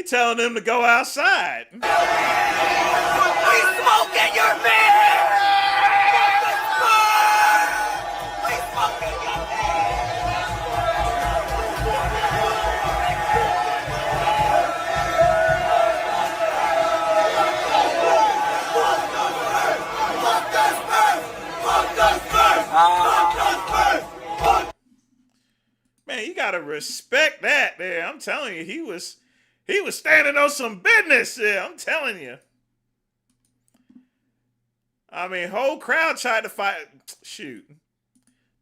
Telling them to go outside. We smoke in your bed. We smoke in your Man, you gotta respect that there. I'm telling you, he was standing on some business there. I'm telling you. I mean, whole crowd tried to fight. Shoot.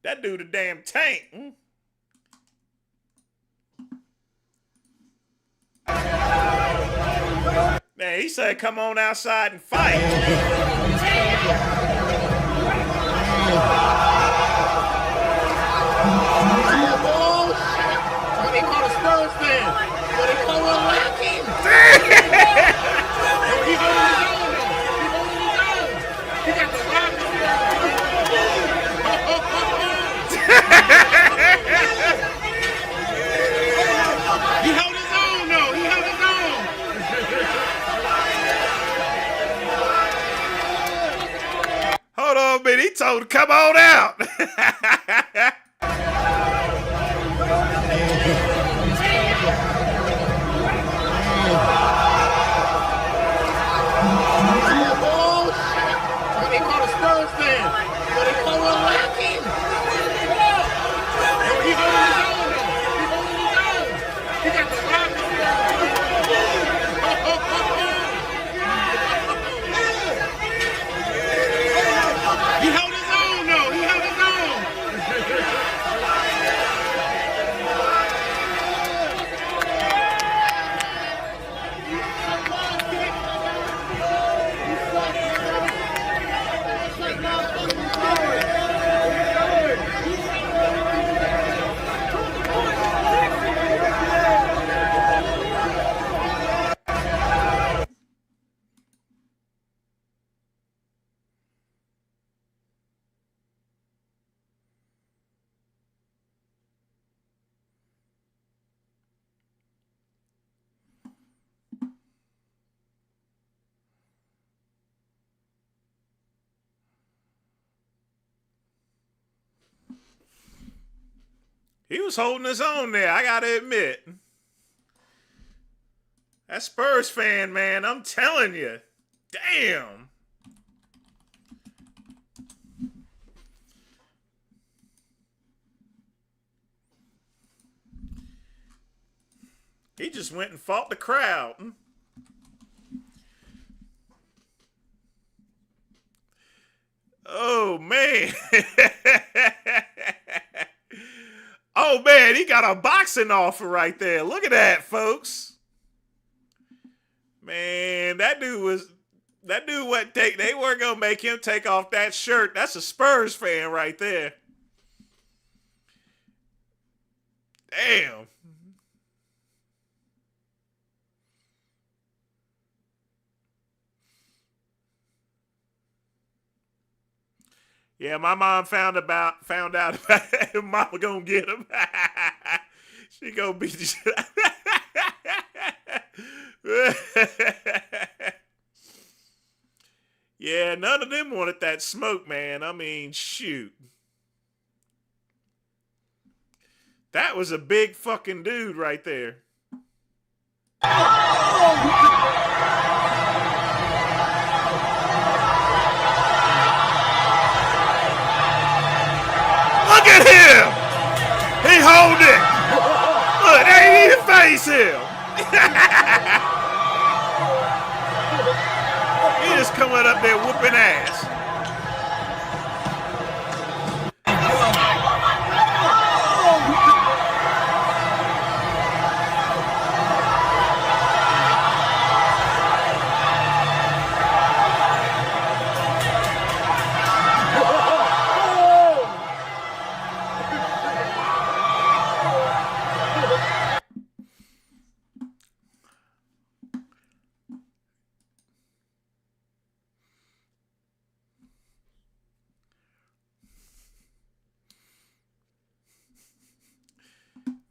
That dude a damn tank. Man, he said come on outside and fight. They call a Spurs fan. But they call him lacking. He's holding his own. He got the rock. He held his own, though. He held his own. Hold on a minute. He told him to come on out. They call a Spurs fan. But they call him lacking. He's holding his own, though. He got the rock. He held his own, though. He held his own. He was holding his own there, I gotta admit. That Spurs fan, man, I'm telling you. Damn. He just went and fought the crowd. Oh, man. Oh, man, he got a boxing offer right there. Look at that, folks. Man, that dude wasn't they weren't going to make him take off that shirt. That's a Spurs fan right there. Damn. Yeah, my mom found out about him. Mama gonna get him. She gonna beat the shit out. Yeah, none of them wanted that smoke, man. I mean, shoot. That was a big fucking dude right there. Look at him! He hold it! Look, they ain't even face him! He just coming up there whooping ass.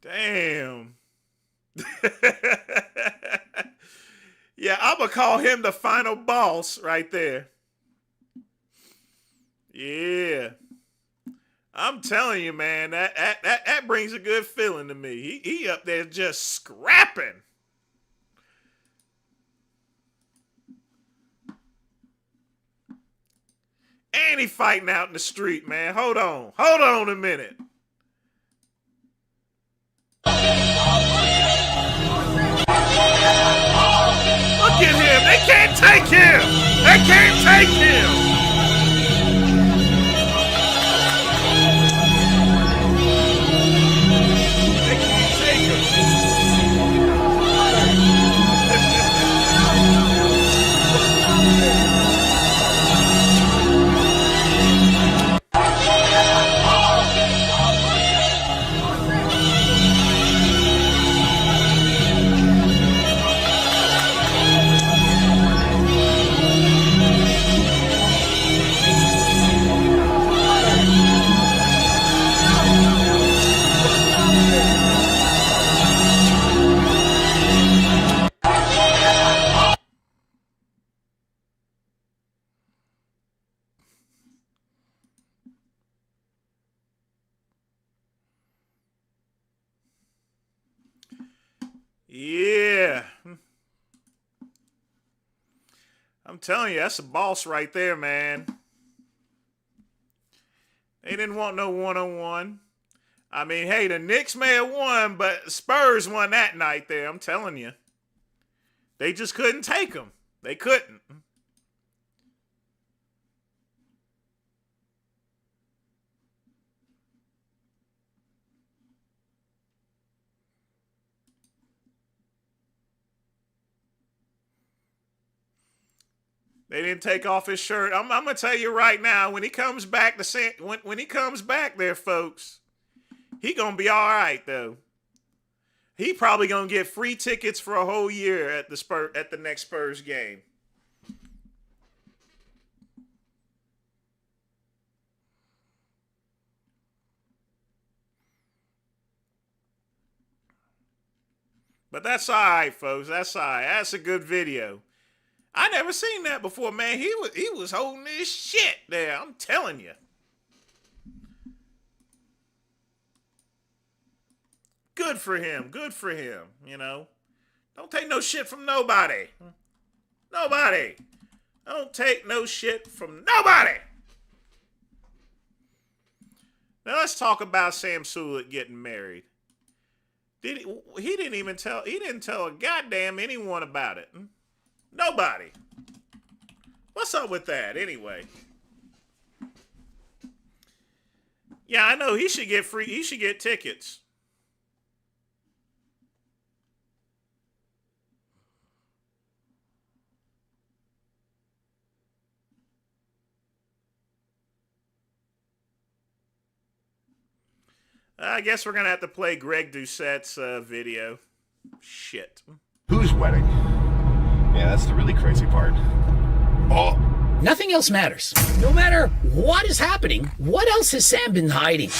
Damn. Yeah, I'm going to call him the final boss right there. Yeah. I'm telling you, man, that brings a good feeling to me. He up there just scrapping. And he fighting out in the street, man. Hold on a minute. Look at him. They can't take him. They can't take him. Yeah. I'm telling you, that's a boss right there, man. They didn't want no one-on-one. I mean, hey, the Knicks may have won, but Spurs won that night there, I'm telling you. They just couldn't take them. They couldn't. They didn't take off his shirt. I'm gonna tell you right now, when he comes back when he comes back there, folks, he gonna be all right though. He probably gonna get free tickets for a whole year at the next Spurs game. But that's all right, folks. That's all right. That's a good video. I never seen that before, man. He was holding his shit there. I'm telling you. Good for him. Good for him. You know, don't take no shit from nobody. Nobody. Don't take no shit from nobody. Now let's talk about Sam Sulek getting married. He didn't tell a goddamn anyone about it. Nobody. What's up with that anyway? Yeah, I know he should get tickets. I guess we're going to have to play Greg Doucette's video. Shit. Whose wedding? Yeah, that's the really crazy part. Oh. Nothing else matters. No matter what is happening, what else has Sam been hiding?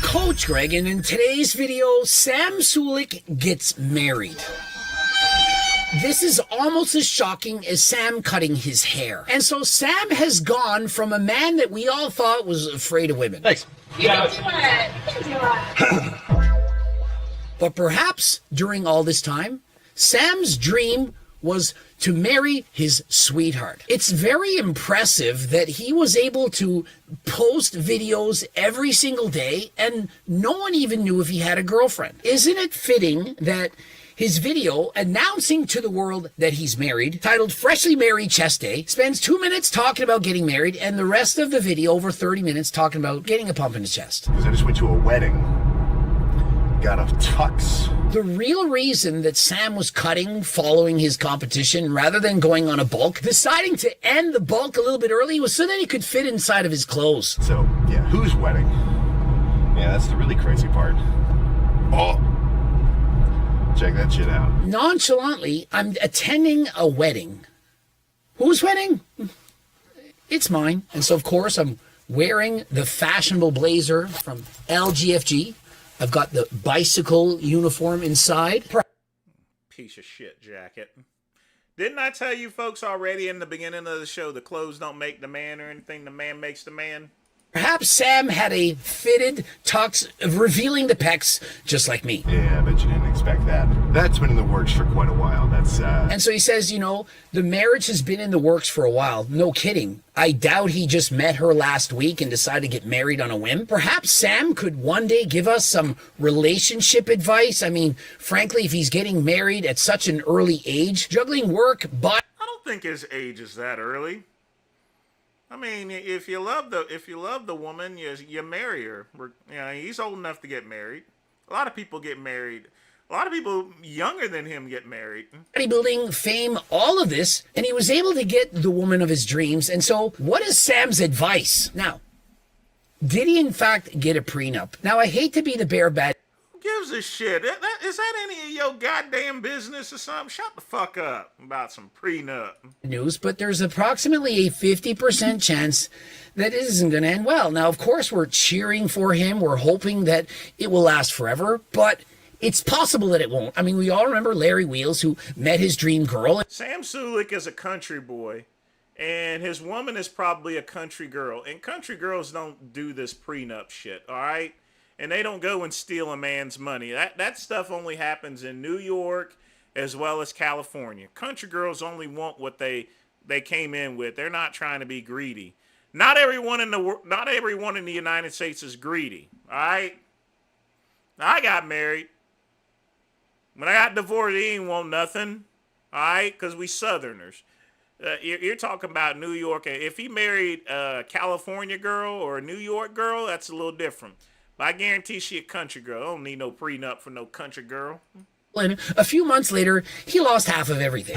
Coach Greg, and in today's video, Sam Sulek gets married. This is almost as shocking as Sam cutting his hair. And so Sam has gone from a man that we all thought was afraid of women. Thanks. But perhaps during all this time, Sam's dream was to marry his sweetheart. It's very impressive that he was able to post videos every single day and no one even knew if he had a girlfriend. Isn't it fitting that his video announcing to the world that he's married, titled Freshly Married Chest Day, spends 2 minutes talking about getting married and the rest of the video, over 30 minutes, talking about getting a pump in his chest? Because I just went to a wedding. Got a tux. The real reason that Sam was cutting following his competition rather than going on a bulk, deciding to end the bulk a little bit early, was so that he could fit inside of his clothes. So, yeah, whose wedding? Yeah, that's the really crazy part. Oh. Check that shit out. Nonchalantly, I'm attending a wedding. Whose wedding? It's mine. And so, of course, I'm wearing the fashionable blazer from LGFG. I've got the bicycle uniform inside. Piece of shit jacket. Didn't I tell you folks already in the beginning of the show the clothes don't make the man or anything, the man makes the man? Perhaps Sam had a fitted tux revealing the pecs just like me. Yeah, I bet you didn't expect that. That's been in the works for quite a while. That's And so he says, you know, the marriage has been in the works for a while. No kidding. I doubt he just met her last week and decided to get married on a whim. Perhaps Sam could one day give us some relationship advice. I mean, frankly, if he's getting married at such an early age, juggling work, but I don't think his age is that early. I mean, if you love the woman, you marry her. You know, he's old enough to get married. A lot of people get married. A lot of people younger than him get married. Bodybuilding, fame, all of this, and he was able to get the woman of his dreams. And so, what is Sam's advice? Now, did he in fact get a prenup? Now, I hate to be the bearer bad. Who gives a shit? Is that any of your goddamn business or something? Shut the fuck up about some prenup. News, but there's approximately a 50% chance that it isn't going to end well. Now, of course, we're cheering for him. We're hoping that it will last forever, but it's possible that it won't. I mean, we all remember Larry Wheels, who met his dream girl. Sam Sulik is a country boy, and his woman is probably a country girl. And country girls don't do this prenup shit, all right? And they don't go and steal a man's money. That stuff only happens in New York as well as California. Country girls only want what they came in with. They're not trying to be greedy. Not everyone in the United States is greedy. All right. I got married. When I got divorced, he didn't want nothing. All right, because we Southerners. You're talking about New York. If he married a California girl or a New York girl, that's a little different. But I guarantee she a country girl. I don't need no prenup for no country girl. And a few months later, he lost half of everything.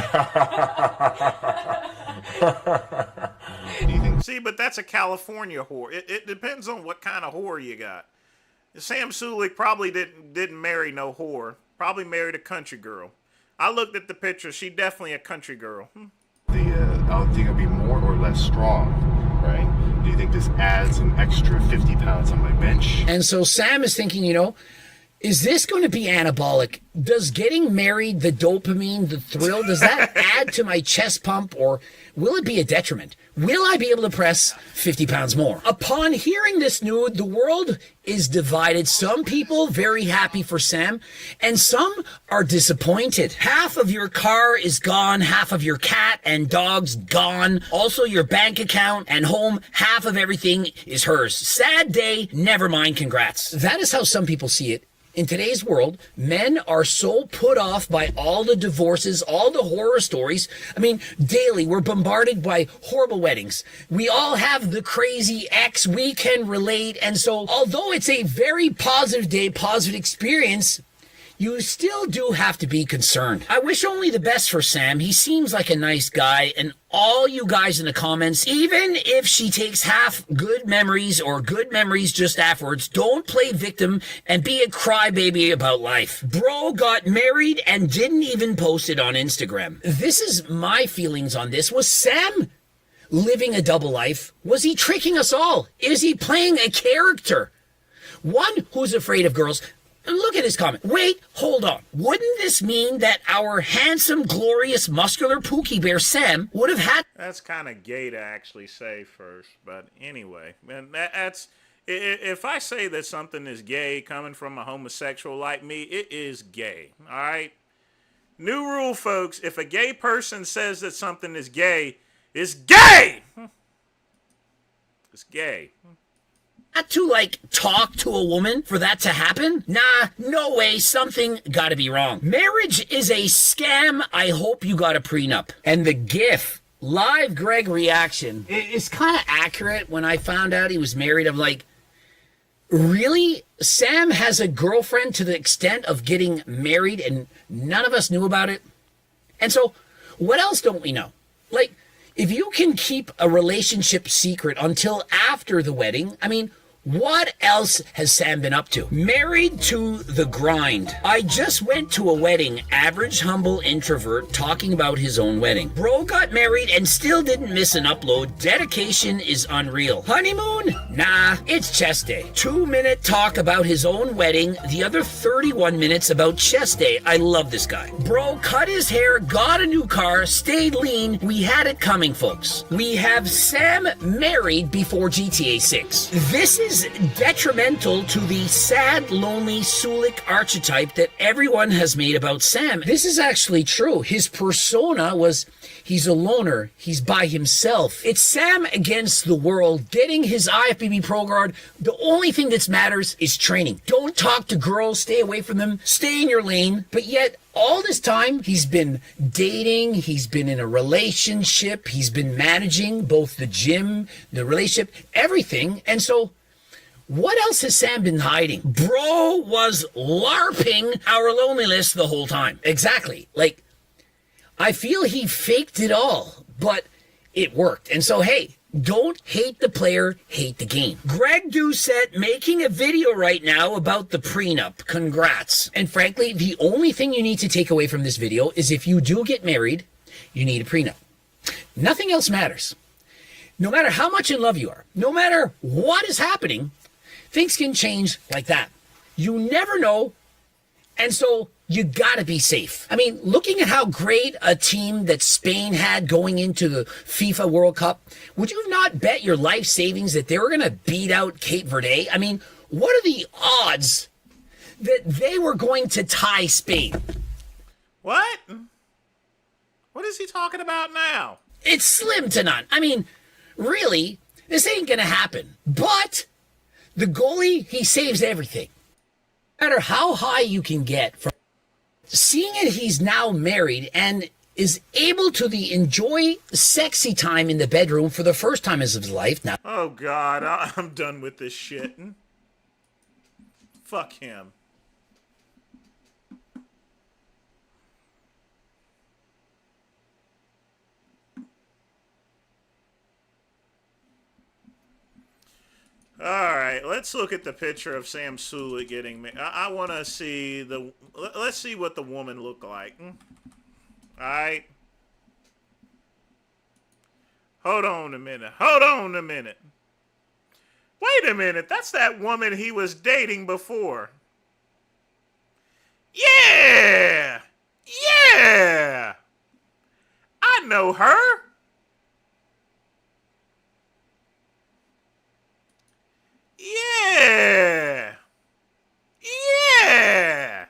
See, but that's a California whore. It depends on what kind of whore you got. Sam Sulik probably didn't marry no whore. Probably married a country girl. I looked at the picture. She definitely a country girl. I don't think it'll be more or less strong, right? Do you think this adds an extra 50 pounds on my bench? And so Sam is thinking, you know, is this going to be anabolic? Does getting married, the dopamine, the thrill, does that add to my chest pump, or will it be a detriment? Will I be able to press 50 pounds more? Upon hearing this news, the world is divided. Some people very happy for Sam, and some are disappointed. Half of your car is gone, half of your cat and dog's gone. Also your bank account and home, half of everything is hers. Sad day, never mind, congrats. That is how some people see it. In today's world, men are so put off by all the divorces, all the horror stories. I mean, daily we're bombarded by horrible weddings. We all have the crazy ex. We can relate. And so, although it's a very positive day, positive experience, you still do have to be concerned. I wish only the best for Sam. He seems like a nice guy, and all you guys in the comments, even if she takes half good memories or good memories just afterwards, don't play victim and be a crybaby about life. Bro got married and didn't even post it on Instagram. This is my feelings on this. Was Sam living a double life? Was he tricking us all? Is he playing a character? One who's afraid of girls. Look at his comment. Wait, hold on. Wouldn't this mean that our handsome, glorious, muscular Pookie Bear Sam would have had... That's kind of gay to actually say first, but anyway. And that's... If I say that something is gay coming from a homosexual like me, it is gay, all right? New rule, folks. If a gay person says that something is gay, it's gay! It's gay. Not to, like, talk to a woman for that to happen? Nah, no way, something gotta be wrong. Marriage is a scam. I hope you got a prenup. And the GIF, live Greg reaction, is kind of accurate. When I found out he was married, I'm like, really? Sam has a girlfriend to the extent of getting married and none of us knew about it? And so, what else don't we know? Like, if you can keep a relationship secret until after the wedding, I mean, what else has Sam been up to? Married to the grind. I just went to a wedding. Average, humble introvert talking about his own wedding. Bro got married and still didn't miss an upload. Dedication is unreal. Honeymoon? Nah, it's chest day. 2-minute talk about his own wedding, the other 31 minutes about chest day. I love this guy. Bro cut his hair, got a new car, stayed lean. We had it coming, folks. We have Sam married before GTA 6. This is detrimental to the sad, lonely Sulik archetype that everyone has made about Sam. This is actually true. His persona was he's a loner. He's by himself. It's Sam against the world, getting his IFBB Pro Guard. The only thing that matters is training. Don't talk to girls. Stay away from them. Stay in your lane. But yet, all this time, he's been dating. He's been in a relationship. He's been managing both the gym, the relationship, everything. And so, what else has Sam been hiding? Bro was LARPing our loneliness the whole time. Exactly. Like, I feel he faked it all, but it worked. And so, hey, don't hate the player, hate the game. Greg Doucette making a video right now about the prenup. Congrats. And frankly, the only thing you need to take away from this video is if you do get married, you need a prenup. Nothing else matters. No matter how much in love you are, no matter what is happening, things can change like that. You never know. And so you gotta be safe. I mean, looking at how great a team that Spain had going into the FIFA World Cup, would you not bet your life savings that they were gonna beat out Cape Verde? I mean, what are the odds that they were going to tie Spain? What? What is he talking about now? It's slim to none. I mean, really, this ain't gonna happen. But the goalie, he saves everything. No matter how high you can get from seeing it, he's now married and is able to enjoy sexy time in the bedroom for the first time in his life. Now, oh God, I'm done with this shit. Fuck him. All right, let's look at the picture of Sam Sulik getting me. I want to see the. Let's see what the woman looked like. All right. Hold on a minute. Hold on a minute. Wait a minute. That's that woman he was dating before. Yeah. Yeah. I know her. Yeah! Yeah!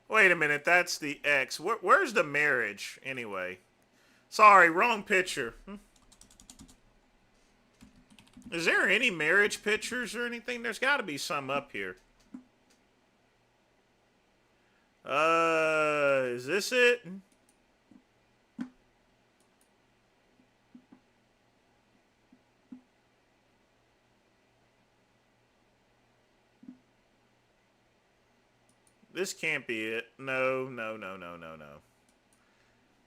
Wait a minute, that's the ex. Where's the marriage, anyway? Sorry, wrong picture. Is there any marriage pictures or anything? There's got to be some up here. Is this it? This can't be it. No.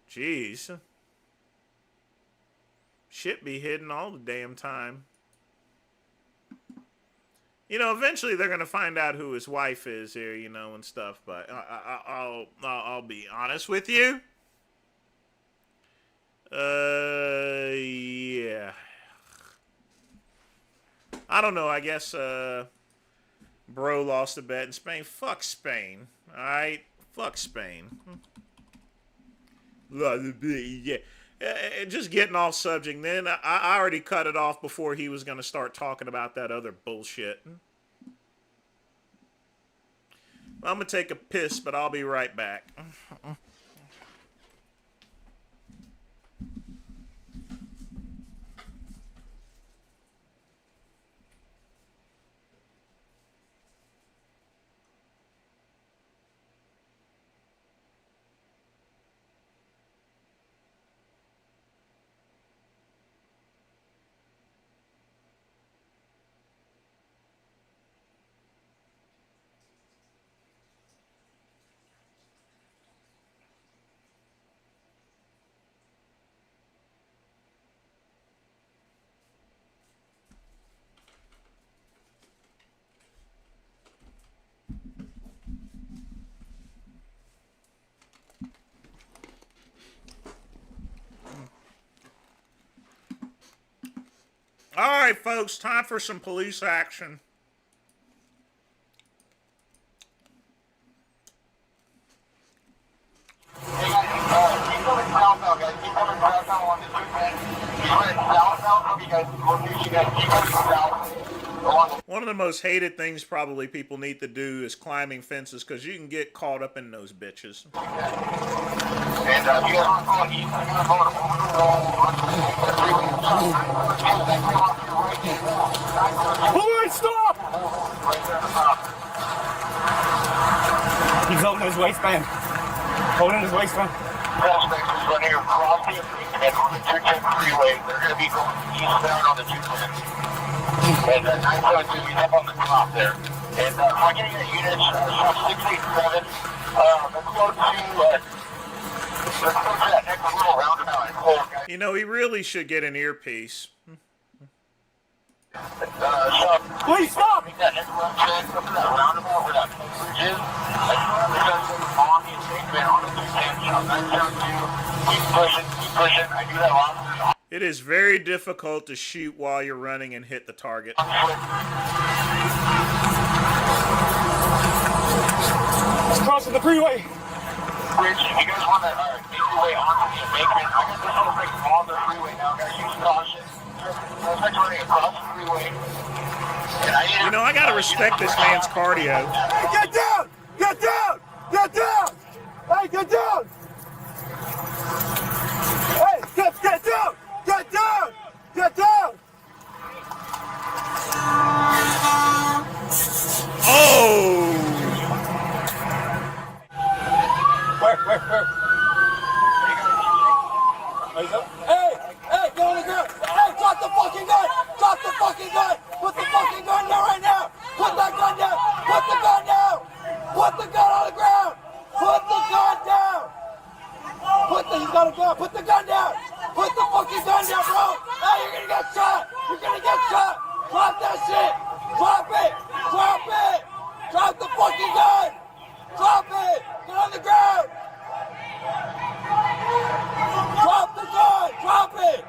Jeez. Shit be hidden all the damn time. You know, eventually they're gonna find out who his wife is here, you know, and stuff. But I'll be honest with you. Yeah. I don't know. I guess bro lost a bet in Spain. Fuck Spain. All right. Fuck Spain. Yeah. Just getting off subject. Then I already cut it off before he was going to start talking about that other bullshit. I'm going to take a piss, but I'll be right back. All right, folks, time for some police action. One of the most hated things probably people need to do is climbing fences because you can get caught up in those bitches. Police, stop! He's holding his waistband. Holding his waistband. Suspects is running across the and on the 210 freeway. They're going to be going eastbound on the 210. And 972 is up on the top there. And we're getting a unit, 687. Let's go to that next little roundabout and hold, guys. You know, he really should get an earpiece. Please stop! That next left check, up to that roundabout where that bridge is. On the embankment on the 210, 972. Keep pushing. I do have officers. It is very difficult to shoot while you're running and hit the target. He's crossing the freeway. Rich, if you guys want to make your way onto the embankment, I got this whole thing on the freeway now, guys. Use caution. Suspects running across the freeway. You know, I gotta respect this man's cardio. Hey, get down! Get down! Get down! Hey, get down! Hey, get down! Get down! Get down! Oh! Where? Hey, get on the ground! Hey, drop the fucking gun! Drop the fucking gun! Put the fucking gun down right now! Put that gun down! Put the gun down! Put the gun on the ground! Put the gun down! He's got it down! Put the gun down! Put the fucking gun down, bro! Hey, you're gonna get shot! You're gonna get shot! Drop that shit! Drop it! Drop it! Drop the fucking gun! Drop it! Get on the ground! Drop the gun! Drop it!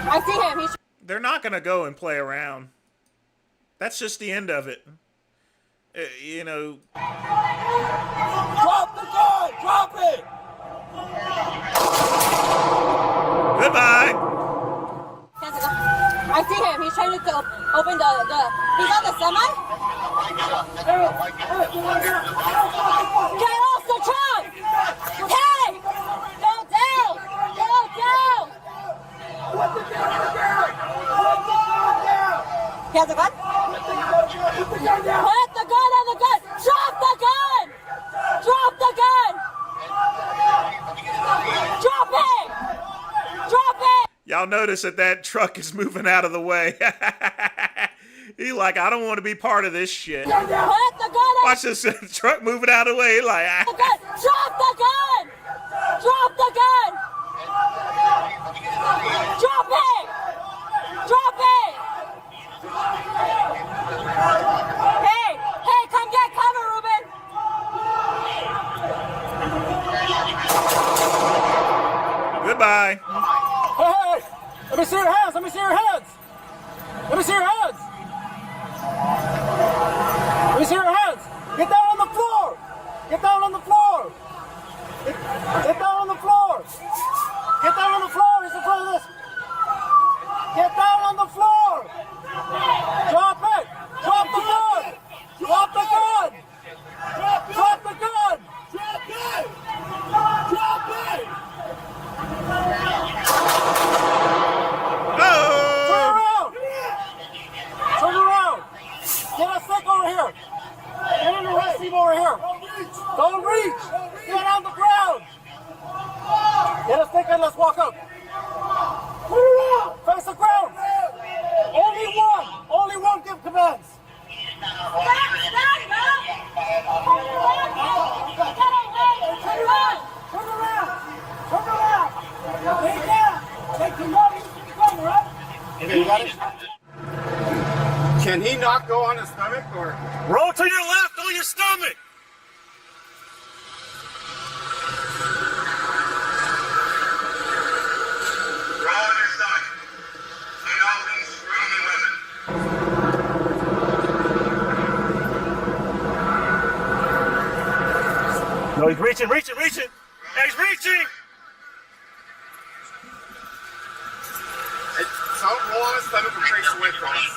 I see him. He's... They're not gonna go and play around. That's just the end of it. You know. Drop the gun! Drop it! Goodbye. I see him. He's trying to open the. He's on the semi. Get off the truck! Hey! Go down! Go down! Put the gun on the ground! Put the gun down! He has a gun? Put the gun down! Put the gun on the gun! Drop the gun! Drop the gun! Drop it! Drop it! Y'all notice that truck is moving out of the way. He like, I don't want to be part of this shit. Put the gun on. Watch this truck moving out of the way. He like, the gun. Drop the gun! Drop the gun! Drop it! Drop it! Hey, come get cover, Ruben! Goodbye. Hey! Let me see your hands! Let me see your hands! Let me see your hands! Let me see your hands! Get down on the floor! Get down on the floor! Get down on the floor! Get down on the floor! He's in front of this! Get down on the floor! Drop it! Drop the gun! Drop the gun! Drop the gun! Drop it! Drop it! Turn around! Turn around! Get a stick over here! Get an arrest team over here! Don't reach! Get on the ground! Get a stick and let's walk up! Turn around! Face the ground! Only one! Only one give commands! Turn around! Turn around! Turn around! Lay down! Take the money! Come, right? Okay, you got it? Can he not go on his stomach or? Roll to your left on your stomach! No, he's reaching. Hey, he's reaching! Something was that will trace away from us.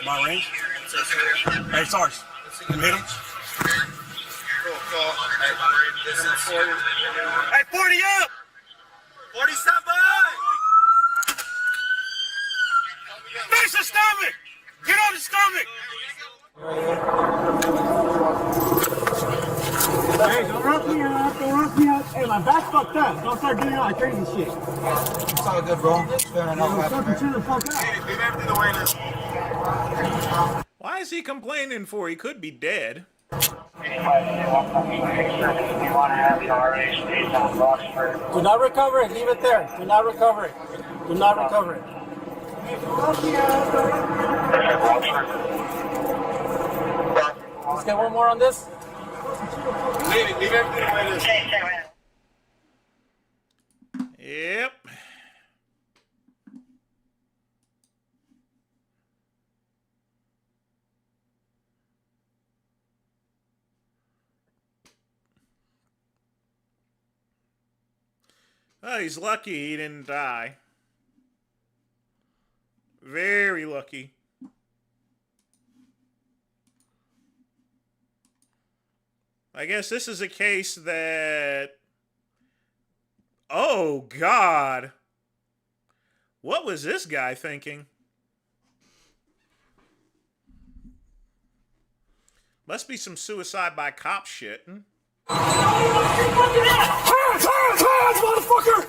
My range? Hey, Sarge. You hit him? Hey, 40 up! 47! Finish the stomach! Get on the stomach! Hey, don't rock me out. Hey, my back's fucked up. Don't start doing all that crazy shit. It's all good, bro. Fair enough. Fucking chill the fuck out. Leave everything the way it is. Why is he complaining for? He could be dead. Do not recover it. Leave it there. Do not recover it. Let's get one more on this. Leave everything the way it is. Yep. Oh, he's lucky he didn't die. Very lucky. I guess this is a case that... Oh, God. What was this guy thinking? Must be some suicide by cop shit. Hands, motherfucker!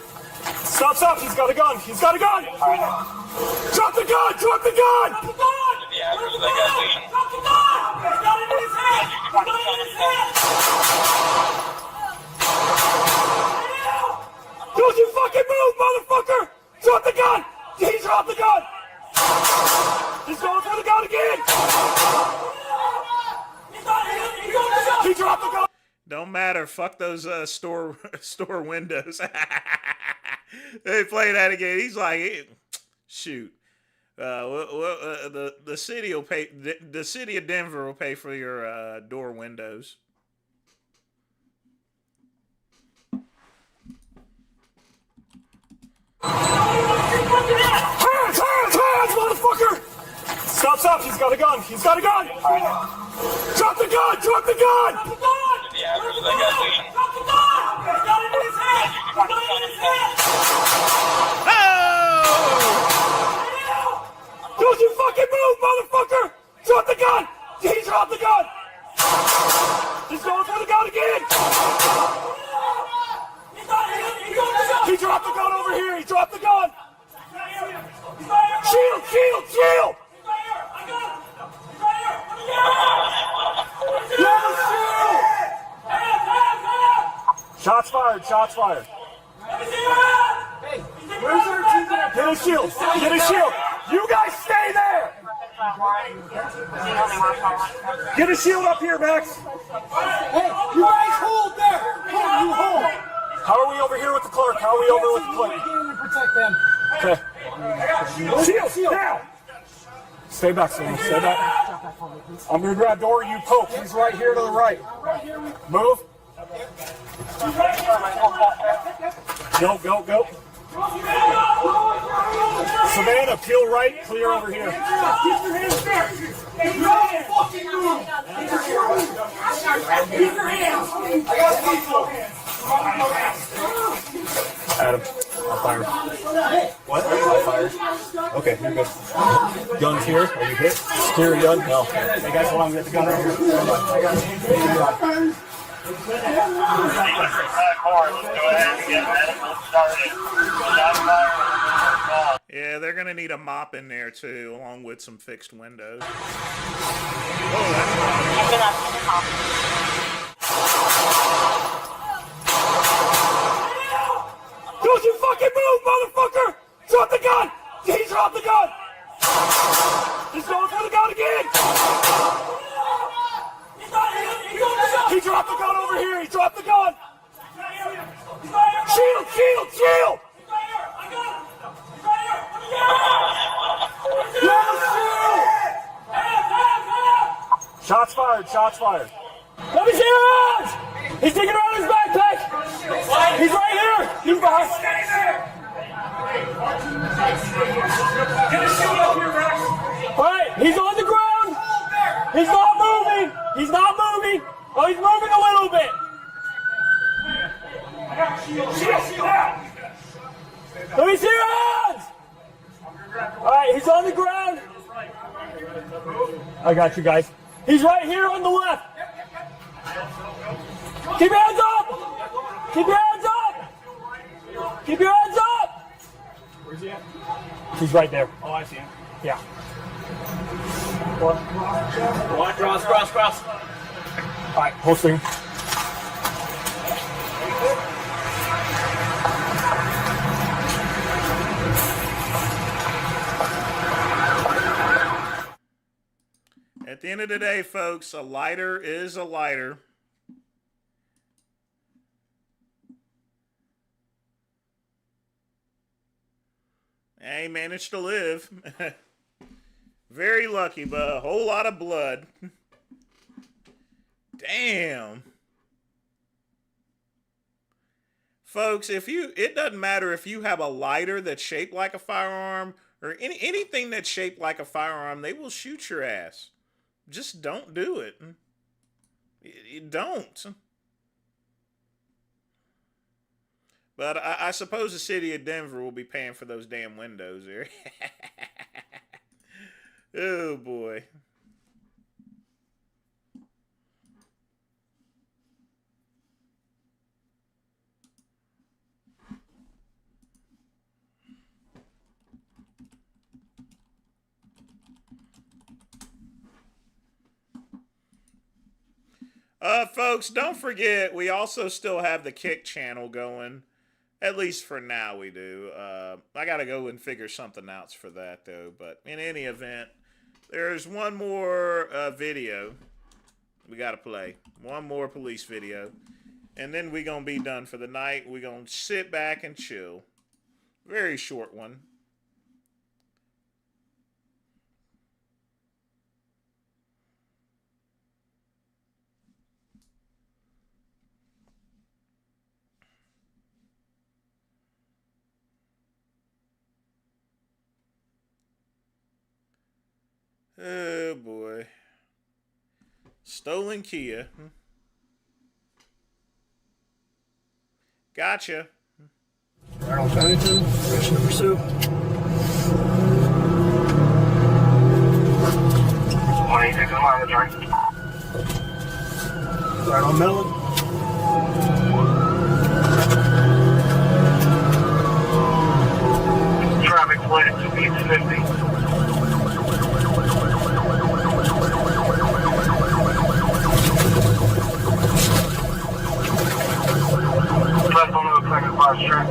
Stop, he's got a gun! Drop the gun! Drop the gun! He's got it in his hand! Don't you fucking move, motherfucker! Drop the gun! He dropped the gun! He's going for the gun again! He dropped the gun! Don't matter. Fuck those store windows. They play that again. He's like, shoot. The city will pay. The city of Denver will pay for your door windows. Hands, motherfucker! Stop, he's got a gun! Drop the gun! Don't you fucking move, motherfucker! Drop the gun! He dropped the gun! He's going for the gun again! He dropped the gun over here! Shield! Shots fired! Hey, where's our team? Get a shield! You guys stay there! Get a shield up here, Max! Hey, you guys hold there! Hold! How are we over here with the clerk? Protect them. Okay. Shield! Now! Stay back, Sam. Stay back. I'm gonna grab door, you poke. He's right here to the right. Move. Go. Savannah, peel right, clear over here. Keep your hands there! Hey, don't fucking move! Keep your hands! I got hands. Adam, I'll fire. What? I'll fire. Okay, you're good. Gun's here. Are you hit? Secure your gun? No. Hey guys, hold on. We got the gun right here. I got it. Yeah, they're gonna need a mop in there too, along with some fixed windows. Don't you fucking move, motherfucker! Drop the gun! He dropped the gun! He's going for the gun again! He dropped the gun over here! Shield! fired. Shots fired. Let me see your hands! He's digging around his backpack! He's right here! He's behind. Alright, he's on the ground! He's not moving! He's not moving! Oh, he's moving a little bit! Let me see your hands! Alright, he's on the ground! I got you guys. He's right here on the left! Keep your hands up! Keep your hands up! Keep your hands up! Where's he at? He's right there. Oh, I see him. Yeah. Cross. Alright, posting. At the end of the day, folks, a lighter is a lighter. He managed to live. Very lucky, but a whole lot of blood. Damn. Folks, it doesn't matter if you have a lighter that's shaped like a firearm or anything that's shaped like a firearm, they will shoot your ass. Just don't do it. You don't. But I suppose the city of Denver will be paying for those damn windows there. Oh, boy. Folks, don't forget, we also still have the Kick channel going. At least for now we do. I got to go and figure something else for that, though. But in any event, there's one more video we got to play. One more police video. And then we're going to be done for the night. We're going to sit back and chill. Very short one. Oh, boy. Stolen Kia. Gotcha. Earl Pennington, mission to pursue. What do you come on the train? Right on Mellon. Traffic flooded to speeds 50. Left on the second class track.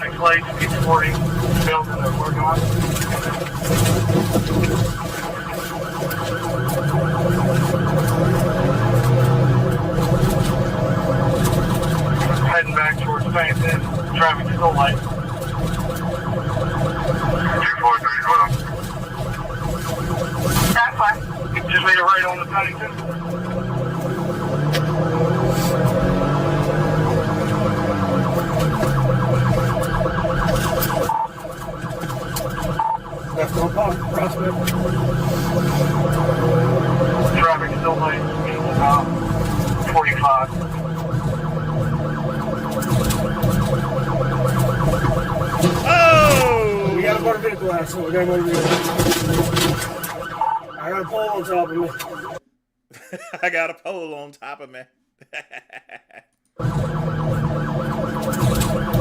Next place, speed 40. Building that we're going. Heading back towards Fanton. Traffic still light. 243, that's fine. Just made a right on the Pennington. Left on Park, Prospect. Traffic still late. 45. Oh! We got a motor vehicle accident. We got a motor vehicle. I got a pole on top of me. I got a pole on top of me.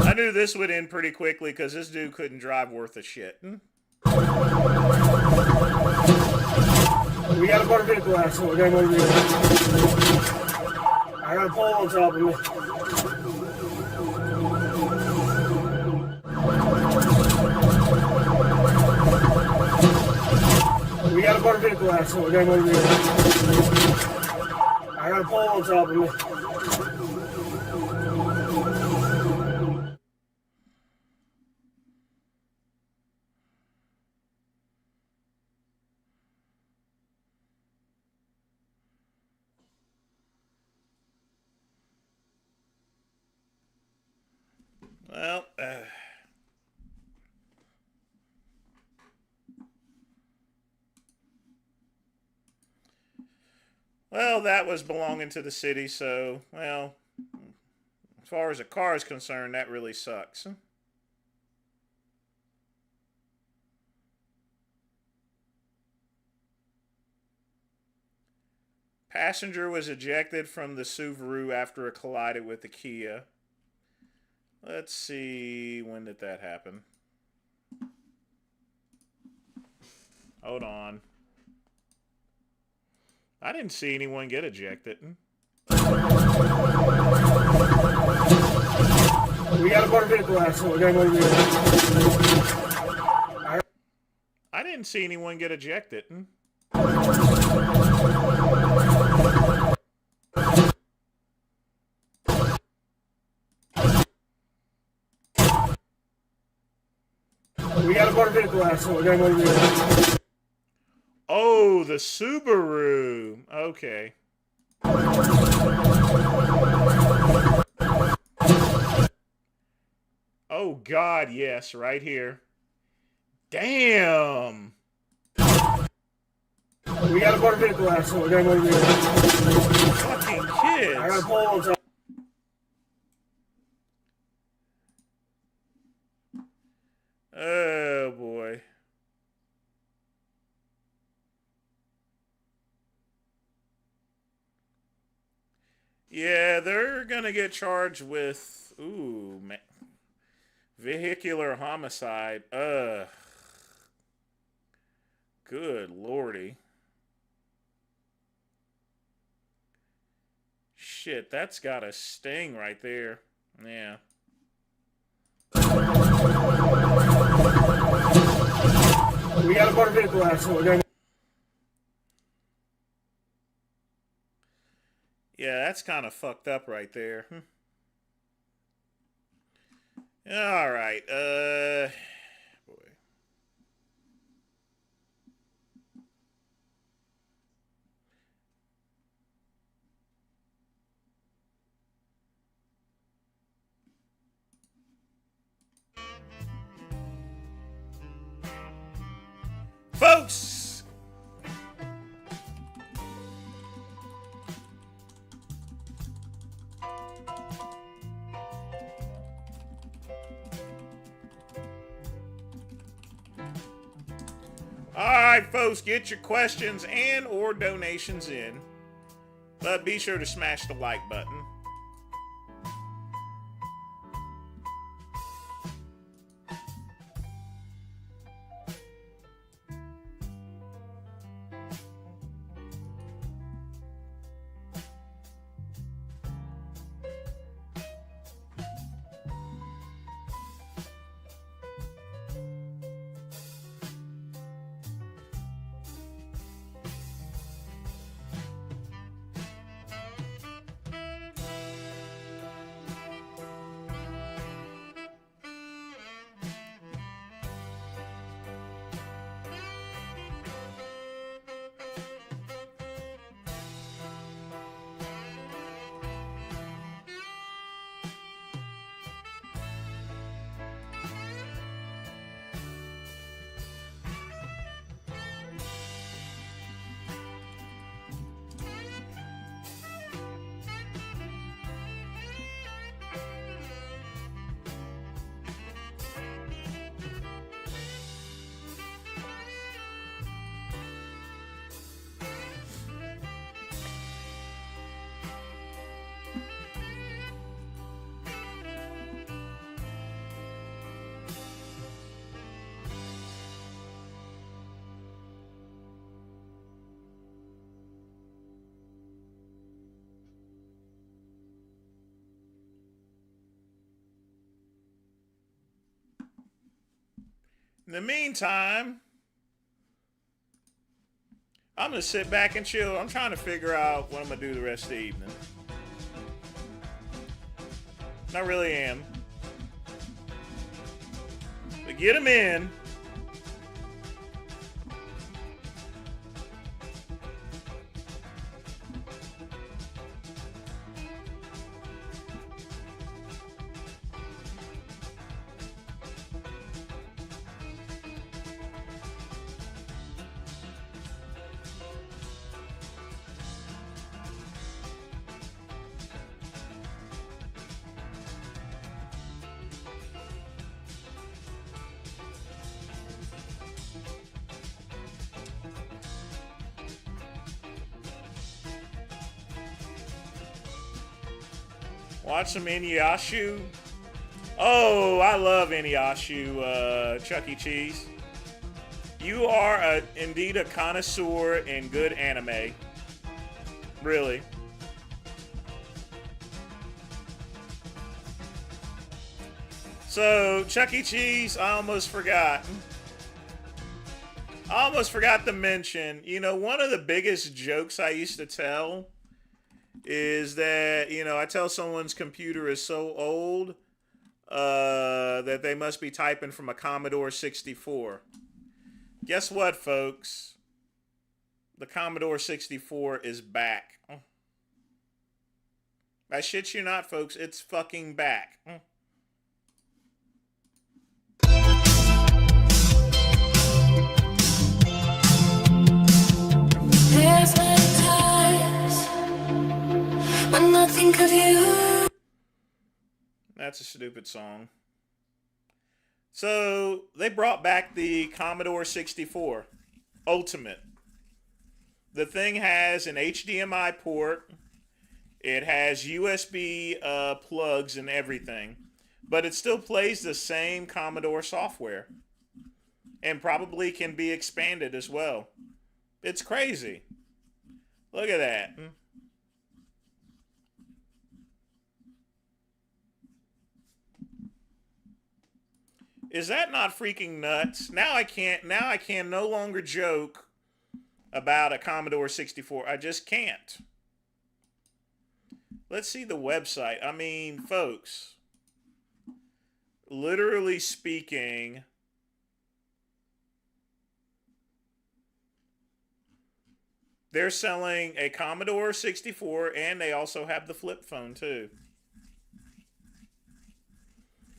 I knew this would end pretty quickly because this dude couldn't drive worth a shit. We got a motor vehicle accident. We got a motor vehicle. I got a pole on top of me. We got a motor vehicle accident. We got a motor vehicle. I got a pole on top of me. Well, that was belonging to the city, so, well, as far as a car is concerned, that really sucks. Passenger was ejected from the Subaru after it collided with the Kia. Let's see, when did that happen? Hold on. I didn't see anyone get ejected. We got a motor vehicle accident. We got a motor vehicle. I didn't see anyone get ejected. We got a motor vehicle accident. We got a motor vehicle. Oh, the Subaru. Okay. Oh, God, yes, right here. Damn. We got a motor vehicle accident. We got a motor vehicle. Fucking kids. I got a pole on top. Oh, boy. Yeah, they're gonna get charged with, ooh, man, vehicular homicide. Ugh. Good lordy. Shit, that's got a sting right there. Yeah. We got a motor vehicle accident. We got Yeah, that's kind of fucked up right there. All right. Boy. Folks, all right, folks, get your questions and or donations in, but be sure to smash the like button. In the meantime, I'm going to sit back and chill. I'm trying to figure out what I'm going to do the rest of the evening. I really am. But get them in. Watch some Inuyasha. Oh, I love Inuyasha, Chuck E. Cheese. You are indeed a connoisseur in good anime. Really. So, Chuck E. Cheese, I almost forgot. I almost forgot to mention, you know, one of the biggest jokes I used to tell is that, you know, I tell someone's computer is so old that they must be typing from a Commodore 64. Guess what, folks? The Commodore 64 is back. I shit you not, folks. It's fucking back. There's many times when I think of you. That's a stupid song. So, they brought back the Commodore 64 Ultimate. The thing has an HDMI port. It has USB plugs and everything. But it still plays the same Commodore software. And probably can be expanded as well. It's crazy. Look at that. Is that not freaking nuts? Now I can no longer joke about a Commodore 64. I just can't. Let's see the website. I mean, folks, literally speaking, they're selling a Commodore 64 and they also have the flip phone too.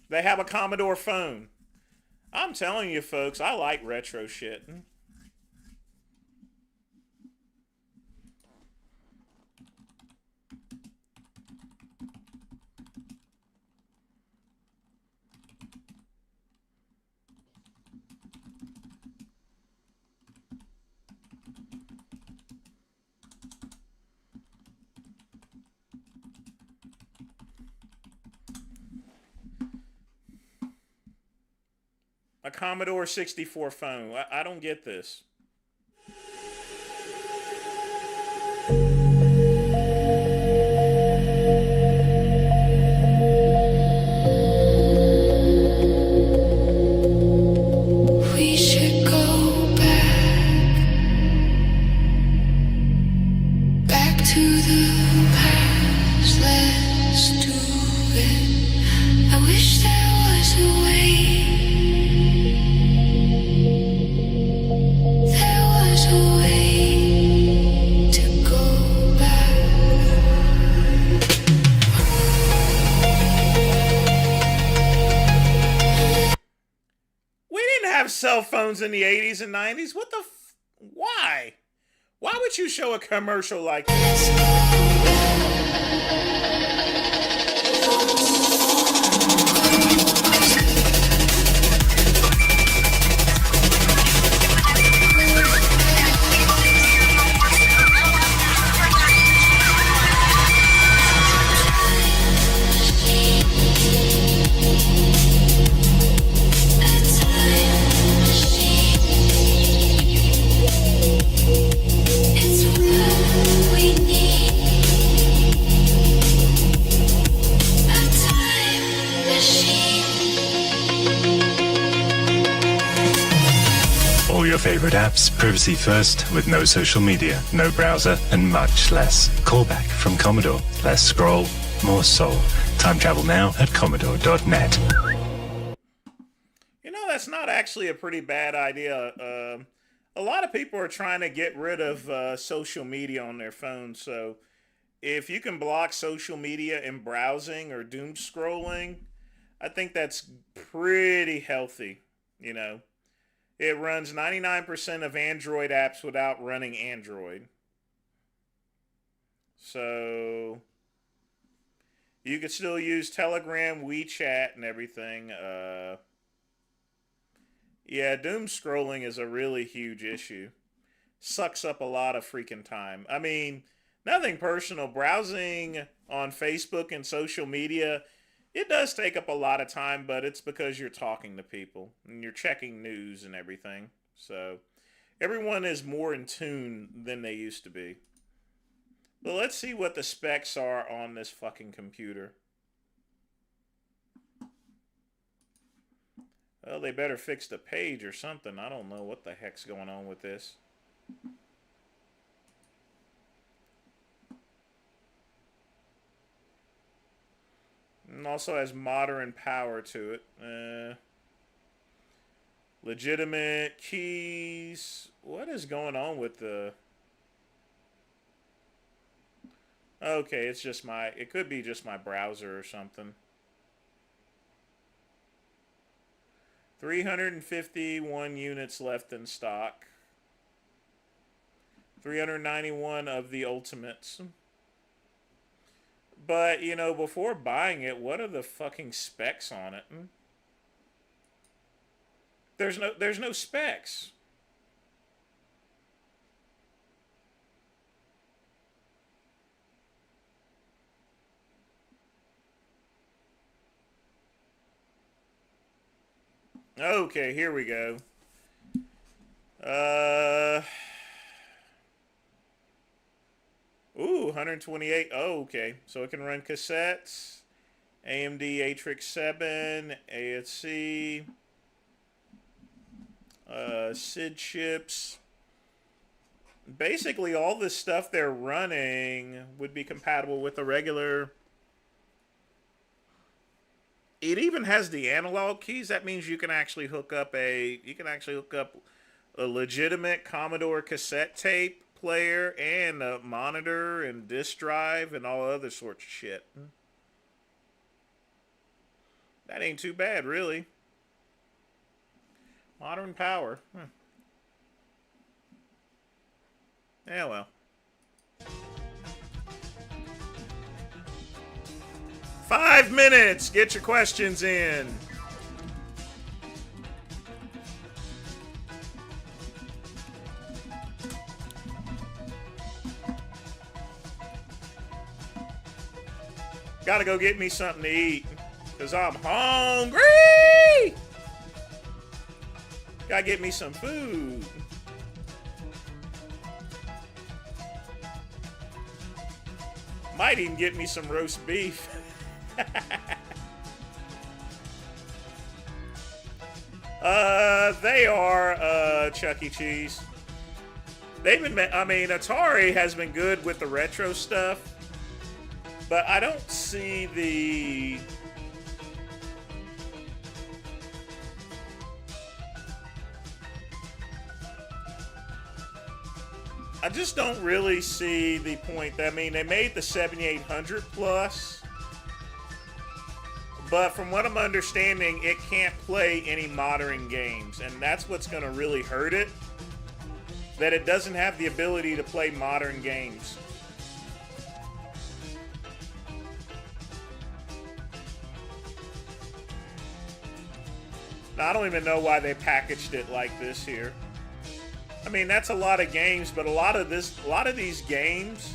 They have a Commodore phone. I'm telling you, folks, I like retro shit. A Commodore 64 phone. I don't get this. We should go back to the past. Let's do it. I wish there was a way. There was a way to go back. We didn't have cell phones in the 80s and 90s. What the why? Why would you show a commercial like this? It's what we need. A time machine. All your favorite apps, privacy first, with no social media, no browser, and much less. Callback from Commodore. Less scroll, more soul. Time travel now at commodore.net. You know, that's not actually a pretty bad idea. A lot of people are trying to get rid of social media on their phones. So if you can block social media in browsing or doom scrolling, I think that's pretty healthy. You know, it runs 99% of Android apps without running Android. So you could still use Telegram, WeChat, and everything. Yeah, doom scrolling is a really huge issue. Sucks up a lot of freaking time. I mean, nothing personal. Browsing on Facebook and social media, it does take up a lot of time, but it's because you're talking to people and you're checking news and everything. So everyone is more in tune than they used to be. But let's see what the specs are on this fucking computer. Well, they better fix the page or something. I don't know what the heck's going on with this. And also has modern power to it. Legitimate keys. What is going on with the... Okay, it's just my... It could be just my browser or something. 351 units left in stock. 391 of the ultimates. But, you know, before buying it, what are the fucking specs on it? There's no specs. Okay, here we go. 128. Oh, okay. So it can run cassettes, AMD Atrix 7, ASC, SID chips. Basically, all this stuff they're running would be compatible with the regular. It even has the analog keys. That means you can actually hook up a legitimate Commodore cassette tape player and a monitor and disk drive and all other sorts of shit. That ain't too bad, really. Modern power. Yeah, well. Five minutes. Get your questions in. Gotta go get me something to eat, because I'm hungry. Gotta get me some food. Might even get me some roast beef. They are Chuck E. Cheese. They've been, I mean, Atari has been good with the retro stuff, but I don't see the... I just don't really see the point. I mean, they made the 7800 plus, but from what I'm understanding, it can't play any modern games, and that's what's going to really hurt it, that it doesn't have the ability to play modern games. Now, I don't even know why they packaged it like this here. I mean, that's a lot of games, but a lot of these games,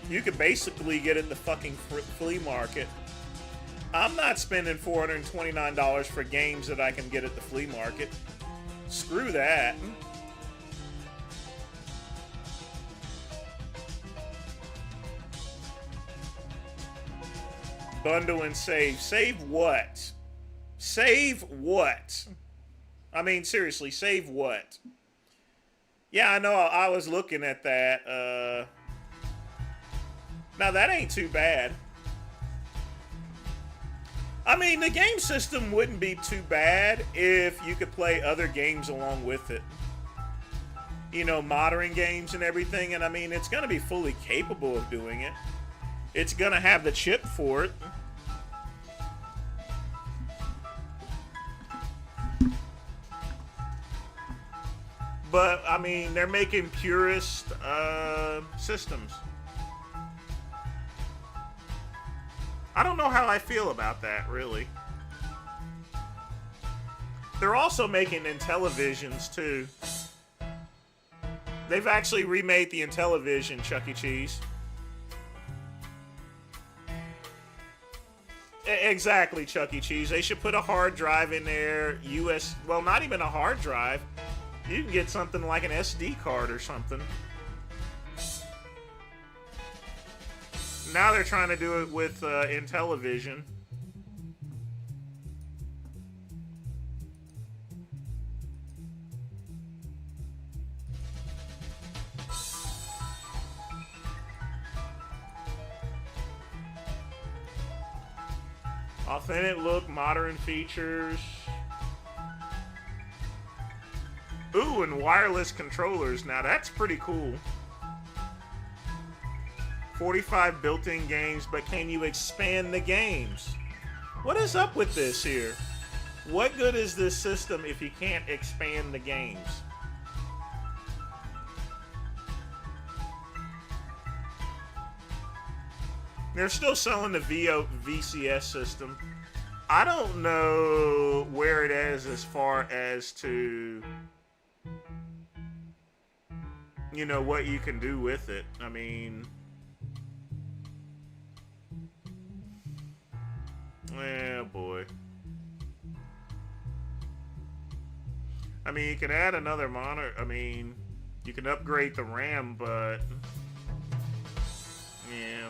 you could basically get at the fucking flea market. I'm not spending $429 for games that I can get at the flea market. Screw that. Bundle and save. Save what? Save what? I mean, seriously, save what? Yeah, I know. I was looking at that. Now, that ain't too bad. I mean, the game system wouldn't be too bad if you could play other games along with it. You know, modern games and everything. And I mean, it's going to be fully capable of doing it. It's going to have the chip for it. But, I mean, they're making purist systems. I don't know how I feel about that, really. They're also making Intellivisions, too. They've actually remade the Intellivision, Chuck E. Cheese. Exactly, Chuck E. Cheese. They should put a hard drive in there. Well, not even a hard drive. You can get something like an SD card or something. Now they're trying to do it with Intellivision. Authentic look, modern features. Ooh, and wireless controllers. Now that's pretty cool. 45 built-in games, but can you expand the games? What is up with this here? What good is this system if you can't expand the games? They're still selling the VCS system. I don't know where it is as far as to, you know, what you can do with it. I mean, oh boy. I mean, you can add another monitor. I mean, you can upgrade the RAM, but yeah.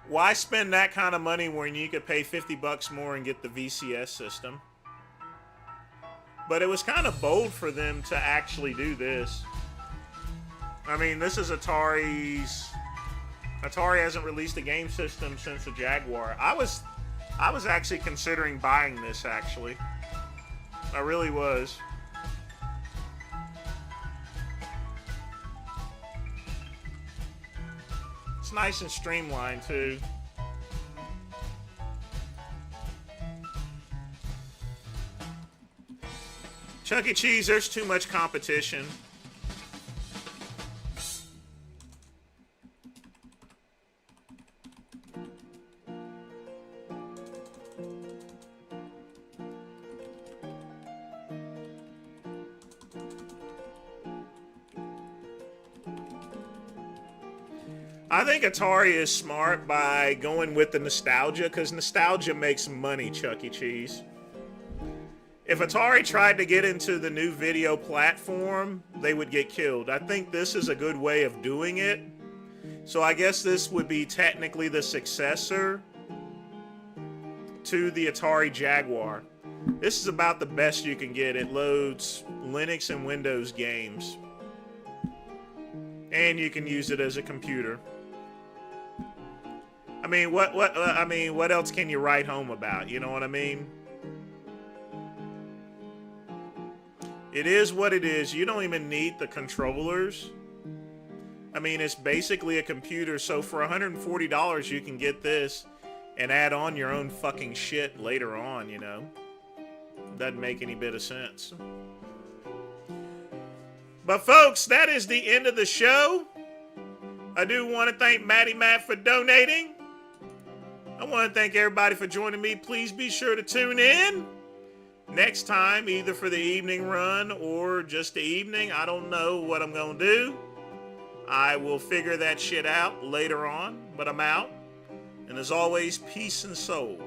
Why spend that kind of money when you could pay $50 more and get the VCS system? But it was kind of bold for them to actually do this. I mean, this is Atari's. Atari hasn't released a game system since the Jaguar. I was actually considering buying this, actually. I really was. It's nice and streamlined too. Chuck E. Cheese, there's too much competition. I think Atari is smart by going with the nostalgia, because nostalgia makes money, Chuck E. Cheese. If Atari tried to get into the new video platform, they would get killed. I think this is a good way of doing it. So I guess this would be technically the successor to the Atari Jaguar. This is about the best you can get. It loads Linux and Windows games. And you can use it as a computer. I mean, what else can you write home about? You know what I mean? It is what it is. You don't even need the controllers. I mean, it's basically a computer. So for $140, you can get this and add on your own fucking shit later on, you know? Doesn't make any bit of sense. But folks, that is the end of the show. I do want to thank Matty Matt for donating. I want to thank everybody for joining me. Please be sure to tune in next time, either for the evening run or just the evening. I don't know what I'm going to do. I will figure that shit out later on, but I'm out. And as always, peace and soul.